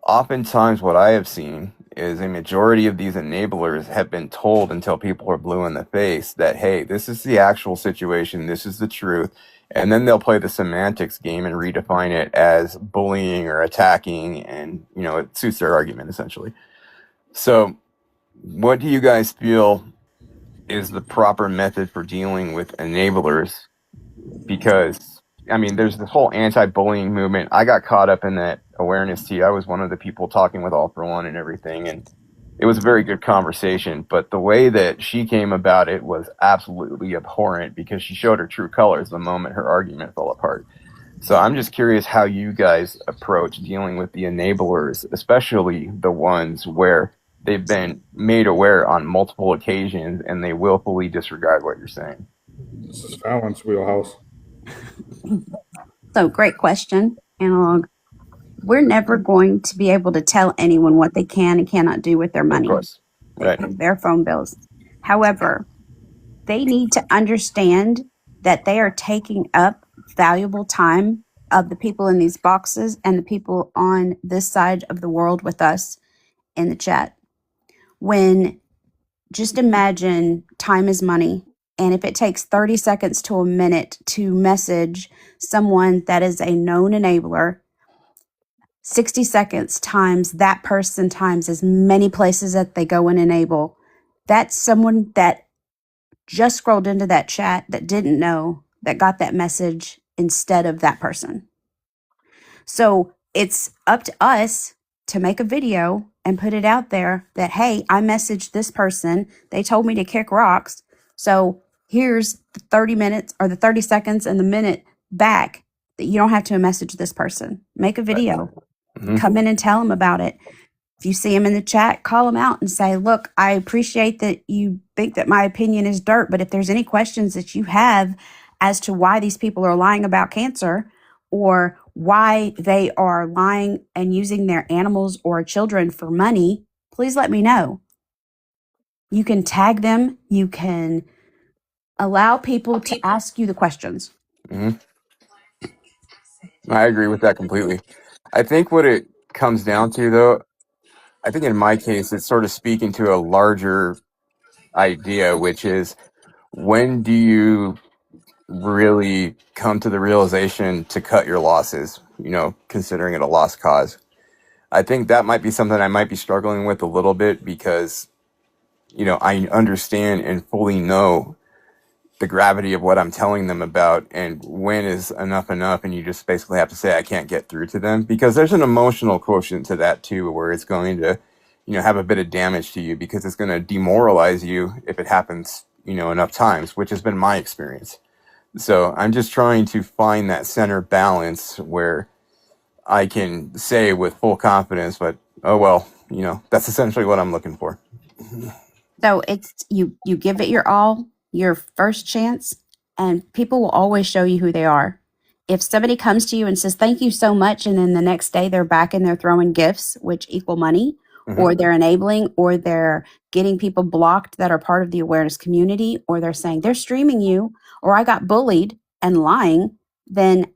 oftentimes what I have seen is a majority of these enablers have been told until people are blue in the face that, hey, this is the actual situation, this is the truth. And then they'll play the semantics game and redefine it as bullying or attacking, and it suits their argument essentially. So what do you guys feel is the proper method for dealing with enablers? Because there's this whole anti-bullying movement. I got caught up in that awareness too. I was one of the people talking with All for One and everything, and it was a very good conversation. But the way that she came about it was absolutely abhorrent, because she showed her true colors the moment her argument fell apart. So I'm just curious how you guys approach dealing with the enablers, especially the ones where they've been made aware on multiple occasions and they willfully disregard what you're saying. This is Fallon's wheelhouse. So great question, Analog. We're never going to be able to tell anyone what they can and cannot do with their Of money, course. Right. their phone bills. However, they need to understand that they are taking up valuable time of the people in these boxes and the people on this side of the world with us in the chat. Just imagine time is money. And if it takes 30 seconds to a minute to message someone that is a known enabler, 60 seconds times that person times as many places that they go and enable, that's someone that just scrolled into that chat that didn't know, that got that message instead of that person. So it's up to us to make a video and put it out there that, hey, I messaged this person. They told me to kick rocks. So here's the 30 minutes or the 30 seconds and the minute back that you don't have to message this person. Make a video. Mhm. Come in and tell them about it. If you see them in the chat, call them out and say, look, I appreciate that you think that my opinion is dirt, but if there's any questions that you have as to why these people are lying about cancer, or why they are lying and using their animals or children for money, please let me know. You can tag them. You can allow people to ask you the questions. Mhm. I agree with that completely. I think what it comes down to, though, I think in my case, it's sort of speaking to a larger idea, which is, when do you really come to the realization to cut your losses, considering it a lost cause? I think that might be something I might be struggling with a little bit, because, I understand and fully know the gravity of what I'm telling them about, and when is enough, and you just basically have to say I can't get through to them, because there's an emotional quotient to that too, where it's going to, have a bit of damage to you, because it's going to demoralize you if it happens, enough times, which has been my experience. So I'm just trying to find that center balance where I can say with full confidence, but oh well, that's essentially what I'm looking for. So it's you give it your all, your first chance, and people will always show you who they are. If somebody comes to you and says, thank you so much, and then the next day they're back and they're throwing gifts, which equal money, or they're enabling, or they're getting people blocked that are part of the awareness community, or they're saying they're streaming you, or I got bullied and lying, then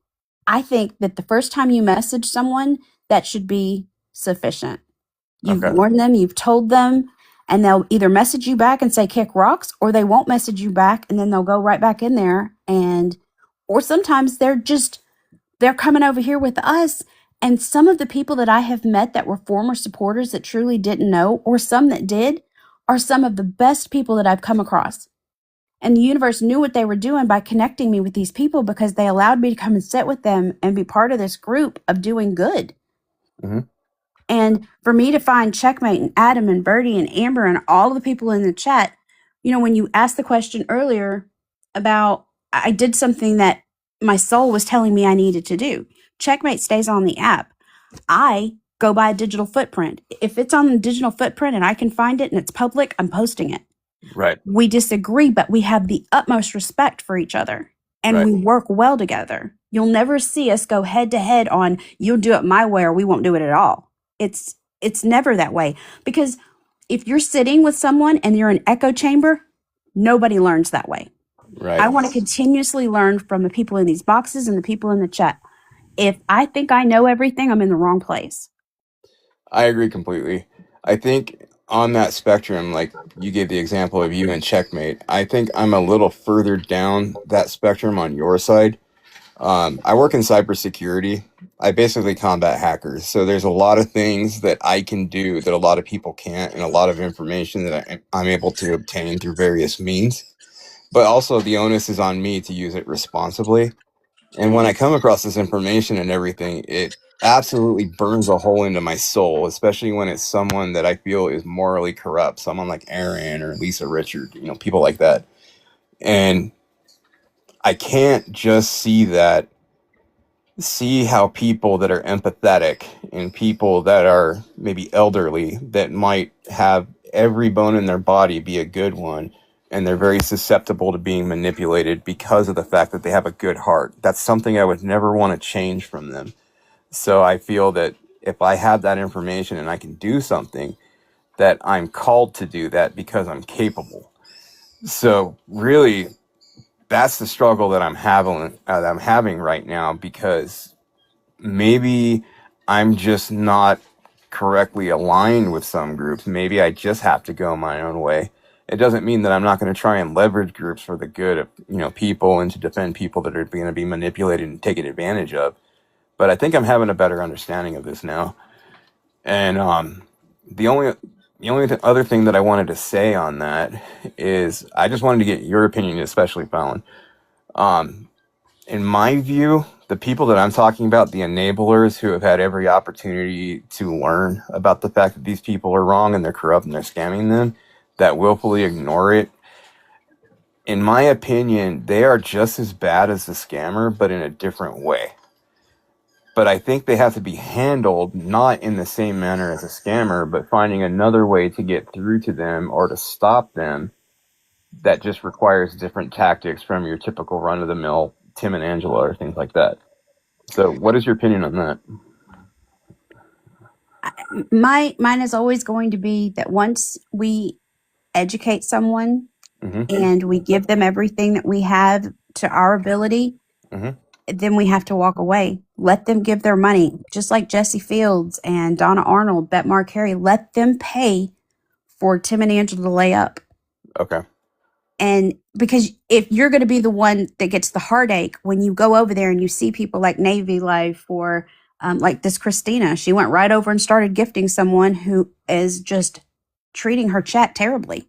I think that the first time you message someone, that should be sufficient. You've Okay. warned them, you've told them, and they'll either message you back and say kick rocks, or they won't message you back and then they'll go right back in there. Or sometimes they're coming over here with us. And some of the people that I have met that were former supporters that truly didn't know, or some that did, are some of the best people that I've come across. And the universe knew what they were doing by connecting me with these people, because they allowed me to come and sit with them and be part of this group of doing good. Mhm. And for me to find Checkmate and Adam and Birdie and Amber and all of the people in the chat You know, when you asked the question earlier about I did something that my soul was telling me I needed to do. Checkmate stays on the app. I go by a digital footprint. If it's on the digital footprint and I can find it and it's public, I'm posting it. Right. We disagree, but we have the utmost respect for each other and Right. we work well together. You'll never see us go head to head on you'll do it my way or we won't do it at all. It's never that way, because if you're sitting with someone and you're in an echo chamber, nobody learns that way. I Right. want to continuously learn from the people in these boxes and the people in the chat. If I think I know everything, I'm in the wrong place. I agree completely. I think on that spectrum, like you gave the example of you and Checkmate, I think I'm a little further down that spectrum on your side. I work in cybersecurity. I basically combat hackers. So there's a lot of things that I can do that a lot of people can't, and a lot of information that I'm able to obtain through various means. But also, the onus is on me to use it responsibly. And when I come across this information and everything, it absolutely burns a hole into my soul, especially when it's someone that I feel is morally corrupt, someone like Aaron or Lisa Richard, people like that. And I can't just see how people that are empathetic and people that are maybe elderly that might have every bone in their body be a good one, and they're very susceptible to being manipulated because of the fact that they have a good heart. That's something I would never want to change from them. So I feel that if I have that information and I can do something, that I'm called to do that because I'm capable. So really, that's the struggle that I'm having right now, because maybe I'm just not correctly aligned with some groups. Maybe I just have to go my own way. It doesn't mean that I'm not going to try and leverage groups for the good of people and to defend people that are going to be manipulated and taken advantage of. But I think I'm having a better understanding of this now. And the only other thing that I wanted to say on that is I just wanted to get your opinion, especially Fallon. In my view, the people that I'm talking about, the enablers who have had every opportunity to learn about the fact that these people are wrong and they're corrupt and they're scamming them, that willfully ignore it, in my opinion, they are just as bad as the scammer, but in a different way. But I think they have to be handled not in the same manner as a scammer, but finding another way to get through to them or to stop them that just requires different tactics from your typical run-of-the-mill Tim and Angela or things like that. So what is your opinion on that? Mine is always going to be that once we educate someone and we give them everything that we have to our ability, then we have to walk away. Let them give their money, just like Jesse Fields and Donna Arnold, Bet Mark Harry. Let them pay for Tim and Angela to lay up. Okay. And because if you're going to be the one that gets the heartache when you go over there and you see people like Navy Life or like this Christina, she went right over and started gifting someone who is just treating her chat terribly.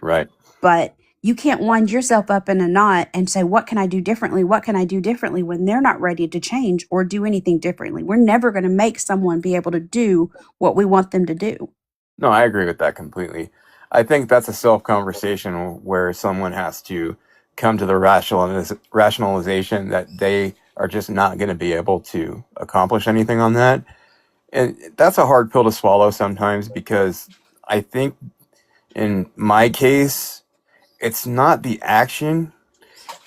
Right. But you can't wind yourself up in a knot and say, what can I do differently? What can I do differently when they're not ready to change or do anything differently? We're never going to make someone be able to do what we want them to do. No, I agree with that completely. I think that's a self-conversation where someone has to come to the rationalization that they are just not going to be able to accomplish anything on that. And that's a hard pill to swallow sometimes, because I think in my case, it's not the action,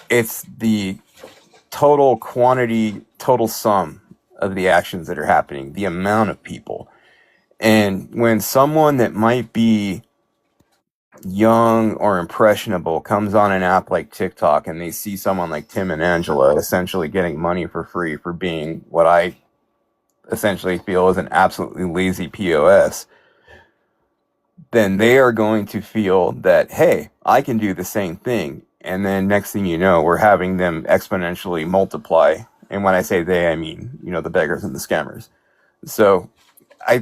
it's the total quantity, total sum of the actions that are happening, the amount of people. And when someone that might be young or impressionable comes on an app like TikTok and they see someone like Tim and Angela essentially getting money for free for being what I essentially feel is an absolutely lazy POS, then they are going to feel that, hey, I can do the same thing. And then next thing you know, we're having them exponentially multiply. And when I say they, I mean, the beggars and the scammers. So I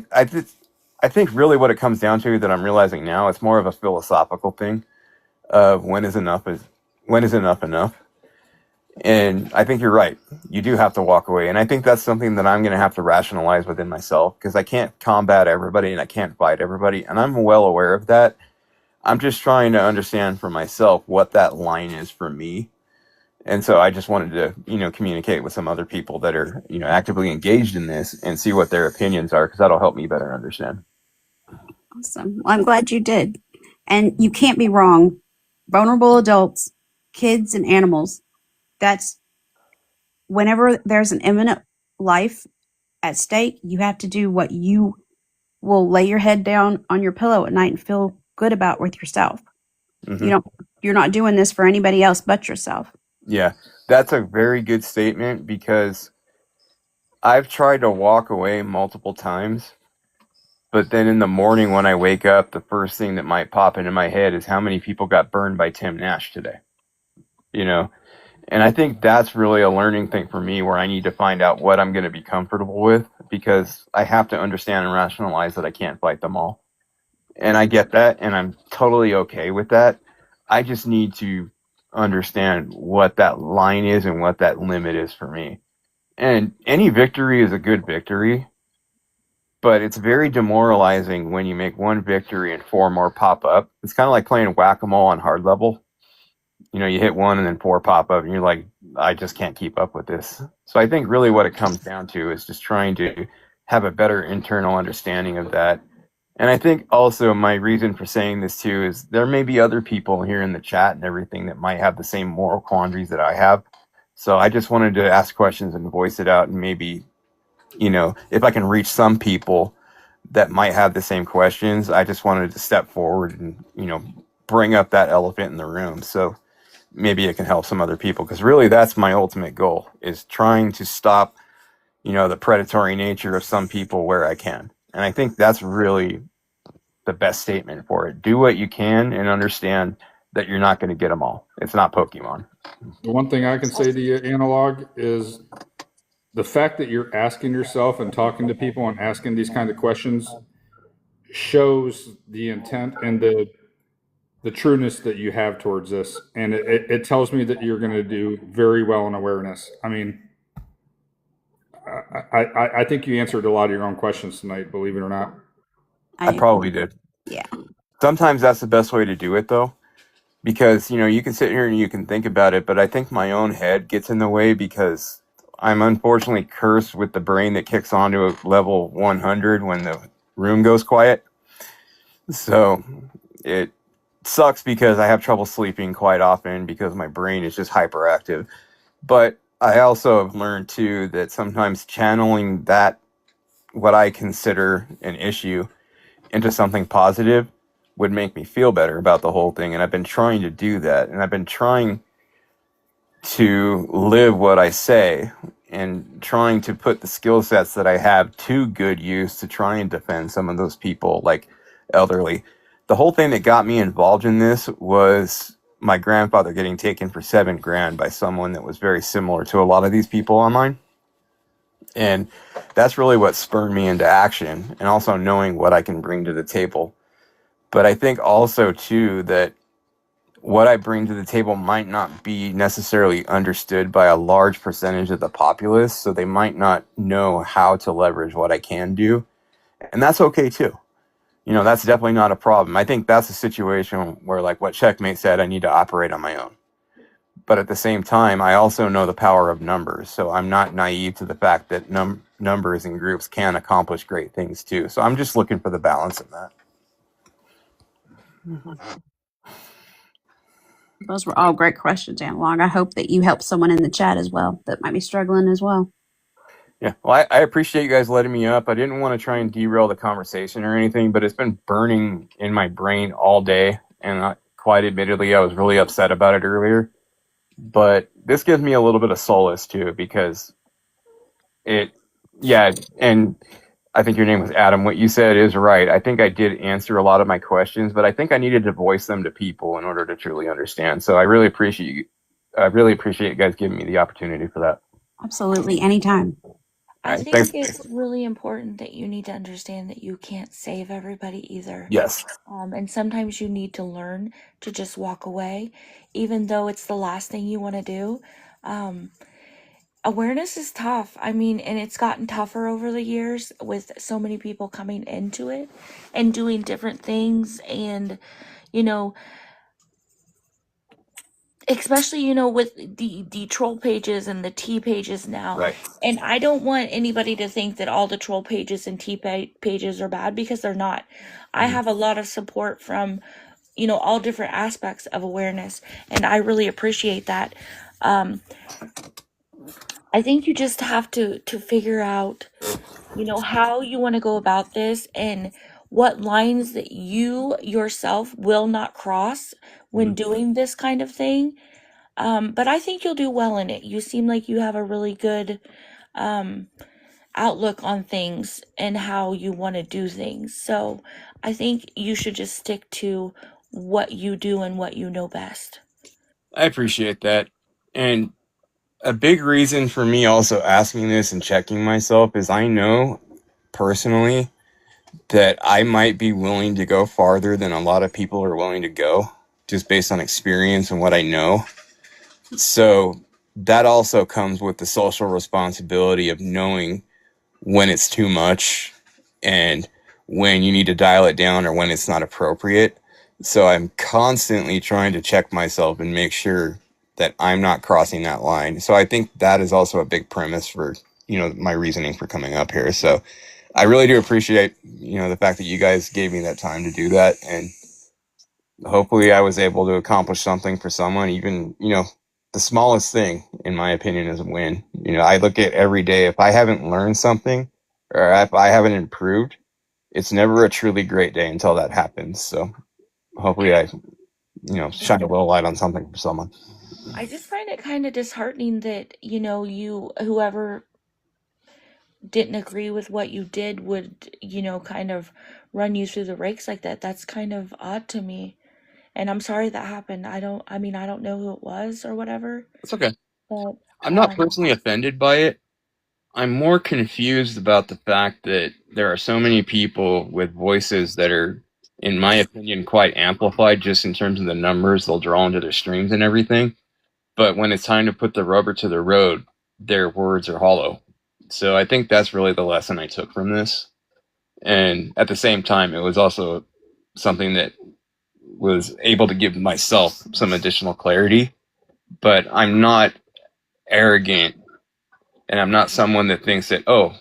think really what it comes down to, that I'm realizing now, it's more of a philosophical thing of when is enough enough. And I think you're right. You do have to walk away. And I think that's something that I'm going to have to rationalize within myself, because I can't combat everybody and I can't fight everybody. And I'm well aware of that. I'm just trying to understand for myself what that line is for me. And so I just wanted to, communicate with some other people that are, actively engaged in this and see what their opinions are, because that'll help me better understand. Awesome. Well, I'm glad you did. And you can't be wrong. Vulnerable adults, kids, and animals. That's whenever there's an imminent life at stake, you have to do what you will lay your head down on your pillow at night and feel good about with yourself. Mm-hmm. You're not doing this for anybody else but yourself. Yeah, that's a very good statement, because I've tried to walk away multiple times, but then in the morning when I wake up, the first thing that might pop into my head is how many people got burned by Tim Nash today. And I think that's really a learning thing for me, where I need to find out what I'm going to be comfortable with, because I have to understand and rationalize that I can't fight them all. And I get that, and I'm totally okay with that. I just need to understand what that line is and what that limit is for me. And any victory is a good victory, but it's very demoralizing when you make one victory and 4 more pop up. It's kind of like playing whack-a-mole on hard level. You hit 1 and then 4 pop up, and you're like, I just can't keep up with this. So I think really what it comes down to is just trying to have a better internal understanding of that. And I think also my reason for saying this too is there may be other people here in the chat and everything that might have the same moral quandaries that I have. So I just wanted to ask questions and voice it out, and maybe, if I can reach some people that might have the same questions, I just wanted to step forward and, bring up that elephant in the room. So maybe it can help some other people, because really that's my ultimate goal, is trying to stop, the predatory nature of some people where I can. And I think that's really the best statement for it. Do what you can and understand that you're not going to get them all. It's not Pokemon. The one thing I can say to you, Analog, is the fact that you're asking yourself and talking to people and asking these kind of questions shows the intent and the trueness that you have towards this. And it tells me that you're going to do very well in awareness. I mean, I think you answered a lot of your own questions tonight, believe it or not. I probably did. Yeah. Sometimes that's the best way to do it, though, because, you can sit here and you can think about it, but I think my own head gets in the way, because I'm unfortunately cursed with the brain that kicks on to a level 100 when the room goes quiet. So it sucks, because I have trouble sleeping quite often because my brain is just hyperactive. But I also have learned too that sometimes channeling that, what I consider an issue, into something positive would make me feel better about the whole thing. And I've been trying to do that. And I've been trying to live what I say, and trying to put the skill sets that I have to good use to try and defend some of those people, like elderly. The whole thing that got me involved in this was my grandfather getting taken for $7,000 by someone that was very similar to a lot of these people online. And that's really what spurred me into action, and also knowing what I can bring to the table. But I think also too that what I bring to the table might not be necessarily understood by a large percentage of the populace, so they might not know how to leverage what I can do. And that's okay too. That's definitely not a problem. I think that's a situation where, like what Checkmate said, I need to operate on my own. But at the same time, I also know the power of numbers. So I'm not naive to the fact that numbers and groups can accomplish great things too. So I'm just looking for the balance in that. Those were all great questions, Analog. I hope that you help someone in the chat as well that might be struggling as well. Yeah, well, I appreciate you guys letting me up. I didn't want to try and derail the conversation or anything, but it's been burning in my brain all day. And quite admittedly, I was really upset about it earlier. But this gives me a little bit of solace too, because and I think your name was Adam. What you said is right. I think I did answer a lot of my questions, but I think I needed to voice them to people in order to truly understand. So I really appreciate you guys giving me the opportunity for that. Absolutely. Anytime. I Right, think thanks. it's really important that you need to understand that you can't save everybody either. Yes. And sometimes you need to learn to just walk away, even though it's the last thing you want to do. Awareness is tough. I mean, and it's gotten tougher over the years with so many people coming into it and doing different things. And, you know, especially, you know, with the troll pages and the T pages now. Right. And I don't want anybody to think that all the troll pages and pages are bad, because they're not. I have a lot of support from, you know, all different aspects of awareness, and I really appreciate that. I think you just have to figure out, you know, how you want to go about this, and what lines that you yourself will not cross when doing this kind of thing. But I think you'll do well in it. You seem like you have a really good outlook on things and how you want to do things. So I think you should just stick to what you do and what you know best. I appreciate that. And a big reason for me also asking this and checking myself is I know personally that I might be willing to go farther than a lot of people are willing to go, just based on experience and what I know. So that also comes with the social responsibility of knowing when it's too much and when you need to dial it down or when it's not appropriate. So I'm constantly trying to check myself and make sure that I'm not crossing that line. So I think that is also a big premise for, you know, my reasoning for coming up here. So I really do appreciate, you know, the fact that you guys gave me that time to do that. And hopefully I was able to accomplish something for someone. Even, you know, the smallest thing, in my opinion, is a win. You know, I look at every day, if I haven't learned something or if I haven't improved, it's never a truly great day until that happens. So hopefully I, you know, shine a little light on something for someone. I just find it kind of disheartening that, you know, whoever didn't agree with what you did would, you know, kind of run you through the rakes like that. That's kind of odd to me. And I'm sorry that happened. I don't know who it was or whatever, It's okay. but I'm not personally offended by it. I'm more confused about the fact that there are so many people with voices that are, in my opinion, quite amplified just in terms of the numbers they'll draw into their streams and everything. But when it's time to put the rubber to the road, their words are hollow. So I think that's really the lesson I took from this. And at the same time, it was also something that was able to give myself some additional clarity. But I'm not arrogant, and I'm not someone that thinks that, oh,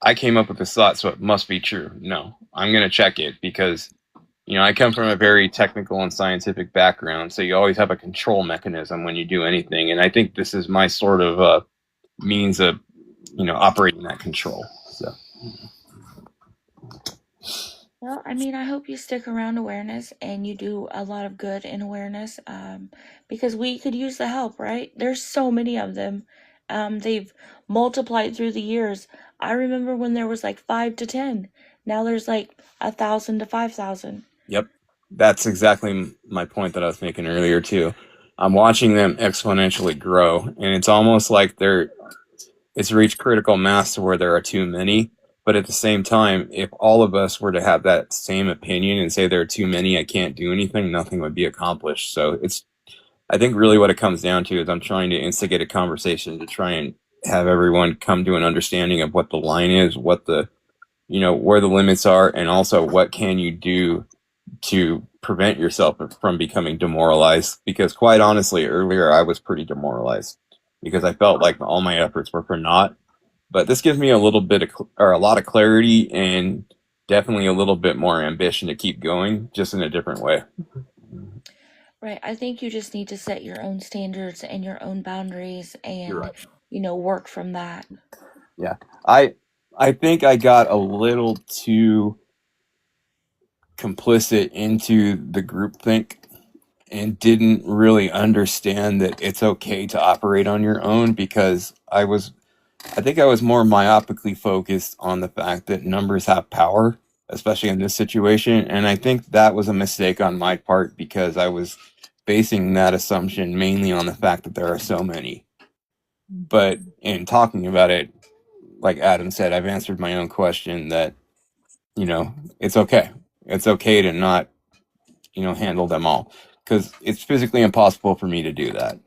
I came up with this thought, so it must be true. No, I'm going to check it because, you know, I come from a very technical and scientific background, so you always have a control mechanism when you do anything. And I think this is my sort of means of, you know, operating that control. So. Well, I mean, I hope you stick around awareness and you do a lot of good in awareness, because we could use the help, right? There's so many of them. They've multiplied through the years. I remember when there was like 5 to 10. Now there's like 1,000 to 5,000. Yep. That's exactly my point that I was making earlier too. I'm watching them exponentially grow, and it's almost like it's reached critical mass to where there are too many. But at the same time, if all of us were to have that same opinion and say there are too many, I can't do anything, nothing would be accomplished. So I think really what it comes down to is I'm trying to instigate a conversation to try and have everyone come to an understanding of what the line is, what the, you know, where the limits are, and also what can you do to prevent yourself from becoming demoralized. Because quite honestly, earlier I was pretty demoralized because I felt like all my efforts were for naught. But this gives me a little bit or a lot of clarity and definitely a little bit more ambition to keep going, just in a different way. Right. I think you just need to set your own standards and your own boundaries You're and, right. you know, work from that. Yeah. I think I got a little too complicit into the groupthink and didn't really understand that it's okay to operate on your own, because I think I was more myopically focused on the fact that numbers have power, especially in this situation. And I think that was a mistake on my part because I was basing that assumption mainly on the fact that there are so many. But in talking about it, like Adam said, I've answered my own question that, you know, it's okay. It's okay to not, you know, handle them all, because it's physically impossible for me to do that.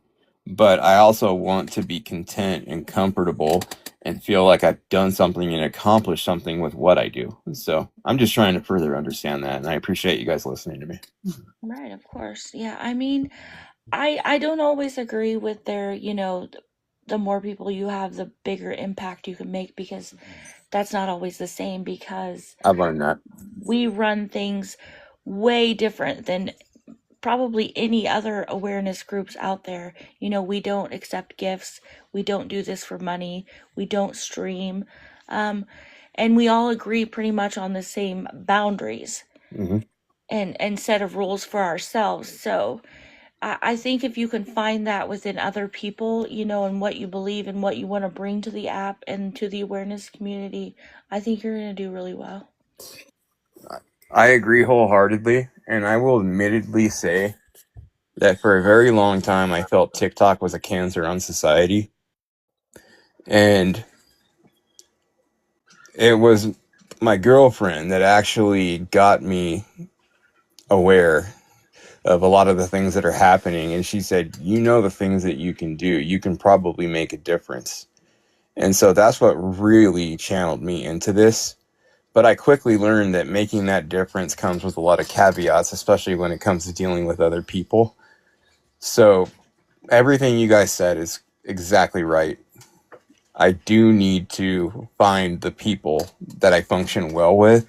But I also want to be content and comfortable and feel like I've done something and accomplished something with what I do. So I'm just trying to further understand that, and I appreciate you guys listening to me. Right, of course. Yeah, I mean, I don't always agree with their, the more people you have, the bigger impact you can make, because that's not always the same, because I've learned that. we run things way different than probably any other awareness groups out there. We don't accept gifts. We don't do this for money. We don't stream. And we all agree pretty much on the same boundaries Hmm. and set of rules for ourselves. So I think if you can find that within other people, and what you believe and what you want to bring to the app and to the awareness community, I think you're going to do really well. I agree wholeheartedly, and I will admittedly say that for a very long time I felt TikTok was a cancer on society. And it was my girlfriend that actually got me aware of a lot of the things that are happening. And she said, the things that you can do, you can probably make a difference. And so that's what really channeled me into this. But I quickly learned that making that difference comes with a lot of caveats, especially when it comes to dealing with other people. So everything you guys said is exactly right. I do need to find the people that I function well with,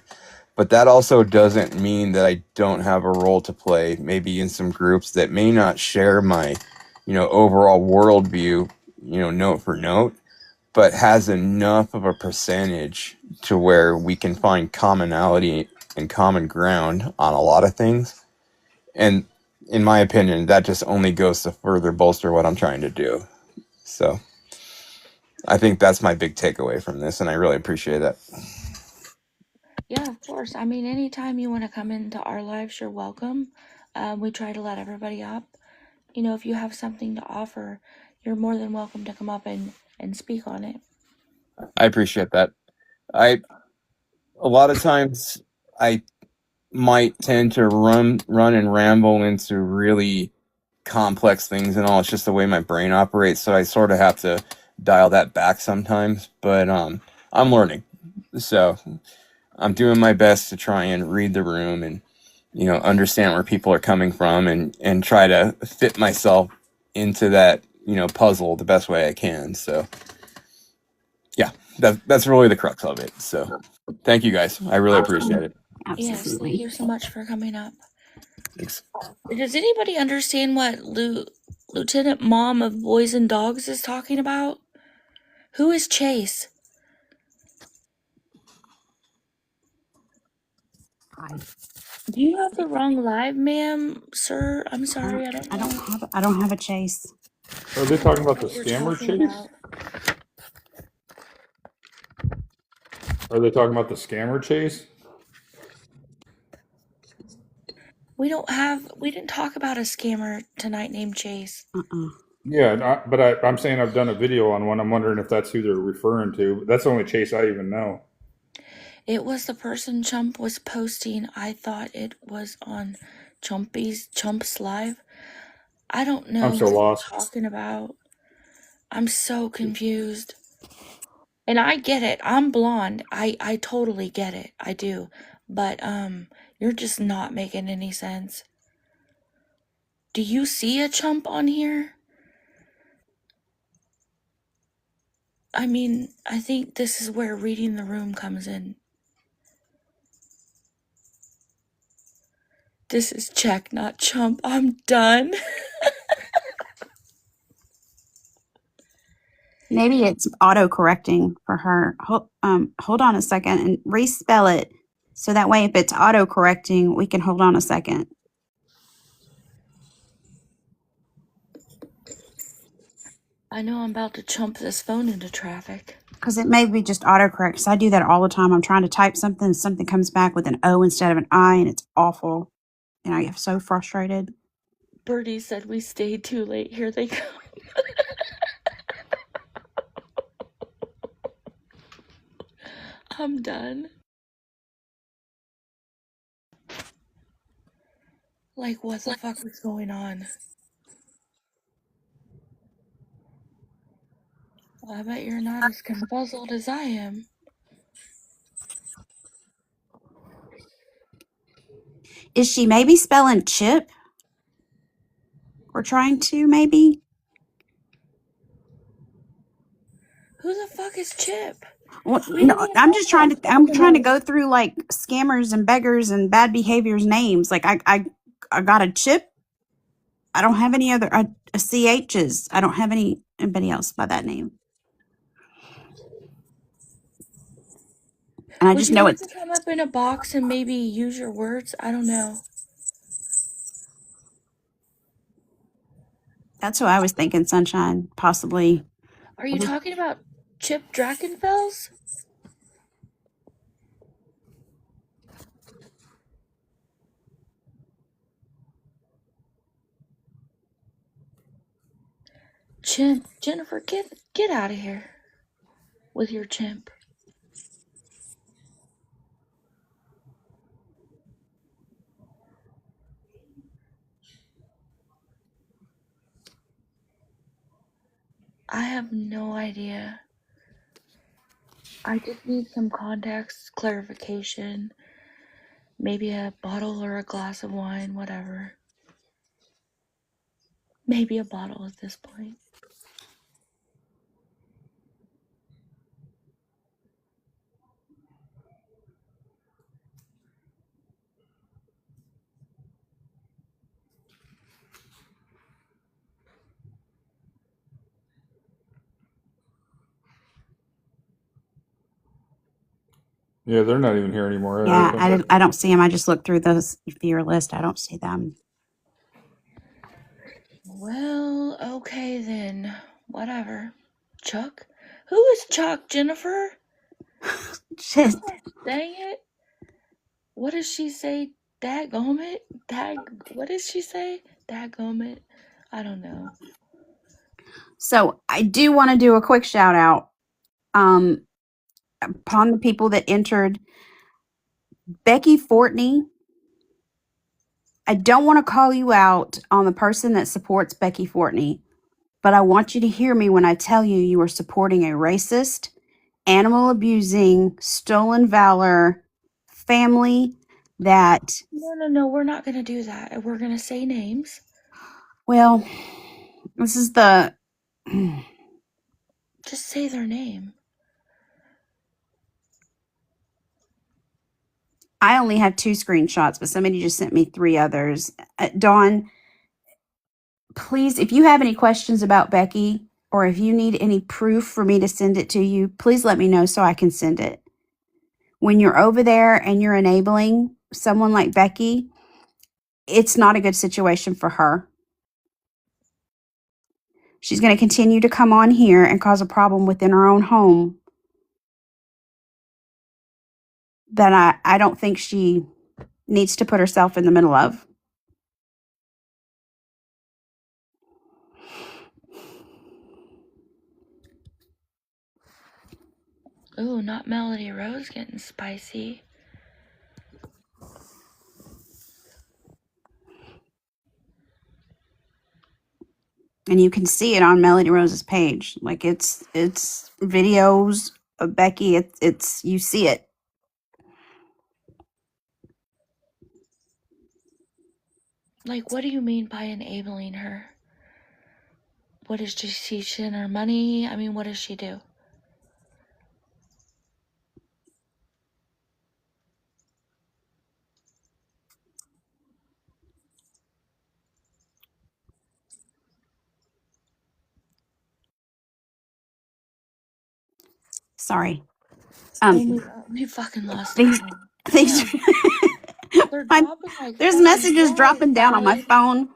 but that also doesn't mean that I don't have a role to play, maybe in some groups that may not share my, overall worldview, note for note, but has enough of a percentage to where we can find commonality and common ground on a lot of things. And in my opinion, that just only goes to further bolster what I'm trying to do. So I think that's my big takeaway from this, and I really appreciate that. Yeah, of course. I mean, anytime you want to come into our lives, you're welcome. We try to let everybody up. If you have something to offer, you're more than welcome to come up and speak on it. I appreciate that. A lot of times I might tend to run and ramble into really complex things and all. It's just the way my brain operates, so I sort of have to dial that back sometimes. But I'm learning, so I'm doing my best to try and read the room and understand where people are coming from and try to fit myself into that puzzle the best way I can. So yeah, that's really the crux of it. So thank you guys. I really appreciate it. Yes, thank Absolutely. you so much for coming up. Thanks. Does anybody understand what Lieutenant Mom of Boys and Dogs is talking about? Who is Chase? Do you have the wrong live, ma'am, sir? I'm sorry, I don't know. I don't have a Chase. Are they talking about the What we're scammer talking chase? about. Are they talking about the scammer chase? We didn't talk about a scammer tonight named Chase. Yeah, but I'm saying I've done a video on one. I'm wondering if that's who they're referring to. That's the only chase I even know. It was the person Chump was posting. I thought it was on Chump's live. I don't know I'm so who you're lost. talking about. I'm so confused. And I get it. I'm blonde. I totally get it. I do. But you're just not making any sense. Do you see a Chump on here? I mean, I think this is where reading the room comes in. This is Check, not Chump. I'm done. Maybe it's auto correcting for her. Hold on a second and respell it. So that way, if it's auto correcting, we can hold on a second. I know I'm about to chump this phone into traffic. Because it may be just autocorrect. Because I do that all the time. I'm trying to type something, and something comes back with an O instead of an I, and it's awful. And I get so frustrated. Birdie said we stayed too late. Here they come. I'm done. Like, what the fuck was going on? I bet you're not as confuzzled as I am. Is she maybe spelling chip? Or trying to, maybe? Who the fuck is Chip? Well, We no, didn't I'm talk just trying about to. I'm Chip trying to tonight. go through like scammers and beggars and bad behaviors names. Like I got a chip. I don't have any other CHs. I don't have anybody else by that name. And I Would just you know like it's. to come up in a box and maybe use your words? I don't know. That's who I was thinking. Sunshine, possibly. Are you talking about Chip Drakenfels? Chimp, Jennifer, get out of here with your chimp. I have no idea. I just need some context, clarification, maybe a bottle or a glass of wine, whatever. Maybe a bottle at this point. Yeah, they're not even here anymore. Yeah, Erica. I don't see them. I just looked through the fear list. I don't see them. Well, okay then. Whatever. Chuck? Who is Chuck, Jennifer? Shit. Dang it. What does she say? Dadgummit? What does she say? Dadgummit? I don't know. So I do want to do a quick shout out upon the people that entered. Becky Fortney. I don't want to call you out on the person that supports Becky Fortney, but I want you to hear me when I tell you you are supporting a racist, animal abusing, stolen valor family that, No, we're not gonna do that. We're gonna say names. well, this is the. Just say their name. I only have 2 screenshots, but somebody just sent me 3 others. Dawn, please, if you have any questions about Becky or if you need any proof for me to send it to you, please let me know so I can send it. When you're over there and you're enabling someone like Becky, it's not a good situation for her. She's going to continue to come on here and cause a problem within her own home that I don't think she needs to put herself in the middle of. Ooh, not Melody Rose getting spicy. And you can see it on Melody Rose's page. Like it's videos of Becky. It's you see it. Like, what do you mean by enabling her? What does she send her money? I mean, what does she do? Sorry. We fucking lost These it. these They're my- dropping like there's fucking messages flies, dropping down on my guys. phone.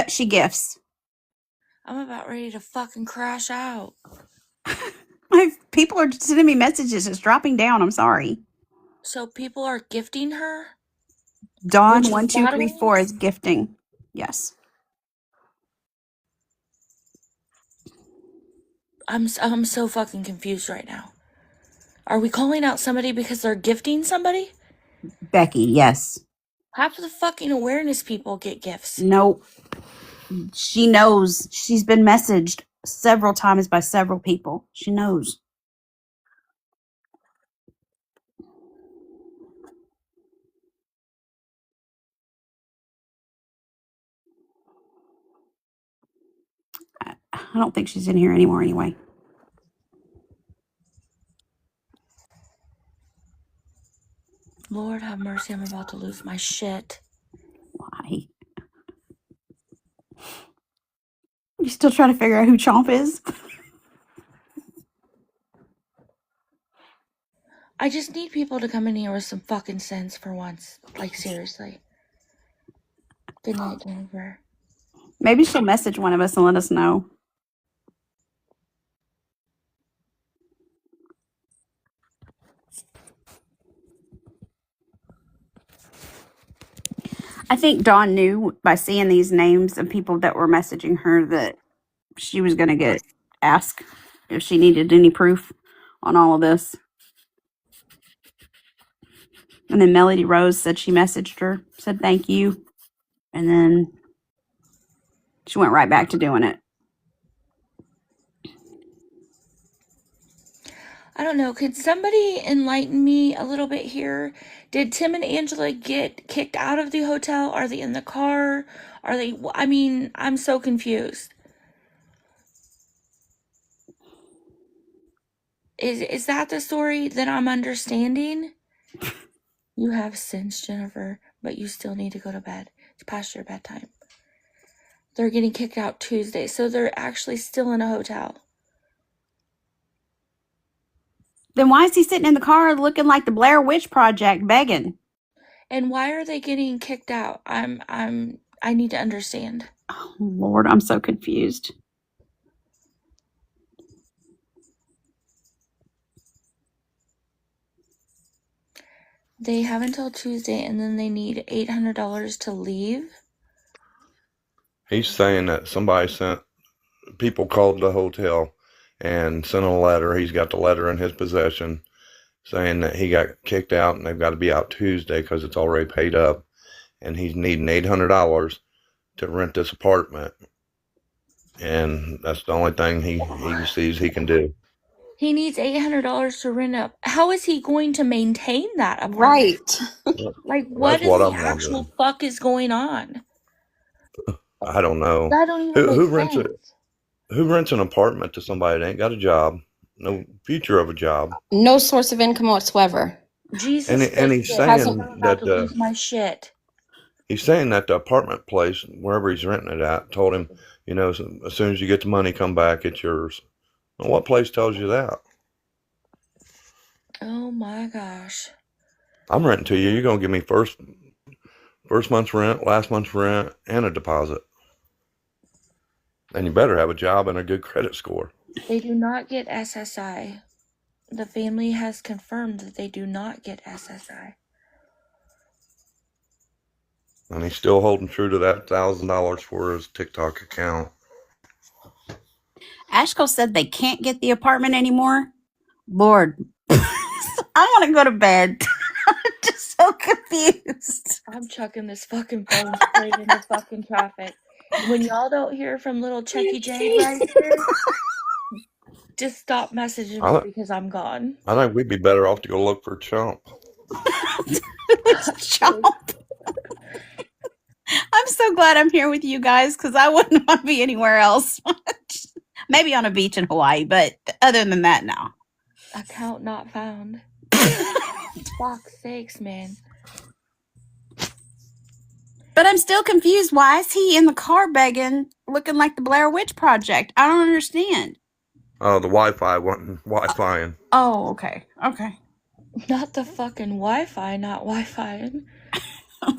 She gifts. I'm about ready to fucking crash out. My people are sending me messages. It's dropping down. I'm sorry. So people are gifting her? Dawn Which is 1234 bad is gifting. Yes. I'm so fucking confused right now. Are we calling out somebody because they're gifting somebody? Becky, yes. Half of the fucking awareness people get gifts. Nope. She knows. She's been messaged several times by several people. She knows. I don't think she's in here anymore anyway. Lord have mercy, I'm about to lose my shit. Why? You still trying to figure out who Chomp is? I just need people to come in here with some fucking sense for once. Like, seriously. Good night, Jennifer. Maybe she'll message one of us and let us know. I think Dawn knew by seeing these names of people that were messaging her that she was going to get asked if she needed any proof on all of this. And then Melody Rose said she messaged her, said thank you. And then she went right back to doing it. I don't know. Could somebody enlighten me a little bit here? Did Tim and Angela get kicked out of the hotel? Are they in the car? Are they? I mean, I'm so confused. Is that the story that I'm understanding? You have sins, Jennifer, but you still need to go to bed. It's past your bedtime. They're getting kicked out Tuesday, so they're actually still in a hotel. Then why is he sitting in the car looking like the Blair Witch Project begging? And why are they getting kicked out? I need to understand. Oh, Lord, I'm so confused. They have until Tuesday, and then they need $800 to leave. He's saying that people called the hotel and sent a letter. He's got the letter in his possession saying that he got kicked out and they've got to be out Tuesday because it's already paid up. And he's needing $800 to rent this apartment. And that's the only thing he sees he can do. He needs $800 to rent up. How is he going to maintain that apartment? Right. Like, what That's what the I'm actual wondering. fuck is going on? I don't know. That don't even Who make rents sense. it? Who rents an apartment to somebody that ain't got a job, no future of a job? No source of income whatsoever. Jesus, And he's fix it. saying I'm about that to lose my shit. he's saying that the apartment place, wherever he's renting it at, told him, you know, as soon as you get the money, come back, it's yours. Well, what place tells you that? Oh my gosh. I'm renting to you. You're gonna give me first month's rent, last month's rent, and a deposit. And you better have a job and a good credit score. They do not get SSI. The family has confirmed that they do not get SSI. And he's still holding true to that $1,000 for his TikTok account. Ashko said they can't get the apartment anymore. Lord, I want to go to bed. I'm just so confused. I'm chucking this fucking phone straight into fucking traffic. When y'all don't hear from little Chucky J right here, just stop messaging me because I'm gone. I think we'd be better off to go look for Chomp. Chomp. I'm so glad I'm here with you guys because I wouldn't want to be anywhere else. Maybe on a beach in Hawaii, but other than that, no. Account not found. Fuck's sakes, man. But I'm still confused. Why is he in the car begging, looking like the Blair Witch Project? I don't understand. Oh, the Wi-Fi wasn't Wi-Fiing. Oh, okay. Okay. Not the fucking Wi-Fi, not Wi-Fiing.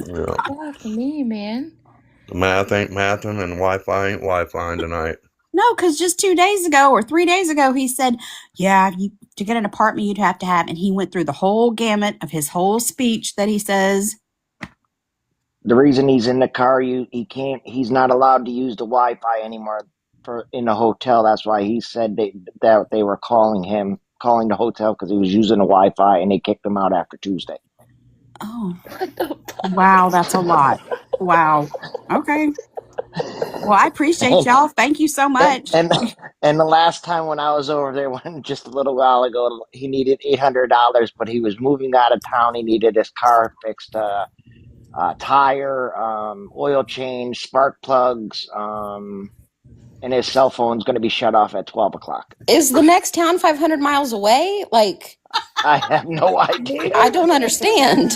Yeah. Fuck me, man. The math ain't mathing and Wi-Fi ain't Wi-Fiing tonight. No, because just 2 days ago or 3 days ago, he said, yeah, to get an apartment, you'd have to have. And he went through the whole gamut of his whole speech that he says. The reason he's in the car, he's not allowed to use the Wi-Fi anymore in the hotel. That's why he said that they were calling the hotel because he was using the Wi-Fi, and they kicked him out after Tuesday. Oh, wow, that's a lot. Wow. Okay. Well, I appreciate y'all. Thank you so much. and and the last time when I was over there, when just a little while ago, he needed $800, but he was moving out of town. He needed his car fixed, tire, oil change, spark plugs, and his cell phone's going to be shut off at 12 o'clock. Is the next town 500 miles away? Like, I have no idea. I don't understand.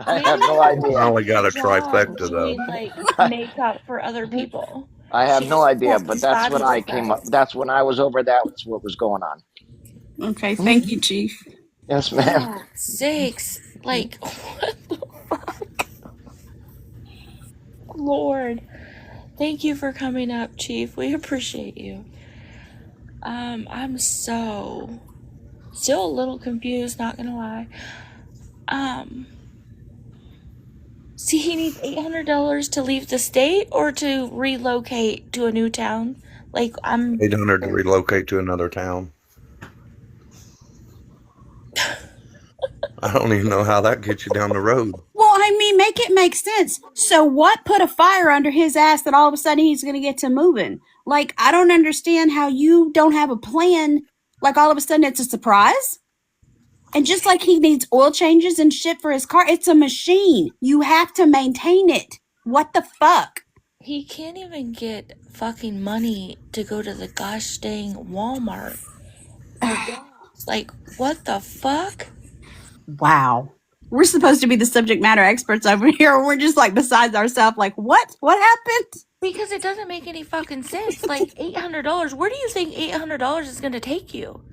I have no I idea. only got a Job trifecta though. doing like makeup for other people. I have no idea, but that's what I fabulous, came up. guys. That's when I was over. That's what was going on. Okay, thank you, Chief. Yes, ma'am. God sakes. Like, what the fuck? Lord. Thank you for coming up, Chief. We appreciate you. I'm still a little confused, not gonna lie. See, he needs $800 to leave the state or to relocate to a new town. Like, I'm 800 to relocate to another town. I don't even know how that gets you down the road. Well, I mean, make it make sense. So what put a fire under his ass that all of a sudden he's going to get to moving? Like, I don't understand how you don't have a plan. Like, all of a sudden it's a surprise. And just like he needs oil changes and shit for his car, it's a machine. You have to maintain it. What the fuck? he can't even get fucking money to go to the gosh dang Walmart. Like, what the fuck? Wow. We're supposed to be the subject matter experts over here. We're just like besides ourselves. Like, what? What happened? Because it doesn't make any fucking sense. Like, $800. Where do you think $800 is going to take you?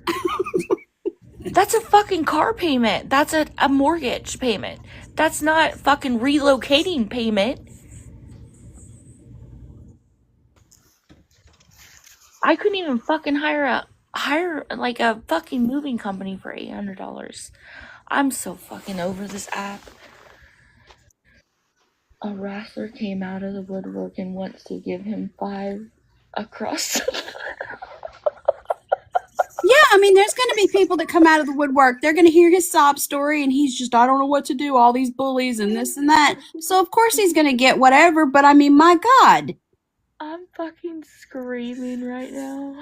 That's a fucking car payment. That's a mortgage payment. That's not fucking relocating payment. I couldn't even fucking hire like a fucking moving company for $800. I'm so fucking over this app. A wrestler came out of the woodwork and wants to give him 5 across. Yeah, I mean, there's going to be people that come out of the woodwork. They're going to hear his sob story, and he's just, I don't know what to do, all these bullies and this and that. So, of course, he's going to get whatever. But, I mean, my God. I'm fucking screaming right now.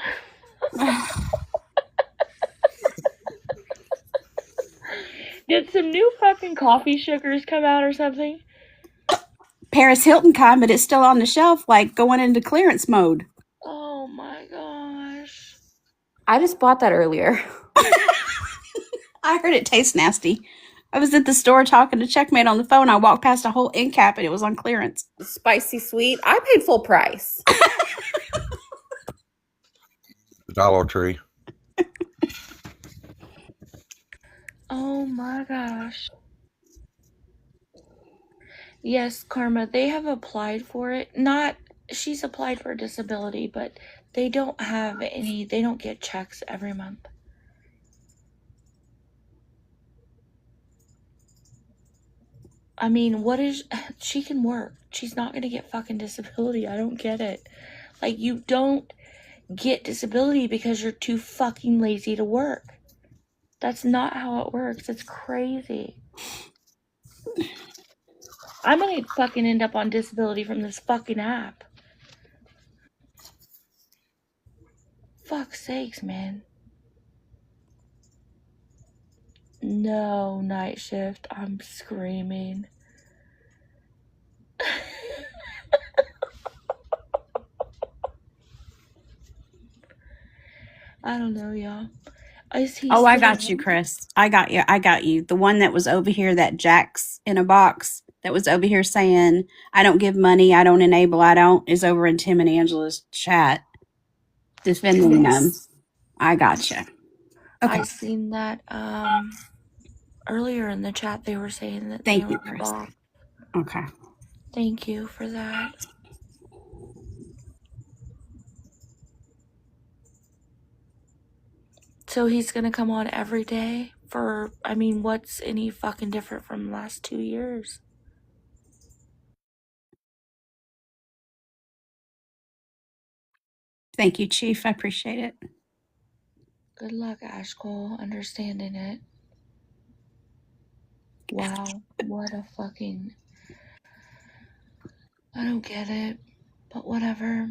Did some new fucking coffee sugars come out or something? Paris Hilton kind, but it's still on the shelf, like going into clearance mode. Oh my gosh. I just bought that earlier. I heard it tastes nasty. I was at the store talking to Checkmate on the phone. I walked past a whole end cap and it was on clearance. Spicy sweet. I paid full price. Dollar Tree. Oh my gosh. Yes, Karma, they have applied for it. She's applied for disability, but they don't get checks every month. I mean, she can work. She's not going to get fucking disability. I don't get it. Like, you don't get disability because you're too fucking lazy to work. That's not how it works. It's crazy. I'm gonna fucking end up on disability from this fucking app. Fuck's sakes, man. No, night shift. I'm screaming. I don't know, y'all. I got you, Chris. I got you. The one that was over here, that Jack's in a box, that was over here saying, I don't give money, I don't enable, I don't, is over in Tim and Angela's chat defending them. I got you. Okay. I seen that earlier in the chat. They were saying that Thank they you, were Chris. blocked. Okay. Thank you for that. So he's gonna come on every day what's any fucking different from the last 2 years? Thank you, Chief. I appreciate it. Good luck, Ash Cole, understanding it. Wow, what a fucking... I don't get it. But whatever.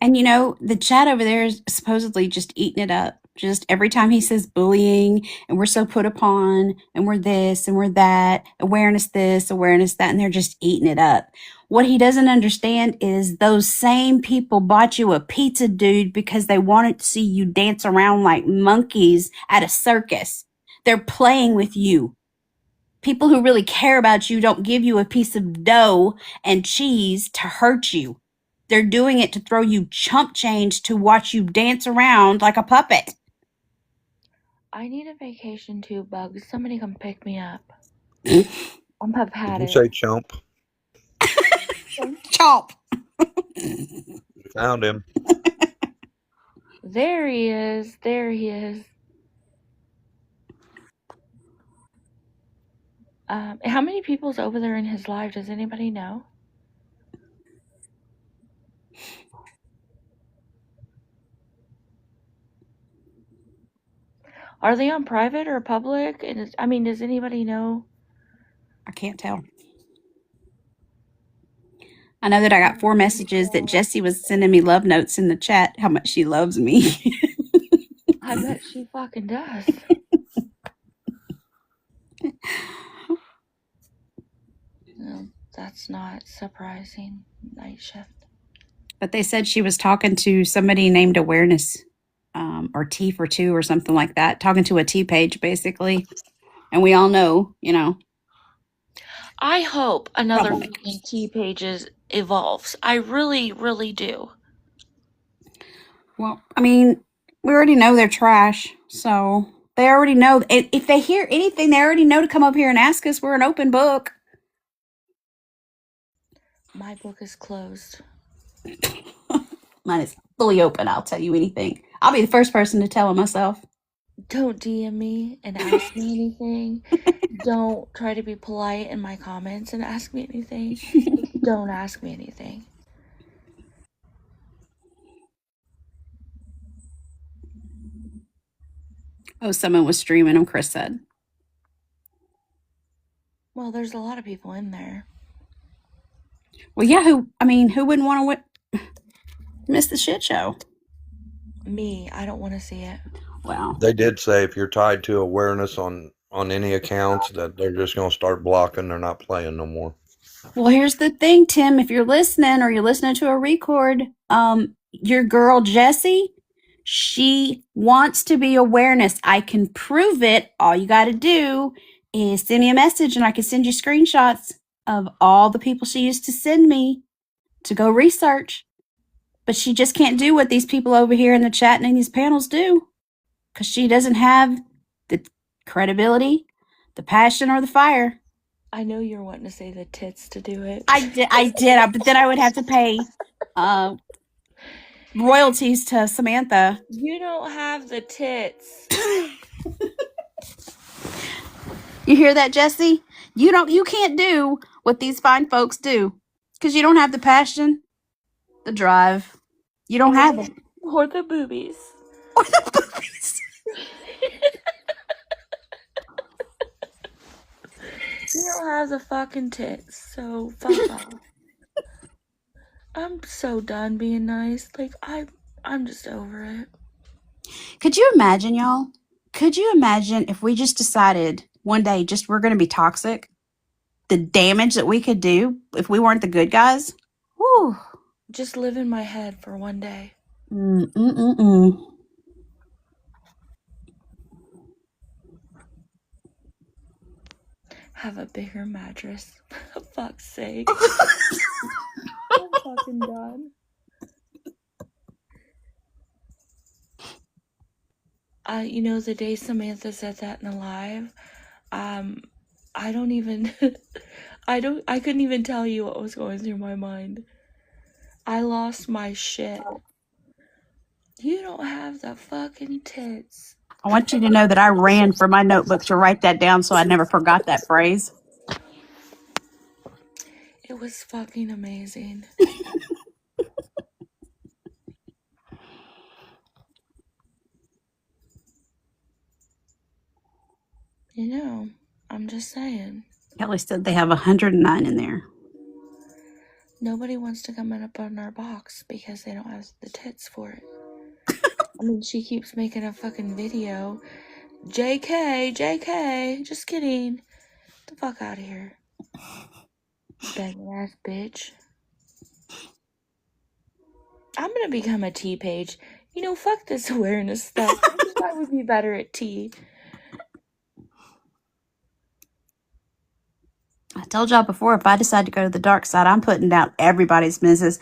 And you know, the chat over there is supposedly just eating it up. Just every time he says bullying and we're so put upon and we're this and we're that, awareness this, awareness that, and they're just eating it up. What he doesn't understand is those same people bought you a pizza, dude, because they wanted to see you dance around like monkeys at a circus. They're playing with you. People who really care about you don't give you a piece of dough and cheese to hurt you. They're doing it to throw you chump change to watch you dance around like a puppet. I need a vacation too, Bugs. Somebody come pick me up. I've had Did you it. say chump? Chomp. Found him. There he is. There he is. How many people's over there in his live? Does anybody know? Are they on private or public? And I mean, does anybody know? I can't tell. I know that I got 4 messages that Jessie was sending me love notes in the chat, how much she loves me. I bet she fucking does. No, that's not surprising. Night shift. But they said she was talking to somebody named Awareness, or T for 2 or something like that, talking to a T page basically. And we all know, you know. I hope another Trouble. fucking T pages evolves. I really, really do. Well, I mean, we already know they're trash, so they already know. If they hear anything, they already know to come up here and ask us. We're an open book. My book is closed. Mine is fully open. I'll tell you anything. I'll be the first person to tell them myself. Don't DM me and ask me anything. Don't try to be polite in my comments and ask me anything. Don't ask me anything. Oh, someone was streaming them, Chris said. Well, there's a lot of people in there. Well, yeah, who wouldn't want to miss the shit show? Me, I don't want to see it. Well, They did say if you're tied to awareness on any accounts that they're just going to start blocking. They're not playing no more. well, here's the thing, Tim. If you're listening or you're listening to a record, your girl Jessie, she wants to be awareness. I can prove it. All you got to do is send me a message and I can send you screenshots of all the people she used to send me to go research. But she just can't do what these people over here in the chat and in these panels do because she doesn't have the credibility, the passion, or the fire. I know you're wanting to say the tits to do it. I did, but then I would have to pay royalties to Samantha. You don't have the tits. You hear that, Jessie? You can't do what these fine folks do because you don't have the passion, the drive. You don't have it. Or the boobies. Or the boobies. You don't have the fucking tits, so fuck off. I'm so done being nice. Like, I'm just over it. Could you imagine, y'all? Could you imagine if we just decided one day we're going to be toxic? The damage that we could do if we weren't the good guys? Whew. Just live in my head for one day. Have a bigger mattress. For fuck's sake. I'm fucking done. You know, the day Samantha said that in the live, I don't even, I couldn't even tell you what was going through my mind. I lost my shit. You don't have the fucking tits. I want you to know that I ran for my notebook to write that down so I never forgot that phrase. It was fucking amazing. You know, I'm just saying. Kelly said they have 109 in there. Nobody wants to come up on our box because they don't have the tits for it. I mean, she keeps making a fucking video. JK, just kidding. Get the fuck out of here. Begging ass bitch. I'm gonna become a tea page. You know, fuck this awareness stuff. I think I would be better at tea. I told y'all before, if I decide to go to the dark side, I'm putting down everybody's business.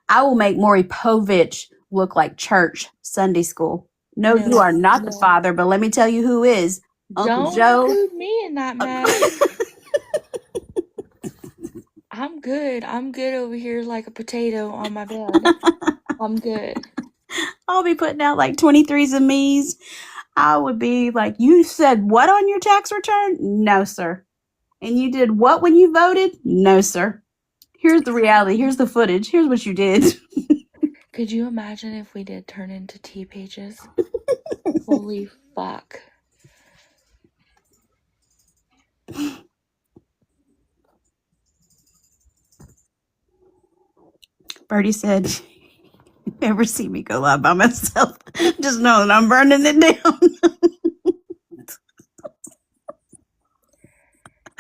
I will make Maury Povich look like church Sunday school. No, you are not the father, but let me tell you who is. Uncle Don't Joe. include me in that mess. I'm good. I'm good over here like a potato on my bed. I'm good. I'll be putting out like 23s and me's. I would be like, you said what on your tax return? No, sir. And you did what when you voted? No, sir. Here's the reality. Here's the footage. Here's what you did. Could you imagine if we did turn into tea pages? Holy fuck. Birdie said, you never see me go live by myself. Just know that I'm burning it down.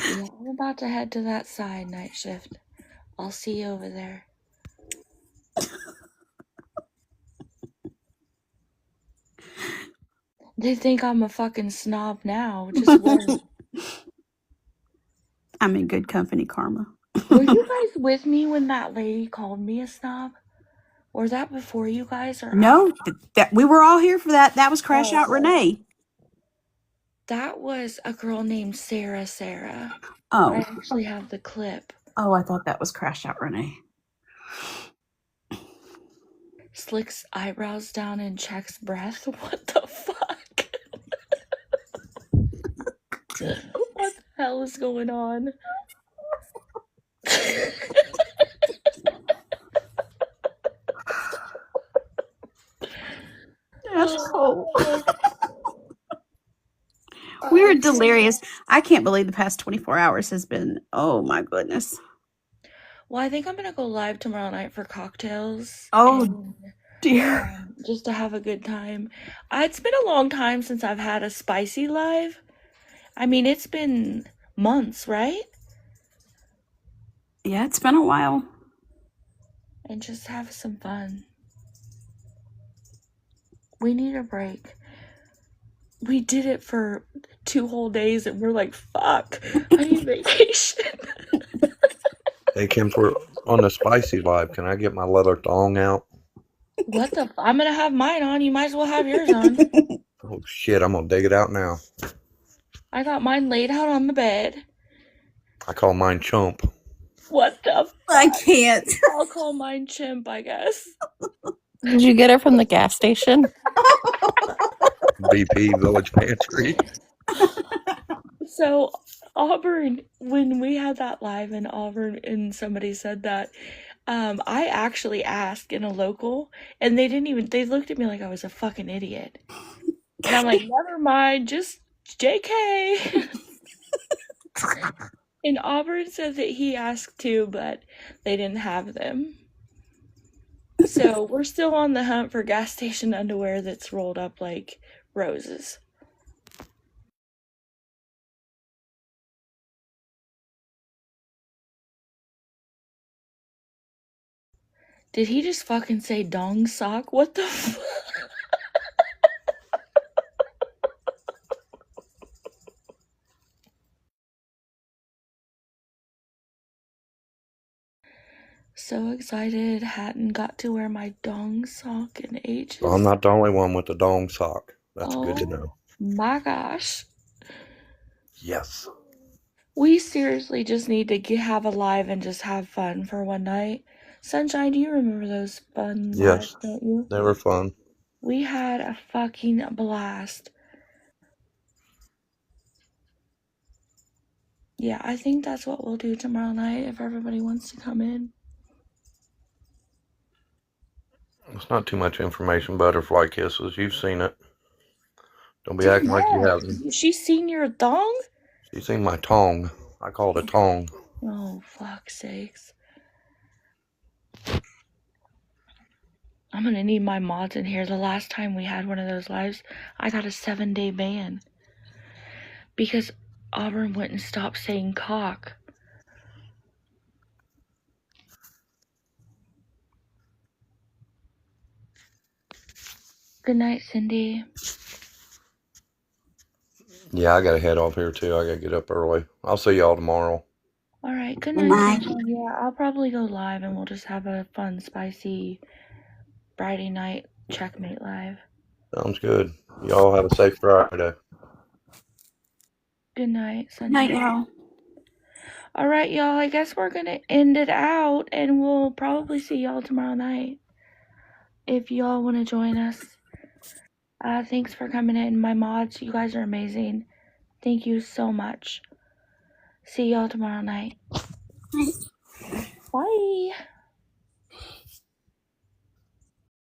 Yeah, I'm about to head to that side night shift. I'll see you over there. They think I'm a fucking snob now. Just wait. I'm in good company, Karma. Were you guys with me when that lady called me a snob? Or was that before you guys? Or No, that we were all here for that. That was Crash Out Renee. That was a girl named Sarah. Oh. I actually have the clip. Oh, I thought that was Crash Out Renee. Slicks eyebrows down and checks breath. What the fuck? What the hell is going on? That's cool. We were delirious. I can't believe the past 24 hours has been, oh my goodness. Well, I think I'm going to go live tomorrow night for cocktails. Oh, dear. Just to have a good time. It's been a long time since I've had a spicy live. I mean, it's been months, right? Yeah, it's been a while. And just have some fun. We need a break. We did it for 2 whole days and we're like, fuck, I need vacation. Hey, Kim, for on the spicy live, can I get my leather thong out? What the I'm gonna have mine on. You might as well have yours on. Oh, shit, I'm gonna dig it out now. I got mine laid out on the bed. I call mine chump. What the fuck? I can't. I'll call mine chimp, I guess. Did you get it from the gas station? BP Village Pantry. So Auburn, when we had that live in Auburn and somebody said that, I actually asked in a local and they looked at me like I was a fucking idiot. And I'm like, never mind, just JK. And Auburn said that he asked too, but they didn't have them. So we're still on the hunt for gas station underwear that's rolled up like roses. Did he just fucking say dong sock? What the fuck? So excited, hadn't got to wear my dong sock in ages. Well, I'm not the only one with the dong sock. That's good to know. My gosh. Yes. We seriously just need to have a live and just have fun for one night. Sunshine, do you remember those fun lives, don't you? They were fun. We had a fucking blast. Yeah, I think that's what we'll do tomorrow night if everybody wants to come in. It's not too much information. Butterfly kisses. You've seen it. Don't be acting like you haven't. She's seen your thong? She's seen my tong. I call it a tong. Oh, fuck's sakes. I'm gonna need my mods in here. The last time we had one of those lives, I got a 7-day ban because Auburn wouldn't stop saying cock. Good night, Cindy. Yeah, I gotta head off here too. I gotta get up early. I'll see y'all tomorrow. All right, good Good night. night. Yeah, I'll probably go live and we'll just have a fun, spicy Friday night checkmate live. Sounds good. Y'all have a safe Friday. Good night, Good night, Sunday. y'all. All right, y'all. I guess we're gonna end it out, and we'll probably see y'all tomorrow night if y'all want to join us. Thanks for coming in, my mods. You guys are amazing. Thank you so much. See y'all tomorrow night. Right.